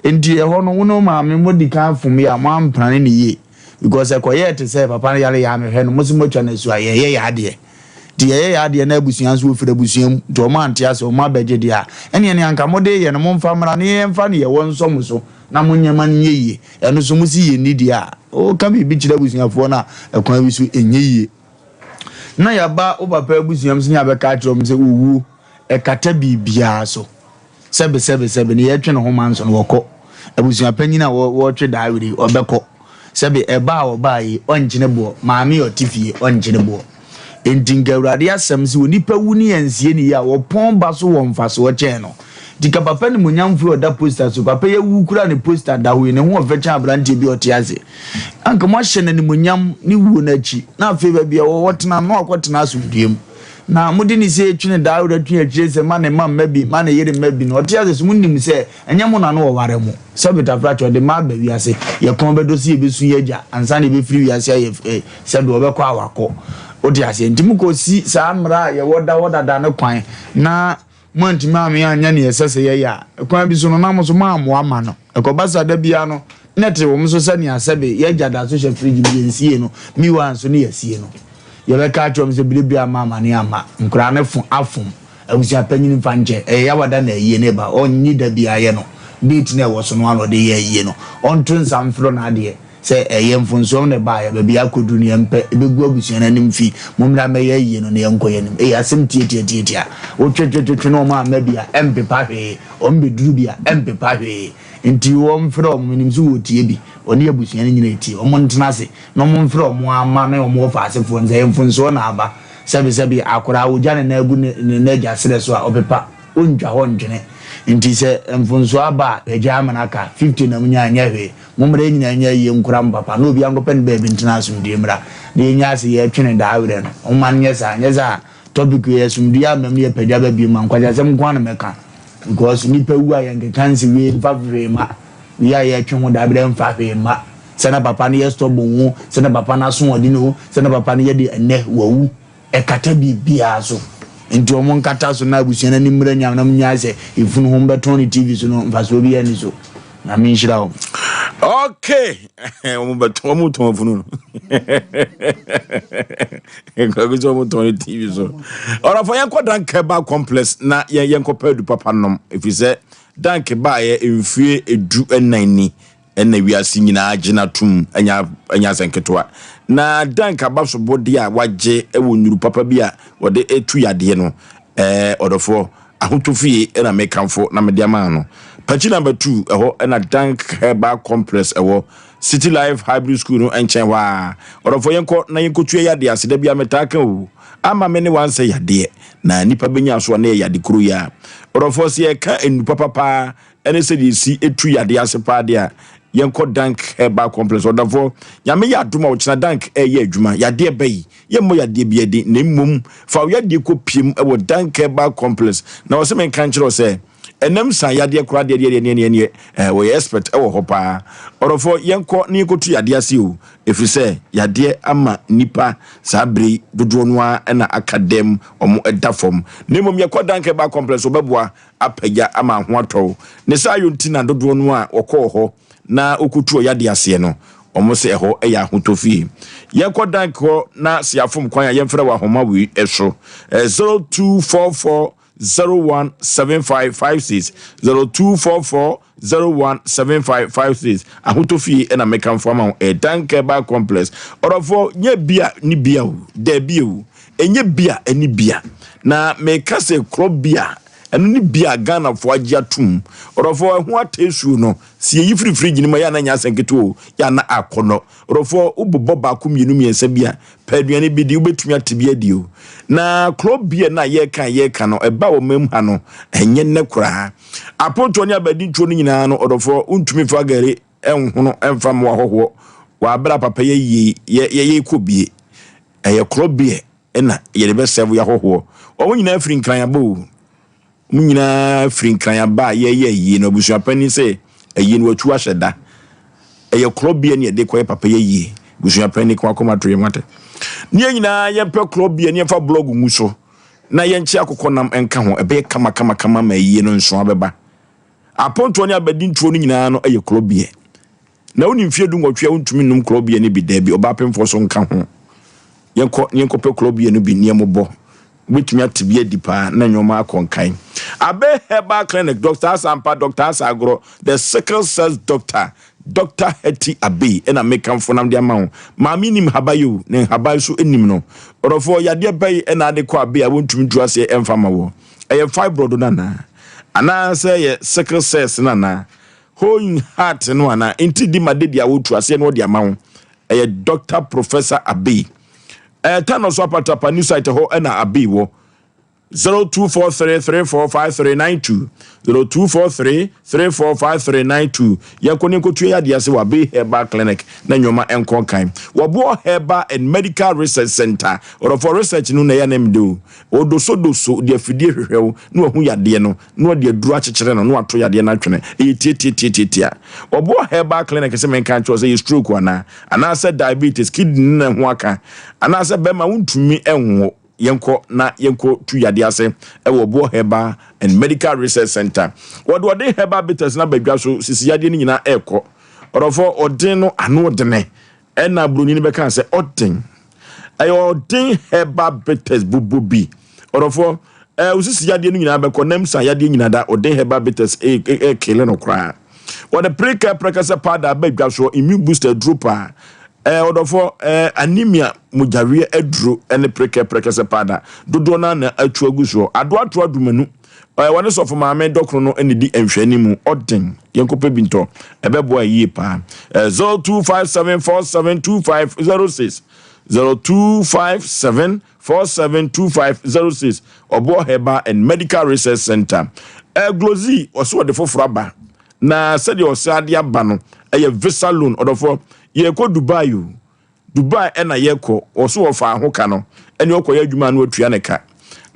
ndi e ho no wono ma me modika fum ya ma mprane ne ye because kwa ye te say papa yale ya me hwe no musimo twa na su ye ya de di ye ya de na abusuan so ofira abusuan to ma ante ase o ma beje dia ene ne anka mode ye no mo famra ne ye mfa ne ye won so mo so na munyama ne ye eno so musi ye ni dia o ka bi kira abusuan fo na kwa bisu enye ye na ya ba o papa abusuam sin ya be ka tro mse wuwu e kata bibia so sebe ne ye twe ne ho manso no woko abusuam panyina wo twe daawiri obeko sɛbe ɛba a ɔba yi ɔngyene boɔ maame ɔtifie ɔngyene boɔ enti nkawurade asɛm sɛ onipa wu ne yɛnsie ne yi a wɔpɔn ba so wɔ mfasoɔ kyɛn no dika papa ne munyamfo ɔda poster so papa yɛ wu kura ne poster da ho ne ho ɔfɛ kyɛn abrante bi ɔte ase anka mo ahyɛ ne munyam ne wuo n'akyi na afei ba bia wɔtena no akɔtena asomdiem na mudi ni se twene da wura twen atwire se ma ne mamma bi ma ne yere mma bi no ɔte ase so munim se ɛnyɛ mo na no wɔware mo sɛ betafra de ma ba wi ase yɛ kon bɛdo se yebesu yɛgya ansa ne be firi wi ase ayɛ sɛ do ɔbɛkɔ awakɔ ɔte ase ntim ko si saa mra yɛ wɔda da ne kwan na montimi ame anya ne yɛsɛ sɛ yɛyɛ a kwan bi so no na mo so ma amoa ma no ɛkɔbasa da bia no nete wo mo so sɛ ne asɛbe yɛgya da so hwɛ fridge bi nsie no mi wa nso ne yɛsie no yɛbɛka atwom sɛ biribi ama amane ama nkura ne fo afom abusua panyin fa nkyɛ ɛyɛ wada na ɛyie ne ba ɔnyi da bia yɛ no beat na ɛwɔ so no ano de yɛ yie no ɔnto nsamfro na adeɛ sɛ ɛyɛ mfonsom ne ba yɛ baabi akodu ne yɛmpɛ ɛbɛgu abusua no anim fi mommra mɛyɛ yie no ne yɛnkɔ yɛ nim ɛyɛ asɛm tietietia wotwetwetwe no ɔma ama bi a ɛmpepa hwee ɔmbɛduru bi a ɛmpepa hwee nti wɔmfrɛ ɔmo nim so wɔtie bi ɔne abusua no nyina tie ɔmo ntena ase na ɔmo mfrɛ ɔmo ama na ɔmo wɔfa asefoɔ nsɛ mfonso na aba sɛbi akora wogya ne na agu ne n'agya serɛ so a ɔpepa ɔntwa hɔ ndwene nti sɛ mfonso aba agya amana ka 50 na munya anya hwee mommrɛ nyina anya yie nkora mpapa na obi ankɔpɛ ne baabi ntena asomdue mmra na ɛnya ase yɛtwene daa werɛ no ɔma no nyɛ saa topic yɛ asomdue amam ne yɛpagya ba bi ma nkwagya nko na mɛka because nipa wu a yɛnkeka nsi wei mfa hwee ma wei a yɛtwe ho da berɛ mfa hwee ma sɛ na papa no yɛ stɔbɔ ho sɛ na papa no aso ɔde ne ho sɛ na papa no yɛde ɛnɛ wawu ɛkata biribiaa so nti ɔmo nkata so na abusua no anim mmra nyam na mnya sɛ ɛfunu ho mbɛtɔn ne tv so no mfasoɔ bi ani so na menhyira wo okay ɔmo tɔn funu no nkɔbi sɛ ɔmo tɔn tv so ɔrafo yɛnkɔ danke ba complex na yɛnkɔ pɛ du papa nom ɛfiri sɛ danke ba yɛ mfie edu ɛnani ɛna wiase nyinaa gyina tum anya sɛnketewa na danke ba so bɔde a wagye ɛwɔ nyuru papa bi a wɔde etu yadeɛ no ɔdɔfo ahotofie ɛna mekamfo na mede ama no patch number 2 ɛhɔ ɛna dank herbal complex ɛwɔ City Life Hybrid School no enchen wa ɔdɔfo yɛnkɔ na yɛnkɔtue yade ase da bia metaka o ama me ne wanse yade na nipa benya so na yade kuro ya ɔdɔfo se yɛka enu papa ɛne sɛ de si etu yade ase pa de a yɛnkɔ dank herbal complex ɔdɔfo nyame yɛ adoma wo kyena dank ɛyɛ adwuma yade bɛyi yɛmmɔ yade bia de na mmom fa yade kɔ piem ɛwɔ dank herbal complex na wɔsɛ men kan kyerɛ sɛ enam san yade kura de we expert ewo ho pa orofo yenko ne kotu yade ase o efise yade ama nipa sabre dodo no a na academ omo edafom ne mom yekɔ danke ba complex obeboa apagya ama ho atɔ ne sa yontina dodo no a wɔkɔ ho na okutu yade ase no omo se ɛhɔ ɛyɛ ahotofie yekɔ danke ho na siafom kwan a yemfrɛ wa homa wi ɛso 0244 017556 0244 017556 ahotofie na mekamfo ama danke ba complex orofo nye bia ni bia o da bia o enye bia eni bia na meka se club bia eno ni bia Ghana fo agya tum orofo ho atesuo no se yi frifri gini ma ya na nya sanketo ya na akono orofo ubobo ba ko mienu miensa bia paduane bi di ubetumi atibia dio na club bia na ye kan no eba wo mem ha no enye ne kura aponto ni abadi ntwo no nyina no orofo untumi fa gare enhono emfa mo ahoho wa abra papa ye kobie eye club bia na ye de be serve ya hoho o nyina afri nkran abo munyina frinkran ba ye no busua pani se eyi no watu ahyeda eye club bia ne de koye papa ye busua pani kwa koma to yemate ne nyina ye pe club bia ne fa blog mu so na ye nchi akokɔ nam enka ho ebe kama ma ye no nso abeba aponto ne abadi ntuo no nyina no eye club bia na woni mfie du nwotwe wontumi num club bia ne bi da bi oba pemfo so nka ho yenko pe club bia no bi ne mobɔ wetumi atibia dipa na nyoma akonkan abe herbal clinic Dr. Asampa Dr. Asagro the sickle cells doctor Dr. Heti Abe ena mekamfo nam de ama ma minim habayo ne habayo so enim no orofo yade bay ena ade ko abe a wontumi du ase emfama wo eye fibroid nana ana say ye sickle cells nana whole heart no ana inti di madedi a wotu ase no de amawo Dr. Professor Abi Tano so apatapa new site ho na Abi wo 0243345392 0243345392 yankoni nkotu ya dia se Abi Herbal Clinic na nyoma enkon kan Wabo Herbal and Medical Research Center or for research no na ya nemdo odoso de afidie hwehwew no hu yade no no de aduru akekere no ato yade na twene tietietia Wabo Herbal Clinic se men kan cho say stroke ana say diabetes kidney na ho aka ana say bema wuntumi enwo yenko tu yade ase ewo Bo Herbal and Medical Research Center wode Herbal bitters na badwa so sisi yade ni nyina ekọ orofo odin no ano dene ena broni ni beka se odin odin Herbal bitters bububi orofo usisi yade ni nyina bekọ nemsa yade nyina da odin Herbal bitters kele no kra wode prekasa powder badwa so immune booster dropper odofo anemia mujawie aduro ene prekasa pada dodo na atu aguso ado adumanu wane so for maame dokro no ene di enhwani mu odin yenkope binto ebebo ayi pa 0257472506 0257472506 Obo Herbal and Medical Research Center glozi oso de fofraba na sede osade aba no visa loan odofo yeko Dubai ena yeko oso ofa ahoka no ene okoya adwuma no atua ne ka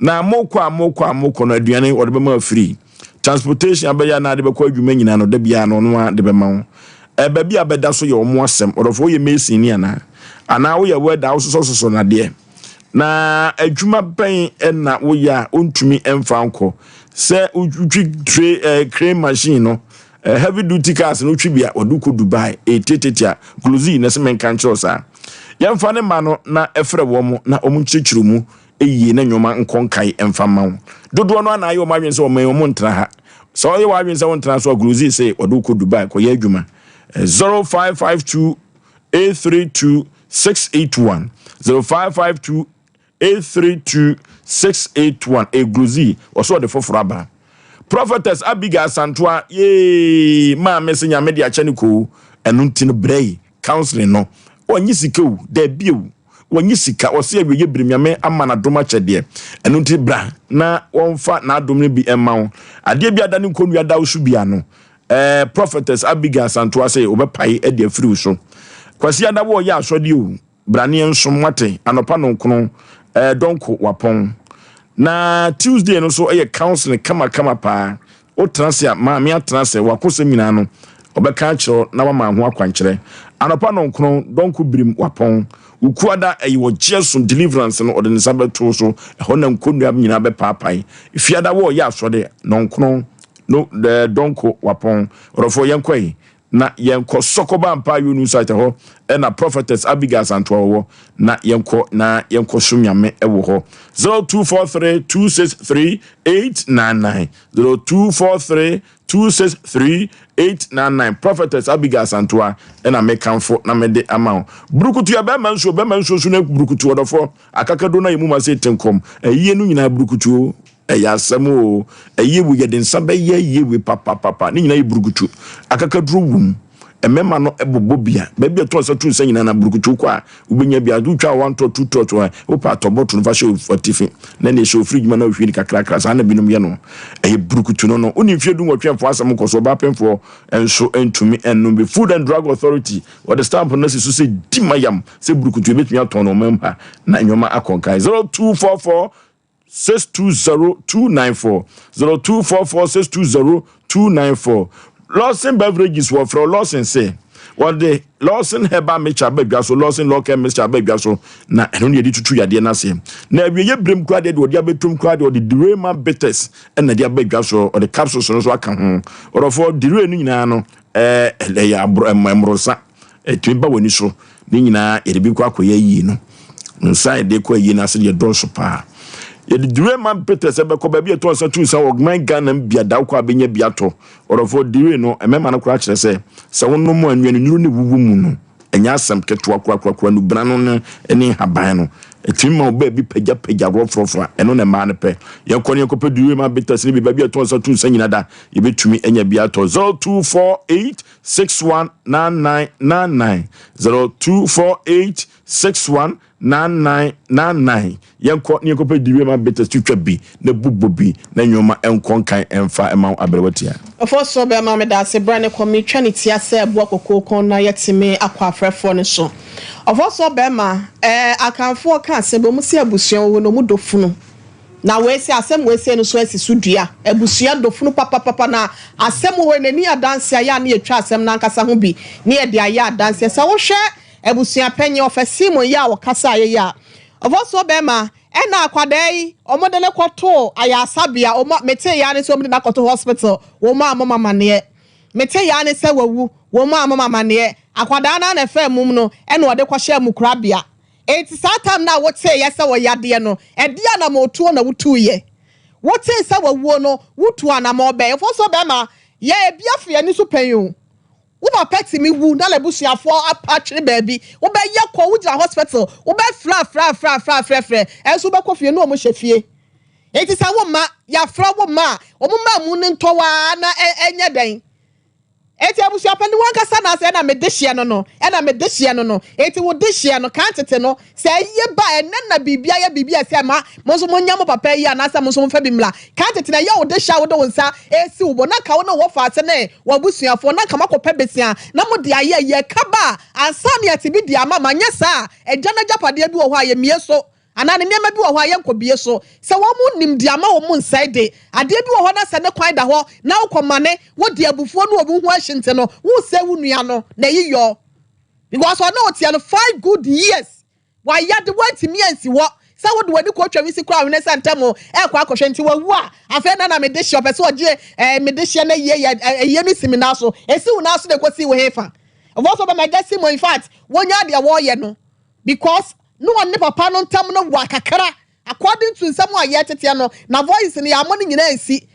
na amoko no aduane wo de bema free transportation abeya na de bekọ adwuma nyina no de bia no no de bema wo ba bia beda so ye omo asem odofo ye mesin ni ana wo ye weda wo so na de na adwuma ben ena wo ya ontumi emfa nko se utwi crane machine no heavy duty cars no twibia oduko Dubai etetetia gluzi na semen kanchosa yamfa ne ma no na efre wo mo na omunchichiru mu eyi na nyoma nkonkai emfa ma wo dodo no na ayo madwen se o men o ntra ha so ye wa adwen se o ntra so gluzi se oduko Dubai ko ye adwuma 0552832681 0552832681 gluzi oso de fofraba Prophetess Abigail Santua ma mesenya media chaniko enuntin brei counseling no onyi sikew da biu onyi sika ose awiye bremiame amana doma chede enuntin bra na wonfa na adom ne bi emma ade bia da ne konua da usu bia no Prophetess Abigail Santua say obepai e de afiri so kwasi ada wo ya asode o brane ensom mate anopa no nkono donko wapon na Tuesday no so counseling kama pa o transia ma me transia wakose mina no obeka kiro na ma ho akwankyere anopa no nkono donko birim wapon ukuada wo Jesus deliverance no odin sabeto so ho na nkonu am nyina be paapai ifiada wo ya asode no nkono no the donko wapon orofo yenkoi na yenko sokoba mpa yunu site ho na Prophetess Abigail Santua wo na yenko sumyame ewo ho 0243263899 0243263899 Prophetess Abigail Santua na mekanfo na mede amao brukutu ya be manso na brukutu odofo akakado na yemu ma se tenkom ayiye nu nyina brukutu eyasemo eyewu yeden sabe yewe papa ni nyina yiburugutu akakadru wum emema no ebobobia bebia to so tun sanyina na burugutu kwa ubenya bia du twa 1 to 2 to opa to botu no fa show fortifi na ne show free ma na hwi ni kakra sa na binom ye no burugutu no oni fie du nwotwefo asem koso ba pemfo enso entumi enno be Food and Drug Authority or the stamp no so say dimayam se burugutu betumi aton no memba na nyoma akonkai 0244 620294 0244620294 Lawson beverages were from Lawson say what the Lawson Herbal Mecha Baby so Lawson Local Mr. Baby so na eno ye tutu yade na say na awiye brem kwade de odi abetum kwade odi Durema bitters and na dia baby so or the capsules no so aka ho or for dire no nyina no ele ya amrosa etimba woni so ni nyina ye bi kwa akoya yi no inside de kwa yi na se de doso pa ye the Durema bitters ebe ko baby to so tu sa ogman Ghana bia da kwa benya bia to or for dire no emema no kra kire se wonno mo anwanu nyuru ne wuwu mu no enya asem keto akwa no brano ne eni haban no Etima obebi peja rofrofra eno ne ma ne pe ye kɔ ne kɔpɛ duwe ma betas ne bi ato so tu sanyina da ye betumi enya bi ato 0248619999 0248619999 ye kɔ ne kɔpɛ duwe ma betas twitwa bi ne bubbo bi na nyoma enkɔ kan emfa ema aberewatia ofo so be ma me da se brane komi twani tia se abo kokoko na yetime akwa afrefo ne so ofo so be ma akanfo ka se be mu se abusuan wo no mu dofunu na we se asem we se no so asisu dua abusuan dofunu papa na asem wo ne ni adanse aya na yetwa asem na nkasa ho bi ne ye de aya adanse sa wo hwe abusuan panyi ofasi mo ya wo kasa aye ya ofo so be ma ena akwadai omodele kwoto ayasabia omo mete ya ne so omodele kwoto hospital wo ma mama ne mete ya ne se wawu wo ma mama ne akwada na na fe mum no ena ode kwahye amukurabia enti satam na wote ya se wo yade no edia na motuo na wutu ye wote se wawu no wutu ana mo be fo so be ma ye biafo ye ni so panyu wo ba peti mi wu na lebusuafo apatwe baabi wo be ye ko wo jira hospital wo be fra enso be kofie no omo hyefie enti sa wo ma ya fra wo ma omo ma mu ne ntowa na enye den eti abusuapa ni wankasa na se na medehia no eti wo dehia no kan tete no se ye ba enna bibia ya bibia se ma mo so mo nya mo papa yi anasa mo so mo fa bimla kan tete na ya wo dehia wo do nsa esi wo na ka wo no wo fa se ne wo abusuafo na ka makopa besia na mo de aye ye kaba ansa ne ati bi de ama manya sa eja na japade bi wo ho aye mie so ana ne nema bi wo ho aye nkobie so se wo mu nim de ama wo mu nsai de ade bi wo ho na se ne kwan da ho na wo komane wo de abufuo no obu ho ahyente no wo se wo nua no na yiyo because I know tie no 5 good years why ya de wanti mi ansi wo se wo de wadi ko twa wisi kra wene santamo kwa akohwe nti wawu a afa na me de shop se oje me de hye na ye mi simi na so esi wo na so de kosi wo hefa also be my decimal in fact wonya de wo ye no because no one ne papa no ntam no wa kakra according to some wa ye tete no na voice ne ya mo nyina ansi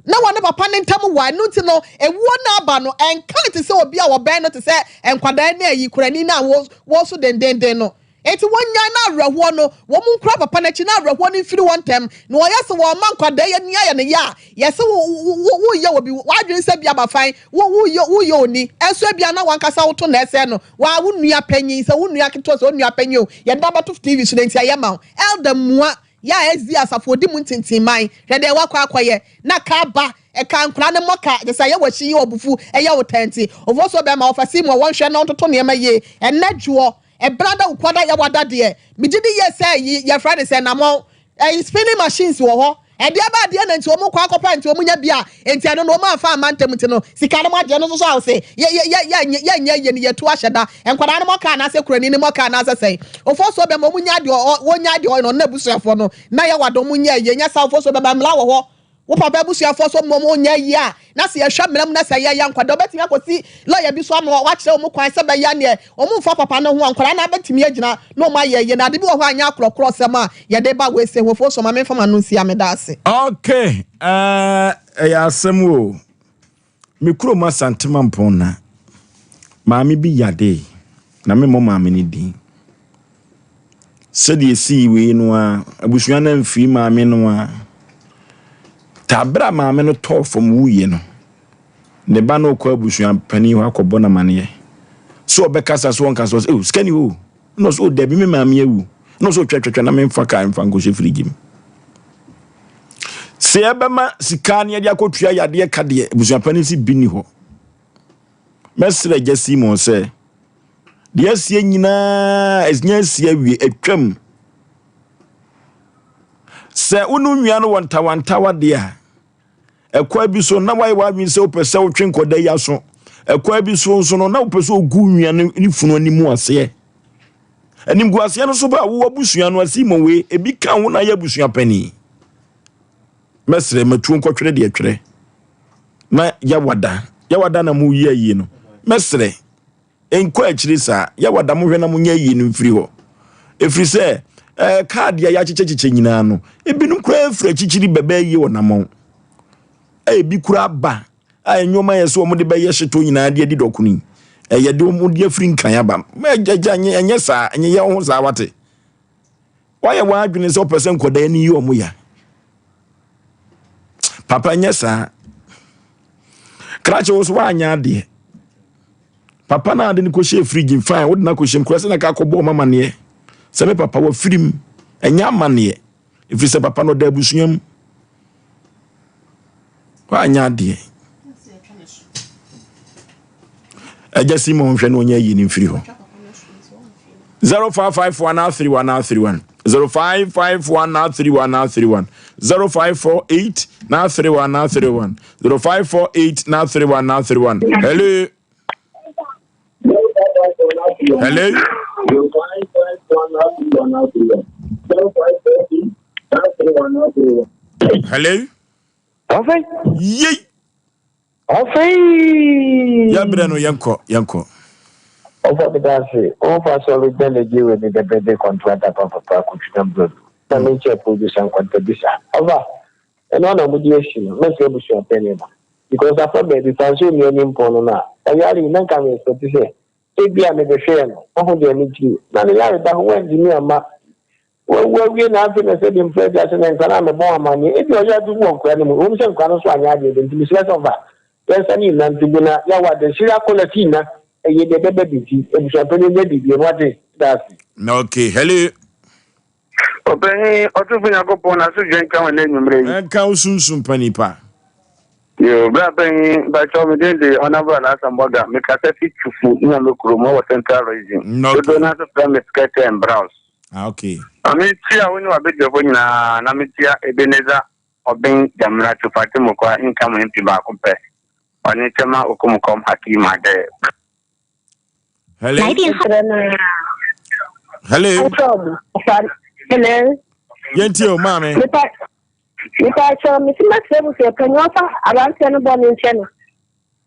na one ne papa ne ntam wa no ti no ewuo na aba no enka te se obi a wo ben no te se enkwada na ayi kurani na wo so den no eti wonya na awreho no wo mu nkra papa na chi na awreho no mfiri won tem na wo yese wo ma nkwada ye nia ye ne ya yese wo ye wo bi wadwen se bia ba fan wo ye oni enso bia na wankasa wo to na ese no wa wo nua panyin se wo nua keto se wo nua panyin ye da ba to TV student ya ma elder mua ya ezi asafo di mu ntintin man hwede wakwa akoye na ka ba e ka nkra ne moka de say ye wachi ye obufu e ye wo tenti ovo so be ma ofasi mu won hwe na ontoto ne ma ye enadwo e brada ukwada ya wada de megidi ye say ye friend say na mo spinning machines wo ho e de ba de na nti o mo kwa akopa nti o mo nya bia enti ano no ma fa amantem nti no sika ne mo ade no so so say ye ne ye to ahyeda enkwada ne moka na se kurani ne moka na say ofo so be mo nya de wo nya de no na busuafo no na ye wado mo nya ye nya sa ofo so be ba mla wo ho wo papa busuafo so mo nya yi a na se ehwa mlam na se ya nkwada obetimi akosi lawyer bi so am wa kire mo kwan se be ya ne o mo fa papa no ho ankwada na betimi agina no ma ye na de bi wo ho anya akrokro sem a ye de ba we se wo so ma me fama no sia me da ase okay ya asem wo me kuro ma santema mpona maami bi yade na me mo maami ni din se de si we no a abusuan na mfi maami no a tabra maame no to from wuye no ne ba no kwa busuan pani ho akobɔ na mane so obekasa so onka so skani wo no so debi me maame awu no so twetwetwe na me mfa ka mfa nkɔhye frigim se ebema sika ne de akotua yade ka de busuan pani si bini ho mesre jesi mo se de asie nyina esnya asie wie atwam se unu nwia no wontawantawa de a ekwa bi so na wai wa se opese wo twenkoda ya so ekwa bi so nso no na opese ogu nwia ni funu animu ase anim gu ase no so ba wo abusua no asi mo we ebi ka wo na ya abusua pani mesre matu nkotwere de atwere na ya wada na mu yi no mesre enko akiri sa ya wada mo hwe na mo nya yi no mfiri ho efiri se card ya chichechiche nyina no ebinum kura efra chichiri bebe yi wonamon ebi kura ba anyoma yeso mo de be ye hyeto nyina de dokuni ye de mo de afri nkan aba ma jaja enye sa enye ye ho sa wate why wa adwene so person koda ni yi omo ya papa nyesa krache wo so wa anya de papa na ade ni ko hye fridge fine wo na ko hye mkrase na ka kobo mama ne se me papa wa firim enya mane if se papa no da busuam wa anya de Eja Simon hwe no nya yi ni mfiri ho 055131 055131 0548 0548 hello hello Osei yey Osei ya brano yanko Over the dance, over so we then give with the better contract of a Kuchinam. The nature producer and contribution. Over and on a mediation, let's go to your penny. Because after baby, fancy me in Ponona. I really not coming to say, take me a negotiation. Oh, they need you. Now, the other that went to me a map. Well, we now feel a certain pleasure and I'm a more money. If you're just to walk, whom some cannot swing at you, then to be less of that. There's any land to be now, the Sierra Colatina. Ye de baby, and champagne baby, what is that? Okay, hello. Open Otofina go pon asu drink and name. And Asem Mpe Nipa. You brapping by Tommy the honorable Asem Aboagye, make a fit to food in a local central region. No, do not have a skirt and browse. Okay. I mean, see, I will be the one, Namitia Ebenezer, or being Jamra to Fatimoko income in Tibaco. On Nichama Okumkom Hakima there. Hello. Hello. Yentio, mommy. Nipa cho mi si ma sebu se penyofa abantu no bo ni nche no.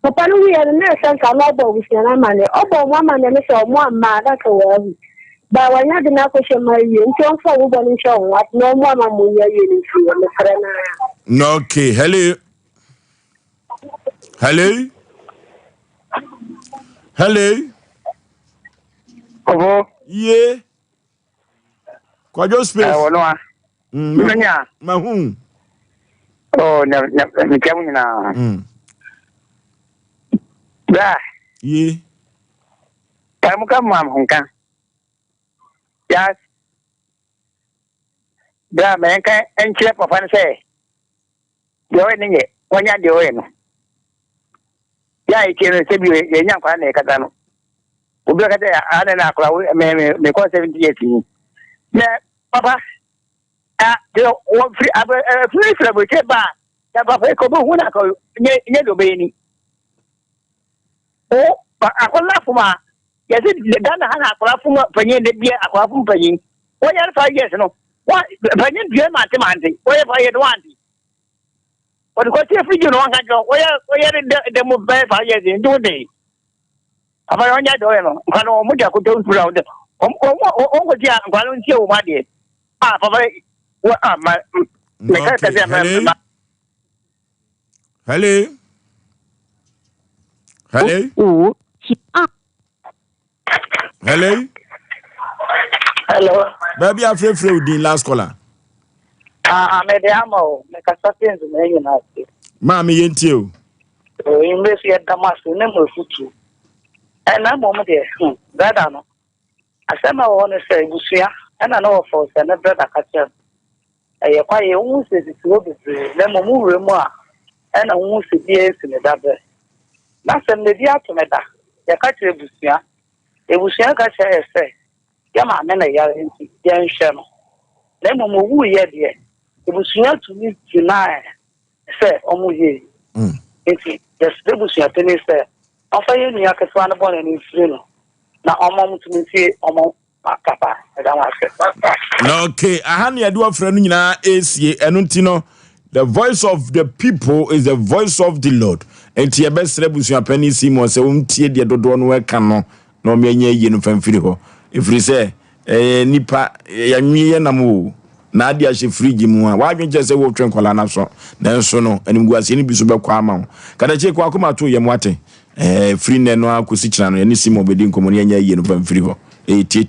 Papa no wi na san ka no bo wi na ma ne. Obo mo ma ne me so mo ma da ka wa wi. Ba wa nya de na ko she ma yi nche on fa wo bo ni nche on wa no mo ma mo ya yi ni fi me kare na. No, okay, hello. Hello. Hello. Oh, yeah. Kwajo space. Oh, no. Nya. Mahun. Oh, me kamu na. Da. Yeah. Kamu mam hunkan. Yes. Da me kan enche papa ne say. Yo ni nye, wonya de o no. Ya ike no se bi ye nya kwa na kata no. Obi ka ya ana na akwa me ko 70 years ni. Me papa de o free free bo ke ba ya papa ko bo hu na ko nye do be ni. O akola fuma ya se Ghana ha na akola fuma panyin de bia akola fuma panyin. O ya 5 years no. Wa panyin bia ma te mante. O ya 5 years wanti. O ko ti free no wan ka jo. O ya de mo be 5 years ndo de. Apa yang jadi orang, kalau orang muda aku tahu pulau tu, orang kerja kalau dia rumah dia, apa mereka kerja Hello. Hello. Hello. Hello. Baby, I'm free with the last caller. Me amo, me casaste en medio nati. Mami yentio. Investi ya damasu ne mo futu. Na mom de brother no asema wo no say busua na no for say na brother ka che e kwa ye wu se ti wo bebre na mom wure mu a na wu se bi esi ne dabe na sem ne di atomeda ya ka che busua e busua ka che say ya ma me na ya nti ya nhwe no na mom wu ye de e busua to me tonight say omu ye nti just the busua teni say afa ye ni aketwa na bone ni frino na omom tumiti omom akapa da wa se No, okay, ahani ya duwa frenu nyina esie enu ntino the voice of the people is the voice of the Lord. Enti ebesre busu apani simo se umtie de dodo no eka no na omenye yi no famfiri ho. Ifiri se nipa ya nwiye na mo na ade ahye frigi mu a wadwen je se wo twen kwala na so na nso no animgu ase ni bisu be kwa ama kada che kwa akoma to ye mwate free ne no akosi kira no ye ni simo bedi nkomo ne nya yi no famfiri ho tie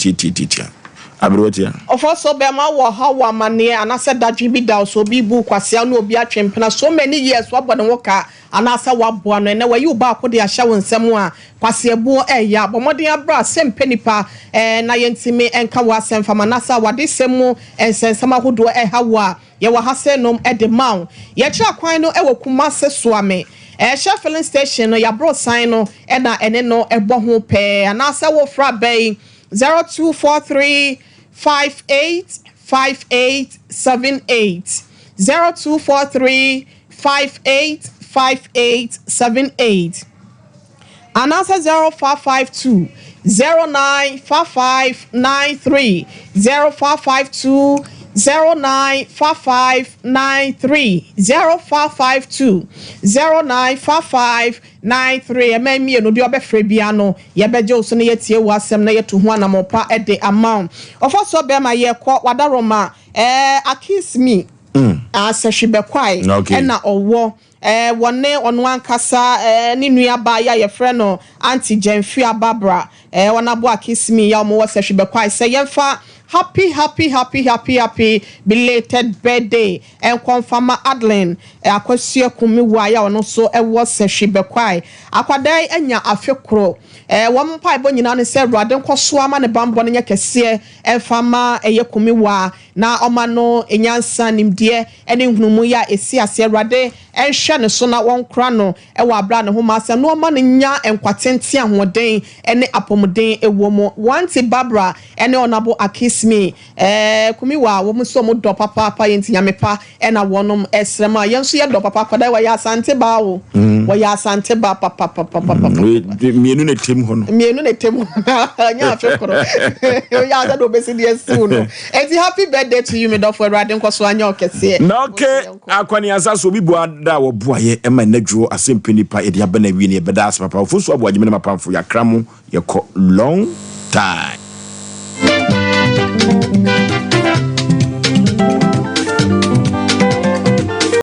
Abrotia. Of also Bema wa hawa mane and I said that Jimmy Dow so be book no be a champion so many years what but worker and I said what one and where you back with the show somewhere kwasia bo ya but modern bra Asem Mpe Nipa na yentime enka wasem famanasa wade semu ensensama hodo hawa ye wa hase nom de maw ye kira kwan no wo Kumase Suame Shell filling station no ya bro sign no na ene no ebo ho pe and I said wo fra bay 0243 585878 0243 585878 and answer 0552 095593 0552 095593 0552 095593 ememi no de obefre bia no ye beje oso ne yetie wasem na yeto ho anamopa de amount ofo so be ma ye kọ wadaroma akis me asehwebekwai na owo wone ono ankasa ni nua ba ya ye frɛ no anti Jenfia Barbara wona bo akis me ya mo wasehwebekwai say yemfa happy belated birthday and confirma Adeline akwasua kumiwa ya ono so ewo sehwebekwai akwadai anya afekro won pai bo nyina ne se Awurade nkoso ama ne bambo ne nyekese emfama kumiwa na omano enyansa nimde ene hunumu ya esi ase Awurade enhwe ne so na won kra no ewo abra ne homa asem no oma ne nya enkwatente ahoden ene apomuden ewo mo wanti Barbara ene onabo akismi kumiwa wo muso mo do papa yenti nyamepa ena wonom esrema yenso ye do papa kwada wa ya asante ba wo wa ya asante ba papa mienu ne tem ho no mienu ne tem nya afekoro ya za do besi die su no enti happy birthday to you me do for Awurade nkoso anya okese na okay akwani asaso bi bo ada wo boaye ema nadwo Asem Mpe Nipa e dia bana wi ne beda as papa Oforisuo Aboagye me mapamfo ya kramo ye ko long time